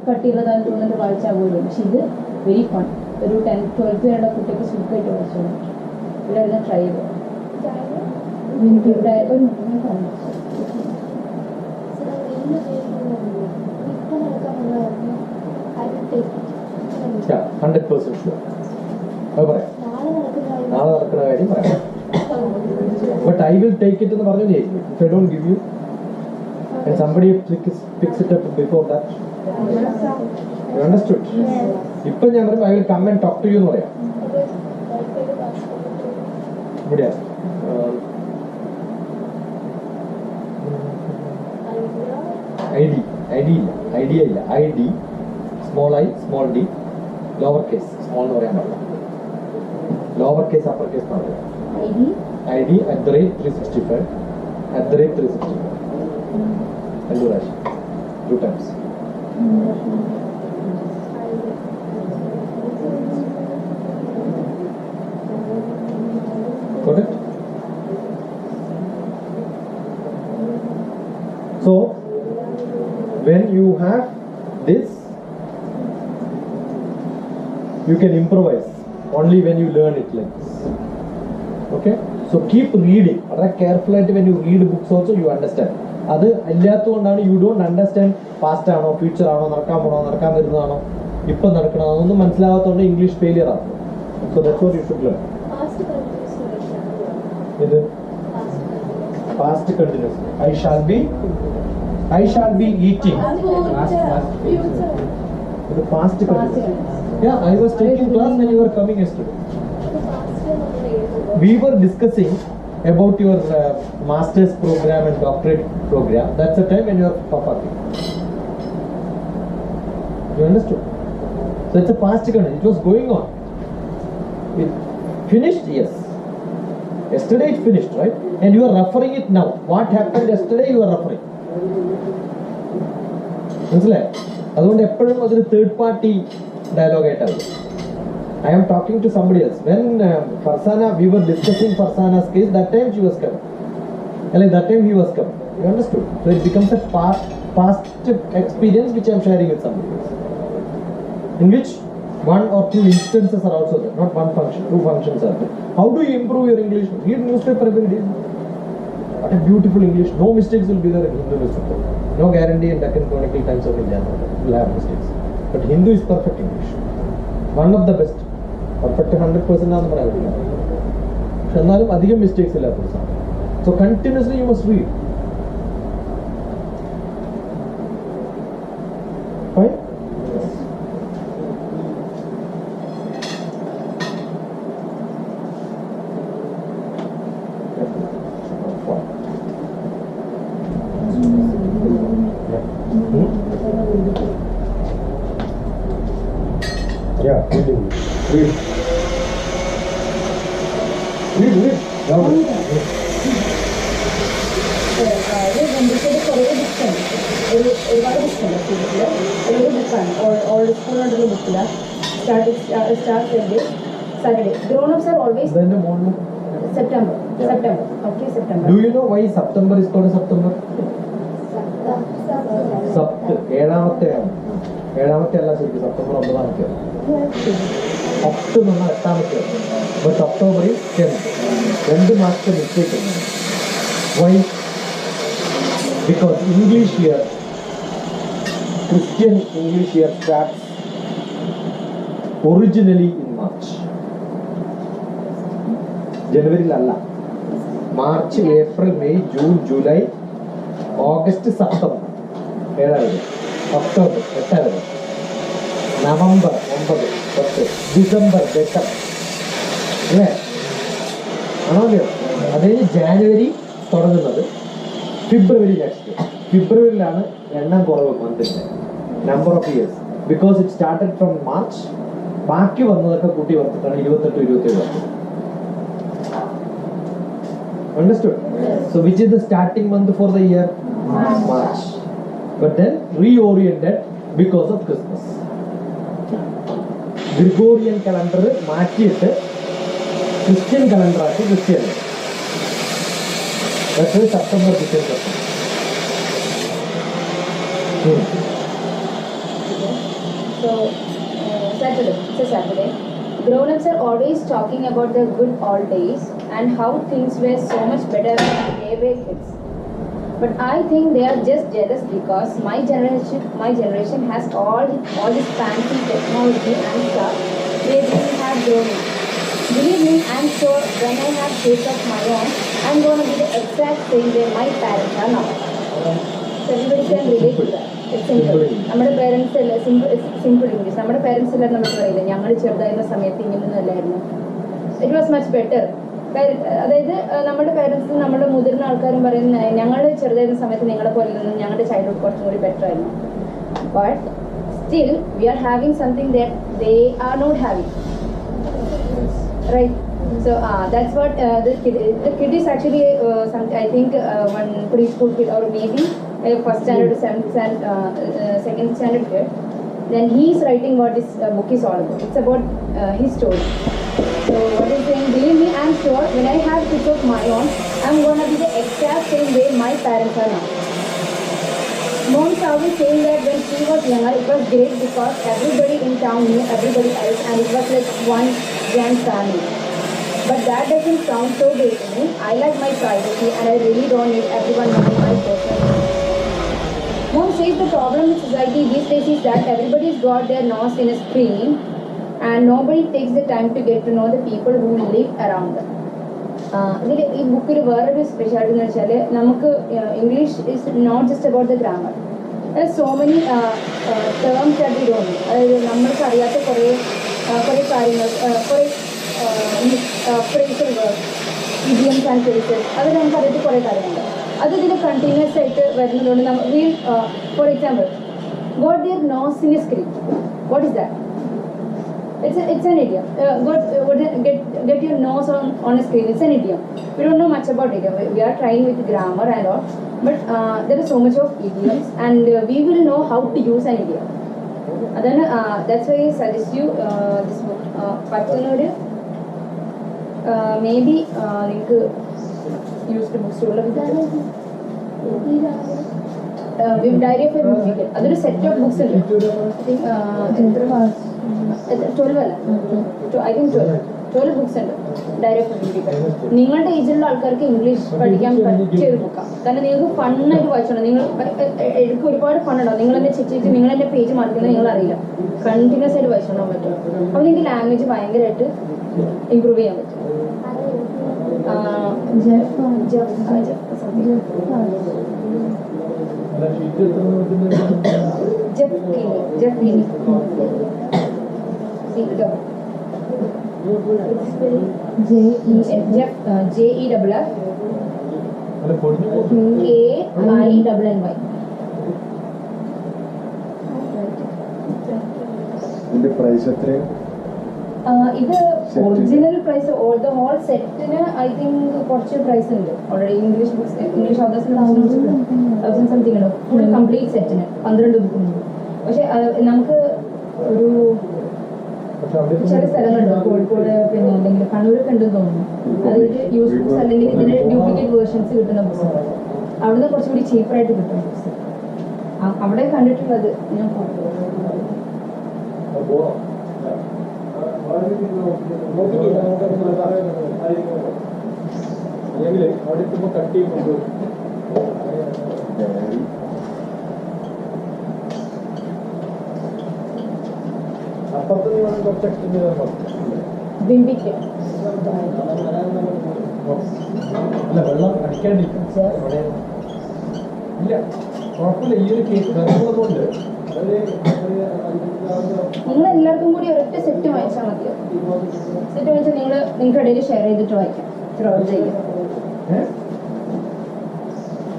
കട്ടിയുള്ളതാണെന്ന് തോന്നുന്നുണ്ട് വായിച്ചാൽ പോലും. പക്ഷെ ഇത് വെരി ഫൺ. ഒരു 10th 12th വരെയുള്ള കുട്ടിക്ക് സുഖമായിട്ട് വായിച്ചോളൂ. ഇവിടെ ട്രൈ ചെയ്തു. Yeah, 100% sure. അത് പറയാം. നാളെ നടക്കുന്ന കാര്യം പറയാം. But I will take it എന്ന് പറഞ്ഞു ചെയ്യും. If I don't give you and somebody picks it up before that. You understood? ഇപ്പം ഞാൻ പറയുമ്പോൾ I will come and talk to you എന്ന് പറയാം. ഇവിടെ ഐഡിയ ഇല്ല. Small I small D lower case. Small എന്ന് പറയാൻ പാടില്ല. ലോവർ കേസ് അപ്പർ കേസ് എന്ന് പറയാം. ID @365 @365 രണ്ടു പ്രാവശ്യം 2 times. Got it? So when you have this, you can improvise only when you learn it like this. Okay? So keep reading. Very careful when you read books also you understand. അത് അല്ലാത്തതുകൊണ്ടാണ് യു ഡോണ്ട് അണ്ടർസ്റ്റാൻഡ് പാസ്റ്റ് ആണോ ഫ്യൂച്ചർ ആണോ നടക്കാൻ പോണോ നടക്കാൻ വരുന്നതാണോ ഇപ്പം നടക്കണോ അതൊന്നും മനസ്സിലാവാത്തതുകൊണ്ട് ഇംഗ്ലീഷ് ഫെയിലിയർ ആണ്. So that's what you should learn. ഇത് past continuous. I shall be eating. ഇത് past continuous. Yeah, I was taking class when you were coming yesterday. We were discussing about your master's program and doctorate program. That's the time when you are Papa. You understood? So it's a past continuous. It was going on. It finished? Yes. Yesterday it finished, right? And you are referring it now. What happened yesterday you are referring. മനസ്സിലായോ? അതുകൊണ്ട് എപ്പോഴും അതൊരു തേർഡ് പാർട്ടി ഡയലോഗ് ആയിട്ടാണ്. I am talking to somebody else. When Farsana, we were discussing Farsana's case, that time she was coming. Like that time he was coming. You understood? So it becomes a past experience which I am sharing with somebody else. In which 1 or 2 instances are also there. Not 1 function, 2 functions are there. How do you improve your English? Read newspaper every day. What a beautiful English. No mistakes will be there in Hindu newspaper. No guarantee in Deccan Chronicle, Times of India. Will have mistakes. But Hindu is perfect English. One of the best. Perfect 100% ആണെന്ന് പറയാൻ പറ്റില്ല. പക്ഷെ എന്നാലും അധികം മിസ്റ്റേക്സ് ഇല്ലാത്ത സാധനം. So continuously you must read. Fine? Yeah, reading. Read. ഒരുപാട് ബുക്കുണ്ട് ഒരു ബുക്കാണ് ഓൾഡ് സ്കൂളുകൊണ്ടുള്ള ബുക്കില്ല. Saturday grown ups are always September. Okay, September. Do you know why September is called September? ഏഴാമത്തെ അല്ല ശരിക്കും സെപ്റ്റംബർ 9 ഒക്ടോബർ എന്ന് പറഞ്ഞാൽ 8 ബട്ട് ഒക്ടോബർ 10. 2 മാസത്തെ mistake. Why? Because English year, Christian English year starts originally in March. ജനുവരിയിലല്ല. March, April, May, June, July, August, September 7 October 8 November 9 10 December 8 അല്ലേ? ആണോ? അത് ജാനുവരി തുടങ്ങുന്നത്, ഫെബ്രുവരി നെക്സ്റ്റ്. ഫെബ്രുവരിയിലാണ് എണ്ണം കുറവ് മന്തിൻ്റെ number of years, because it started from March. ബാക്കി വന്നതൊക്കെ കൂട്ടി വന്നിട്ടാണ് 28-27 വർഷം. Understood? So which is the starting month for the year? March. But then reoriented because of Christmas. Gregorian calendar മാറ്റിയിട്ട് ക്രിസ്ത്യൻ calendar ആക്കി Christian. That is September, December. So, Saturday, it's a Saturday. Grown-ups are always talking about the good old days and how things were so much better when they were kids. But I think they are just jealous because my generation has all this fancy technology and stuff they didn't have grown up. Believe me, I'm sure when I have kids of my own, I'm going to be the exact same way my parents are now. So everybody can relate to that. It's simple. നമ്മുടെ പേരൻസ് അല്ല, സിമ്പിൾ ഇംഗ്ലീഷ്. നമ്മുടെ പേരൻസ് എല്ലാം നമുക്ക് പറയില്ല ഞങ്ങൾ ചെറുതായിരുന്ന സമയത്ത് ഇങ്ങനെയൊന്നും അല്ലായിരുന്നു. It was much better. അതായത് നമ്മുടെ പേരൻസും നമ്മുടെ മുതിർന്ന ആൾക്കാരും പറയുന്ന ഞങ്ങൾ ചെറുതായിരുന്ന സമയത്ത് നിങ്ങളെ പോലെ നിന്ന് ഞങ്ങളുടെ ചൈൽഡ്ഹുഡ് കുറച്ചും കൂടി ബെറ്റർ ആയിരുന്നു. But still we are having something that they are not having. Right. So that's what the kid is actually I think one preschool kid or maybe first standard to second standard kid. Then he is writing what this book is all about. It's about his story. So what is saying? Believe me, I'm sure when I have kids of my own, I'm gonna be the exact same way my parents are now. Mom's always saying that when she was younger, it was great because everybody in town knew everybody else and it was like one grand family. But that doesn't sound so great to me. I like my privacy and I really don't need everyone knowing my personal life. Mom says the problem with society these days is that everybody's got their nose in a screen and nobody takes the time to get to know the people who live around them. ഇതിൽ ഈ ബുക്കിൽ വേറൊരു സ്പെഷ്യാലിറ്റി എന്ന് വെച്ചാൽ നമുക്ക് English is not just about the grammar. So many terms ആയിട്ട് ഇടുന്നു. അതായത് നമ്മൾക്ക് അറിയാത്ത കുറേ കാര്യങ്ങൾ, കുറേ phrasal word, idioms and phrases, അത് നമുക്ക് അറിയാത്ത കുറേ കാര്യങ്ങളുണ്ട്. അത് ഇതിൽ കണ്ടിന്യൂസ് ആയിട്ട് വരുന്നതുകൊണ്ട് for example got their nose in a screen. What is that? It's an idiom. Get your nose on a screen. It's an idiom. We don't know much about it. We are trying with grammar and all, but there is so much of idioms, and we will know how to use an idiom. That's why I suggest you this book. Pattanur, maybe നിങ്ങൾക്ക് യൂസ്ഡ് ബുക്ക് സ്റ്റോറിൽ ഡയറി ഓഫ് എ മ്യൂസിക്കൽ, അതൊരു സെറ്റ് ഓഫ് ബുക്സ് ഉണ്ട്. I think 12 ബുക്സ് ഉണ്ട് ഡയറി ഓഫ് എ മ്യൂസിക്കൽ. നിങ്ങളുടെ ഏജിലുള്ള ആൾക്കാർക്ക് ഇംഗ്ലീഷ് പഠിക്കാൻ പറ്റിയ ഒരു ബുക്കാണ്. കാരണം നിങ്ങൾക്ക് ഫണ്ണായിട്ട് വായിച്ചോളൂ. നിങ്ങൾ എനിക്ക് ഒരുപാട് ഫണ്ണുണ്ടാവും. നിങ്ങൾ എന്നെ ചെക്ക് നിങ്ങൾ എൻ്റെ പേജ് മാറ്റുന്നത് നിങ്ങൾ അറിയില്ല. കണ്ടിന്യൂസ് ആയിട്ട് വായിച്ചോണ്ടാൻ പറ്റും. അപ്പോൾ നിങ്ങൾക്ക് ലാംഗ്വേജ് ഭയങ്കരമായിട്ട് ഇമ്പ്രൂവ് ചെയ്യാൻ പറ്റും. ഇതിന്റെ പ്രൈസ് എത്രയാണ്? ഇത് ഒറിജിനൽ പ്രൈസ് ദ ഹോൾ സെറ്റിന് ഐ തിങ്ക് കുറച്ച് പ്രൈസ് ഉണ്ട് ഓൾറെഡി. ഇംഗ്ലീഷ് ബുക്സ്, ഇംഗ്ലീഷ് ഓതേഴ്സിന് 1000 സംതിങ് ഉണ്ട് ഫുൾ കംപ്ലീറ്റ് സെറ്റിന്. 12 ബുക്കുണ്ട്. പക്ഷെ നമുക്ക് ഒരു ചില സ്ഥലങ്ങളുണ്ട്, കോഴിക്കോട് പിന്നെ അല്ലെങ്കിൽ കണ്ണൂരൊക്കെ ഉണ്ടെന്ന് തോന്നുന്നു. അതായത് യൂസ് ബുക്സ് അല്ലെങ്കിൽ ഇതിന് ഡ്യൂപ്ലിക്കേറ്റ് വേർഷൻസ് കിട്ടുന്ന ബുക്സ് അവിടുന്ന് കുറച്ചുകൂടി ചീപ്പറായിട്ട് കിട്ടും ബുക്സ്. അവിടെ കണ്ടിട്ടുള്ളത് ഞാൻ ബിംബിക്ക് വെള്ളം അടിക്കാണ്ടിരിക്കും. ഇല്ല, കുഴപ്പമില്ല. ഈ ഒരു കേസ് വരുന്നതുകൊണ്ട് നിങ്ങൾ എല്ലാവർക്കും കൂടി ഒരൊറ്റ സെറ്റ് വാങ്ങിച്ചാൽ മതിയോ? സെറ്റ് വാങ്ങിച്ചാൽ നിങ്ങൾക്ക് ഇടയിൽ ഷെയർ ചെയ്തിട്ട് വായിക്കാം. സ്ക്രോൾ ചെയ്യാം.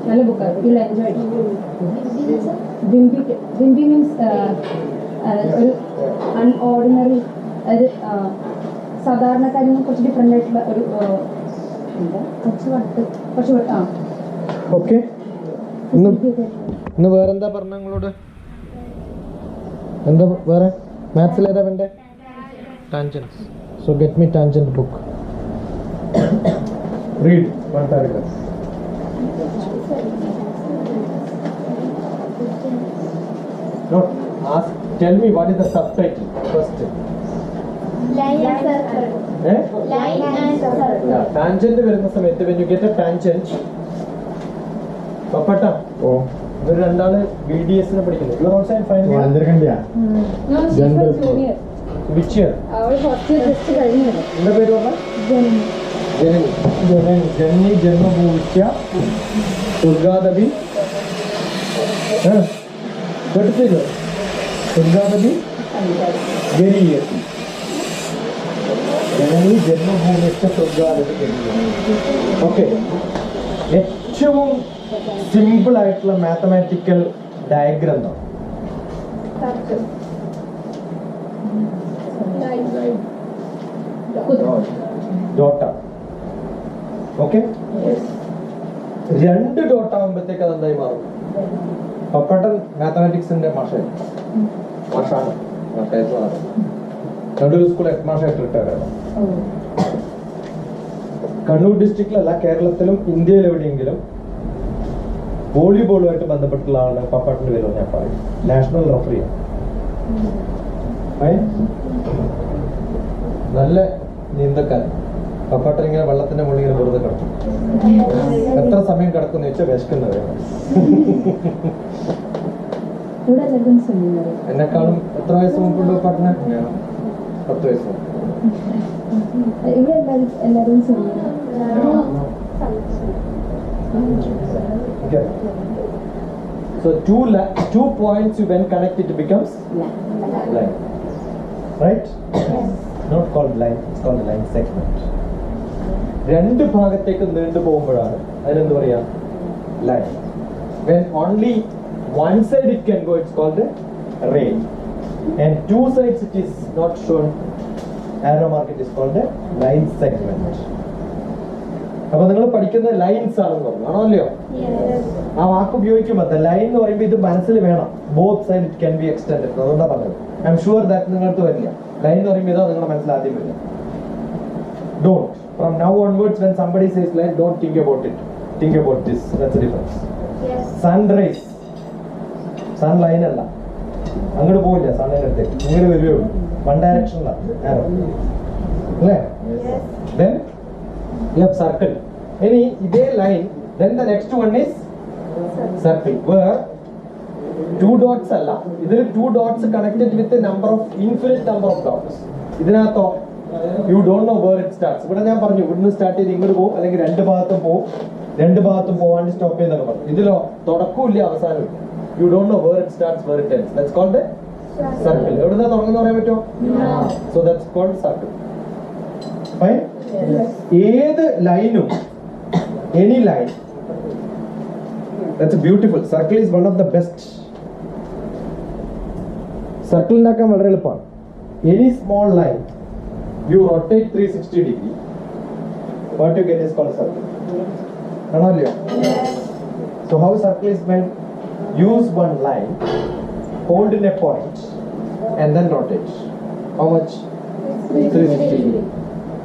നല്ല ബുക്കാണ്. You will enjoy. Bimbi means ഒരു അൺഓർഡിനറി, അതായത് സാധാരണക്കാരിൽ നിന്ന് കുറച്ച് ഡിഫറെൻ്റ് ആയിട്ടുള്ള ഒരു എന്താ കുറച്ച് വട്ട് ഓക്കെ. ഇന്ന് വേറെന്താ പറഞ്ഞ നിങ്ങളോട്? എന്താ വേറെ മാത്സിൽ ഏതാ വേണ്ടേ? Tangents. So get me tangent book. Read one paragraph. No, ask. Tell me what is the subtitle first. Line and circle. Line and circle. Yeah, tangent വരുന്ന സമയത്ത് when you get a tangent. പപ്പട്ട. ഓ. ഇവർ രണ്ടാള് BDS നെ പഠിക്കുന്നു. You are also in final year. വന്നിരിക്കണ്ടിയാ ജൂനിയർ. Which year? അവൾ ഫസ്റ്റ് ഇയർ ജസ്റ്റ് കഴിഞ്ഞത്. എന്താ പേര് പറഞ്ഞ? ജനനി ജന്മഭൂമിച്ച ദുർഗാദേവി. കേട്ടിട്ടില്ലോ? ദുർഗാദേവി ഗരിയത്തി. ജനനി ജന്മഭൂമിച്ച ദുർഗാദേവി ഗരിയത്തി. ഓക്കെ. ഏറ്റവും സിമ്പിൾ ആയിട്ടുള്ള മാത്തമാറ്റിക്കൽ ഡയഗ്രം എന്താണ്? ഡോട്ട. ഓക്കെ. 2 ഡോട്ട് ആകുമ്പോഴത്തേക്ക് അതെന്തായി മാറും? പപ്പട്ടൻ മാത്തമാറ്റിക്സിന്റെ മാഷാണ്. കണ്ണൂർ സ്കൂൾ ഹെഡ് മാഷായിട്ട് റിട്ടയർ ആണ്. കണ്ണൂർ ഡിസ്ട്രിക്റ്റിലല്ല, കേരളത്തിലും ഇന്ത്യയിൽ എവിടെയെങ്കിലും വോളിബോളുമായിട്ട് ബന്ധപ്പെട്ടുള്ള ആളാണ് പപ്പട്ടന്റെ പേര് ഞാൻ പറയും. നാഷണൽ റഫറിയാണ്. നല്ല നീന്തക്കാരൻ. പപ്പട്ടൻ ഇങ്ങനെ വെള്ളത്തിന്റെ മുകളിൽ ഇങ്ങനെ വെറുതെ കിടക്കും. എത്ര സമയം കിടക്കുന്ന ചോദിച്ചാൽ വിശക്കുന്നത്. എന്നെക്കാളും എത്ര വയസ്സ് മുമ്പുണ്ട് പപ്പട്ടന്? 10 വയസ്സ് മുമ്പ്. ഇവിടെ എല്ലാവരും Okay. So two points you when connect it becomes line. Right? Not called line, it's called line segment. 2 ഭാഗത്തേക്ക് നീണ്ടു പോകുമ്പോഴാണ് അതിനെന്ത് പറയാ? Line. When only one side it can go, it's called a ray. And 2 sides it is not shown arrow mark, it is called a line segment. അപ്പൊ നിങ്ങൾ പഠിക്കുന്ന ലൈൻസ് ആണെന്ന് പറഞ്ഞു ആണല്ലോ. ആ വാക്ക് ഉപയോഗിക്കുമ്പോൾ ലൈൻ എന്ന് പറയുമ്പോൾ ഇത് മനസ്സിൽ വേണം. Both side it can be extended. അതുകൊണ്ടാണ് പറഞ്ഞത്. ഐ എം ഷുവർ ദാറ്റ് നിങ്ങൾക്ക് വരില്ല. ലൈൻ എന്ന് പറയുമ്പോൾ ഇതാ നിങ്ങളുടെ മനസ്സിൽ ആദ്യം വരില്ല. Don't. From now onwards when somebody says line, don't think about it. Think about this. That's the difference. Sunrise. Sun line അല്ല. അങ്ങോട്ട് പോവില്ല സണ്ണിന്റെ അടുത്തേക്ക്. ഇങ്ങോട്ട് വരുവേ. വൺ ഡയറക്ഷനിലാണ് ആരോ. അല്ലേ? Then you have circle. Any idea line, then the next one is circle, where 2 dots alla, idhil 2 dots connected with a number of infinite number of dots. Idinatho you don't know where it starts. Ivada njan paranju ividnu start ചെയ്ത് ഇങ്ങോട്ട് പോകും, അല്ലെങ്കിൽ രണ്ട് ഭാഗത്തും പോവാണ്ട് സ്റ്റോപ്പ് ചെയ്യുന്നൊക്കെ പറഞ്ഞു. ഇതിലോ തുടക്കവും ഇല്ല അവസാനവും ഇല്ല. You don't know where it starts, where it ends. That's called a circle. എവിടുന്നാ തുടങ്ങുന്ന പറയാൻ പറ്റുമോ? So that's called circle. Fine? ഏത് ലൈനും any line, that's beautiful. Circle is one of the best. Circle ഉണ്ടാക്കാൻ വളരെ എളുപ്പമാണ്. Any small line you rotate 360 degree, what you get is called circle. ആണല്ലോ? So how circle is made? Use one line, hold in a point and then rotate. How much? 360 degree.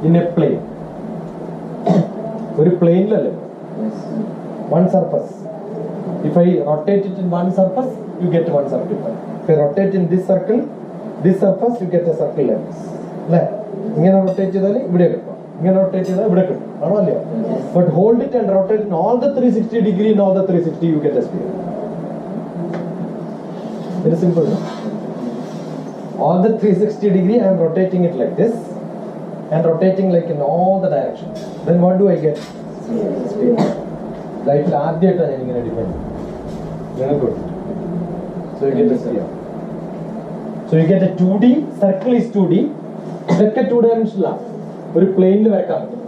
In a plane. ഒരു പ്ലെയിനിലല്ലേ? One surface. If I rotate it in one surface, you get one circle. If I rotate in this circle, this surface, you get a circle like this. അല്ലേ? ഇങ്ങനെ റൊട്ടേറ്റ് ചെയ്താൽ ഇവിടെ കിട്ടും, ഇങ്ങനെ റൊട്ടേറ്റ് ചെയ്താൽ ഇവിടെ കിട്ടും. ആണോ അല്ലയോ? But hold it and rotate in all the 360 degree, in all the 360 you get a sphere. Very simple. No? All the 360 degree I am rotating it like this and rotating like in all the directions. Then what do I get? Sphere. Lifeil ആദ്യമായിട്ടാണ് ഞാൻ ഇങ്ങനെ ഡിഫൈൻ ചെയ്യുന്നത്. So you get a sphere. So you get a 2D, circle is 2D. ഇതൊക്കെ 2 dimensional ആണ്. ഒരു പ്ലെയിനിൽ വരക്കാൻ പറ്റും.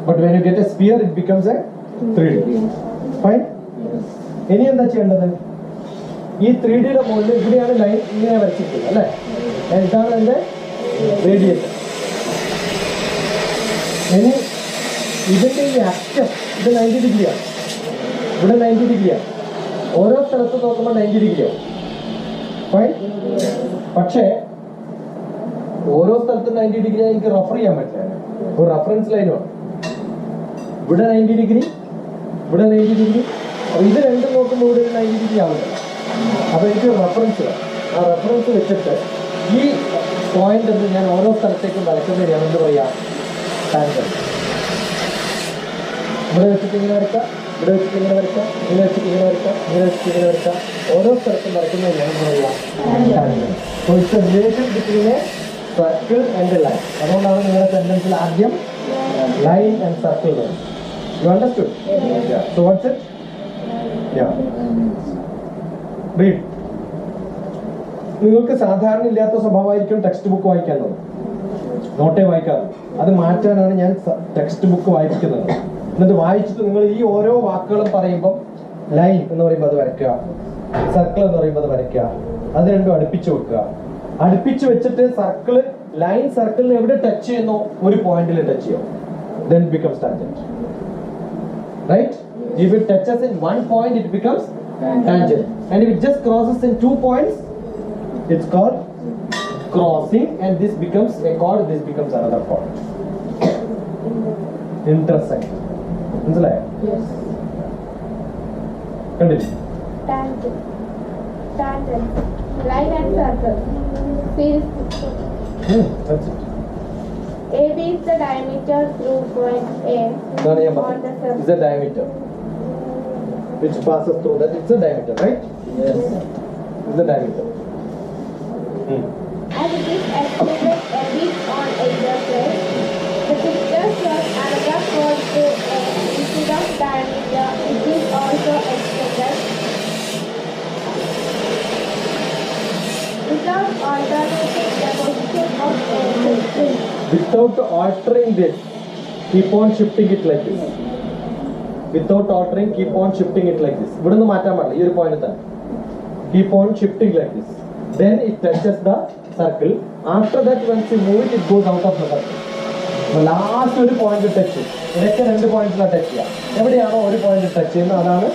But when you get a sphere, it becomes a 3D. Fine? ഇനി എന്താ ചെയ്യേണ്ടത്? ഈ 3Dയുടെ മുകളിൽ ഇവിടെയാണ് ലൈൻ ഇങ്ങനെ വരച്ചിരിക്കുന്നത് അല്ലേ? ഇതാണ് എൻ്റെ റേഡിയേഷൻ. ഇനി ഇതിൻ്റെ ഈ അക്ഷം ഇത് 90 ഡിഗ്രിയാണ്, ഇവിടെ 90 ഡിഗ്രിയാണ്. ഓരോ സ്ഥലത്ത് നോക്കുമ്പോൾ 90 ഡിഗ്രിയാവും. ഫൈൻ. പക്ഷേ ഓരോ സ്ഥലത്തും 90 ഡിഗ്രി എനിക്ക് റെഫർ ചെയ്യാൻ പറ്റില്ല. ഒരു റെഫറൻസ് ലൈൻ വേണം. ഇവിടെ 90 ഡിഗ്രി, ഇവിടെ 90 ഡിഗ്രി. അപ്പോൾ ഇത് രണ്ടും നോക്കുമ്പോൾ ഇവിടെ 90 ഡിഗ്രി ആവില്ല. അപ്പോൾ എനിക്ക് റെഫറൻസ് വേണം. ആ റെഫറൻസ് വെച്ചിട്ട് ഈ പോയിന്റ് എന്ന് ഞാൻ ഓരോ സ്ഥലത്തേക്കും വരയ്ക്കുന്നത് ഞാൻ എന്ത് പറയാം? ടാൻജന്റ്. ഇവിടെ വെച്ചിട്ട് ഇങ്ങനെ വരയ്ക്കാം, ഇവിടെ വെച്ചിട്ട് ഇങ്ങനെ വരയ്ക്കാം, ഇങ്ങനെ വെച്ചിട്ട് ഇങ്ങനെ വരയ്ക്കാം, ഇങ്ങനെ വെച്ചിട്ട് ഇങ്ങനെ വരയ്ക്കാം. ഓരോ സ്ഥലത്തും വരയ്ക്കുന്നത് ഞാൻ എന്ത് പറയാം? Tangent. So it's A relation between A circle and line. അതുകൊണ്ടാണ് നിങ്ങളുടെ സെന്റൻസിൽ ആദ്യം ലൈൻ ആൻഡ് സർക്കിൾ വരും. You understood? So what's it? Yeah. Read. നിങ്ങൾക്ക് സാധാരണ ഇല്ലാത്ത സ്വഭാവമായിരിക്കും ടെക്സ്റ്റ് ബുക്ക് വായിക്കാൻ തോന്നും, നോട്ടേ വായിക്കാറ്. അത് മാറ്റാനാണ് ഞാൻ ടെക്സ്റ്റ് ബുക്ക് വായിക്കുന്നത്. എന്നിട്ട് വായിച്ചിട്ട് നിങ്ങൾ ഈ ഓരോ വാക്കുകളും പറയുമ്പം ലൈൻ എന്ന് പറയുമ്പോൾ അത് വരയ്ക്കുക, സർക്കിൾ എന്ന് പറയുമ്പോൾ അത് വരയ്ക്കുക, അത് രണ്ടും അടുപ്പിച്ച് വെക്കുക. അടുപ്പിച്ച് വെച്ചിട്ട് സർക്കിൾ ലൈൻ സർക്കിളിന് എവിടെ ടച്ച് ചെയ്യുന്നോ ഒരു പോയിന്റിൽ ടച്ച് ചെയ്യും. Then it becomes tangent. Right? If it touches in one point, it becomes tangent. And if it just crosses in 2 points, it's called crossing. And this becomes a chord, this becomes another chord. Intersect. മനസ്സിലായോ? Continue. Tangent. Tangent. Line and circle. Series. That's it. AB is the diameter through point A ഇതാണ് ഞാൻ on the പറഞ്ഞത്. circle. It's a diameter which passes through that. It's a diameter, right? Yes. It's a diameter. As it is extended a bit on either side, the picture shows another chord to A instead of diameter. It is also extended without alternating the position of A. Without altering this, keep on shifting it like this. Without altering, keep on shifting it like this. ഇവിടുന്ന് മാറ്റാൻ പാടില്ല, ഈ ഒരു പോയിന്റ് തന്നെ. Keep on shifting like this. Then it touches the circle. After that, once you move it, it goes out of the circle. Last ഒരു പോയിന്റ് ടച്ച് ചെയ്യും. ഇടയ്ക്ക് 2 പോയിന്റിലാണ് ടച്ച് ചെയ്യുക. എവിടെയാണോ ഒരു പോയിന്റ് ടച്ച് ചെയ്യുന്നത് അതാണ്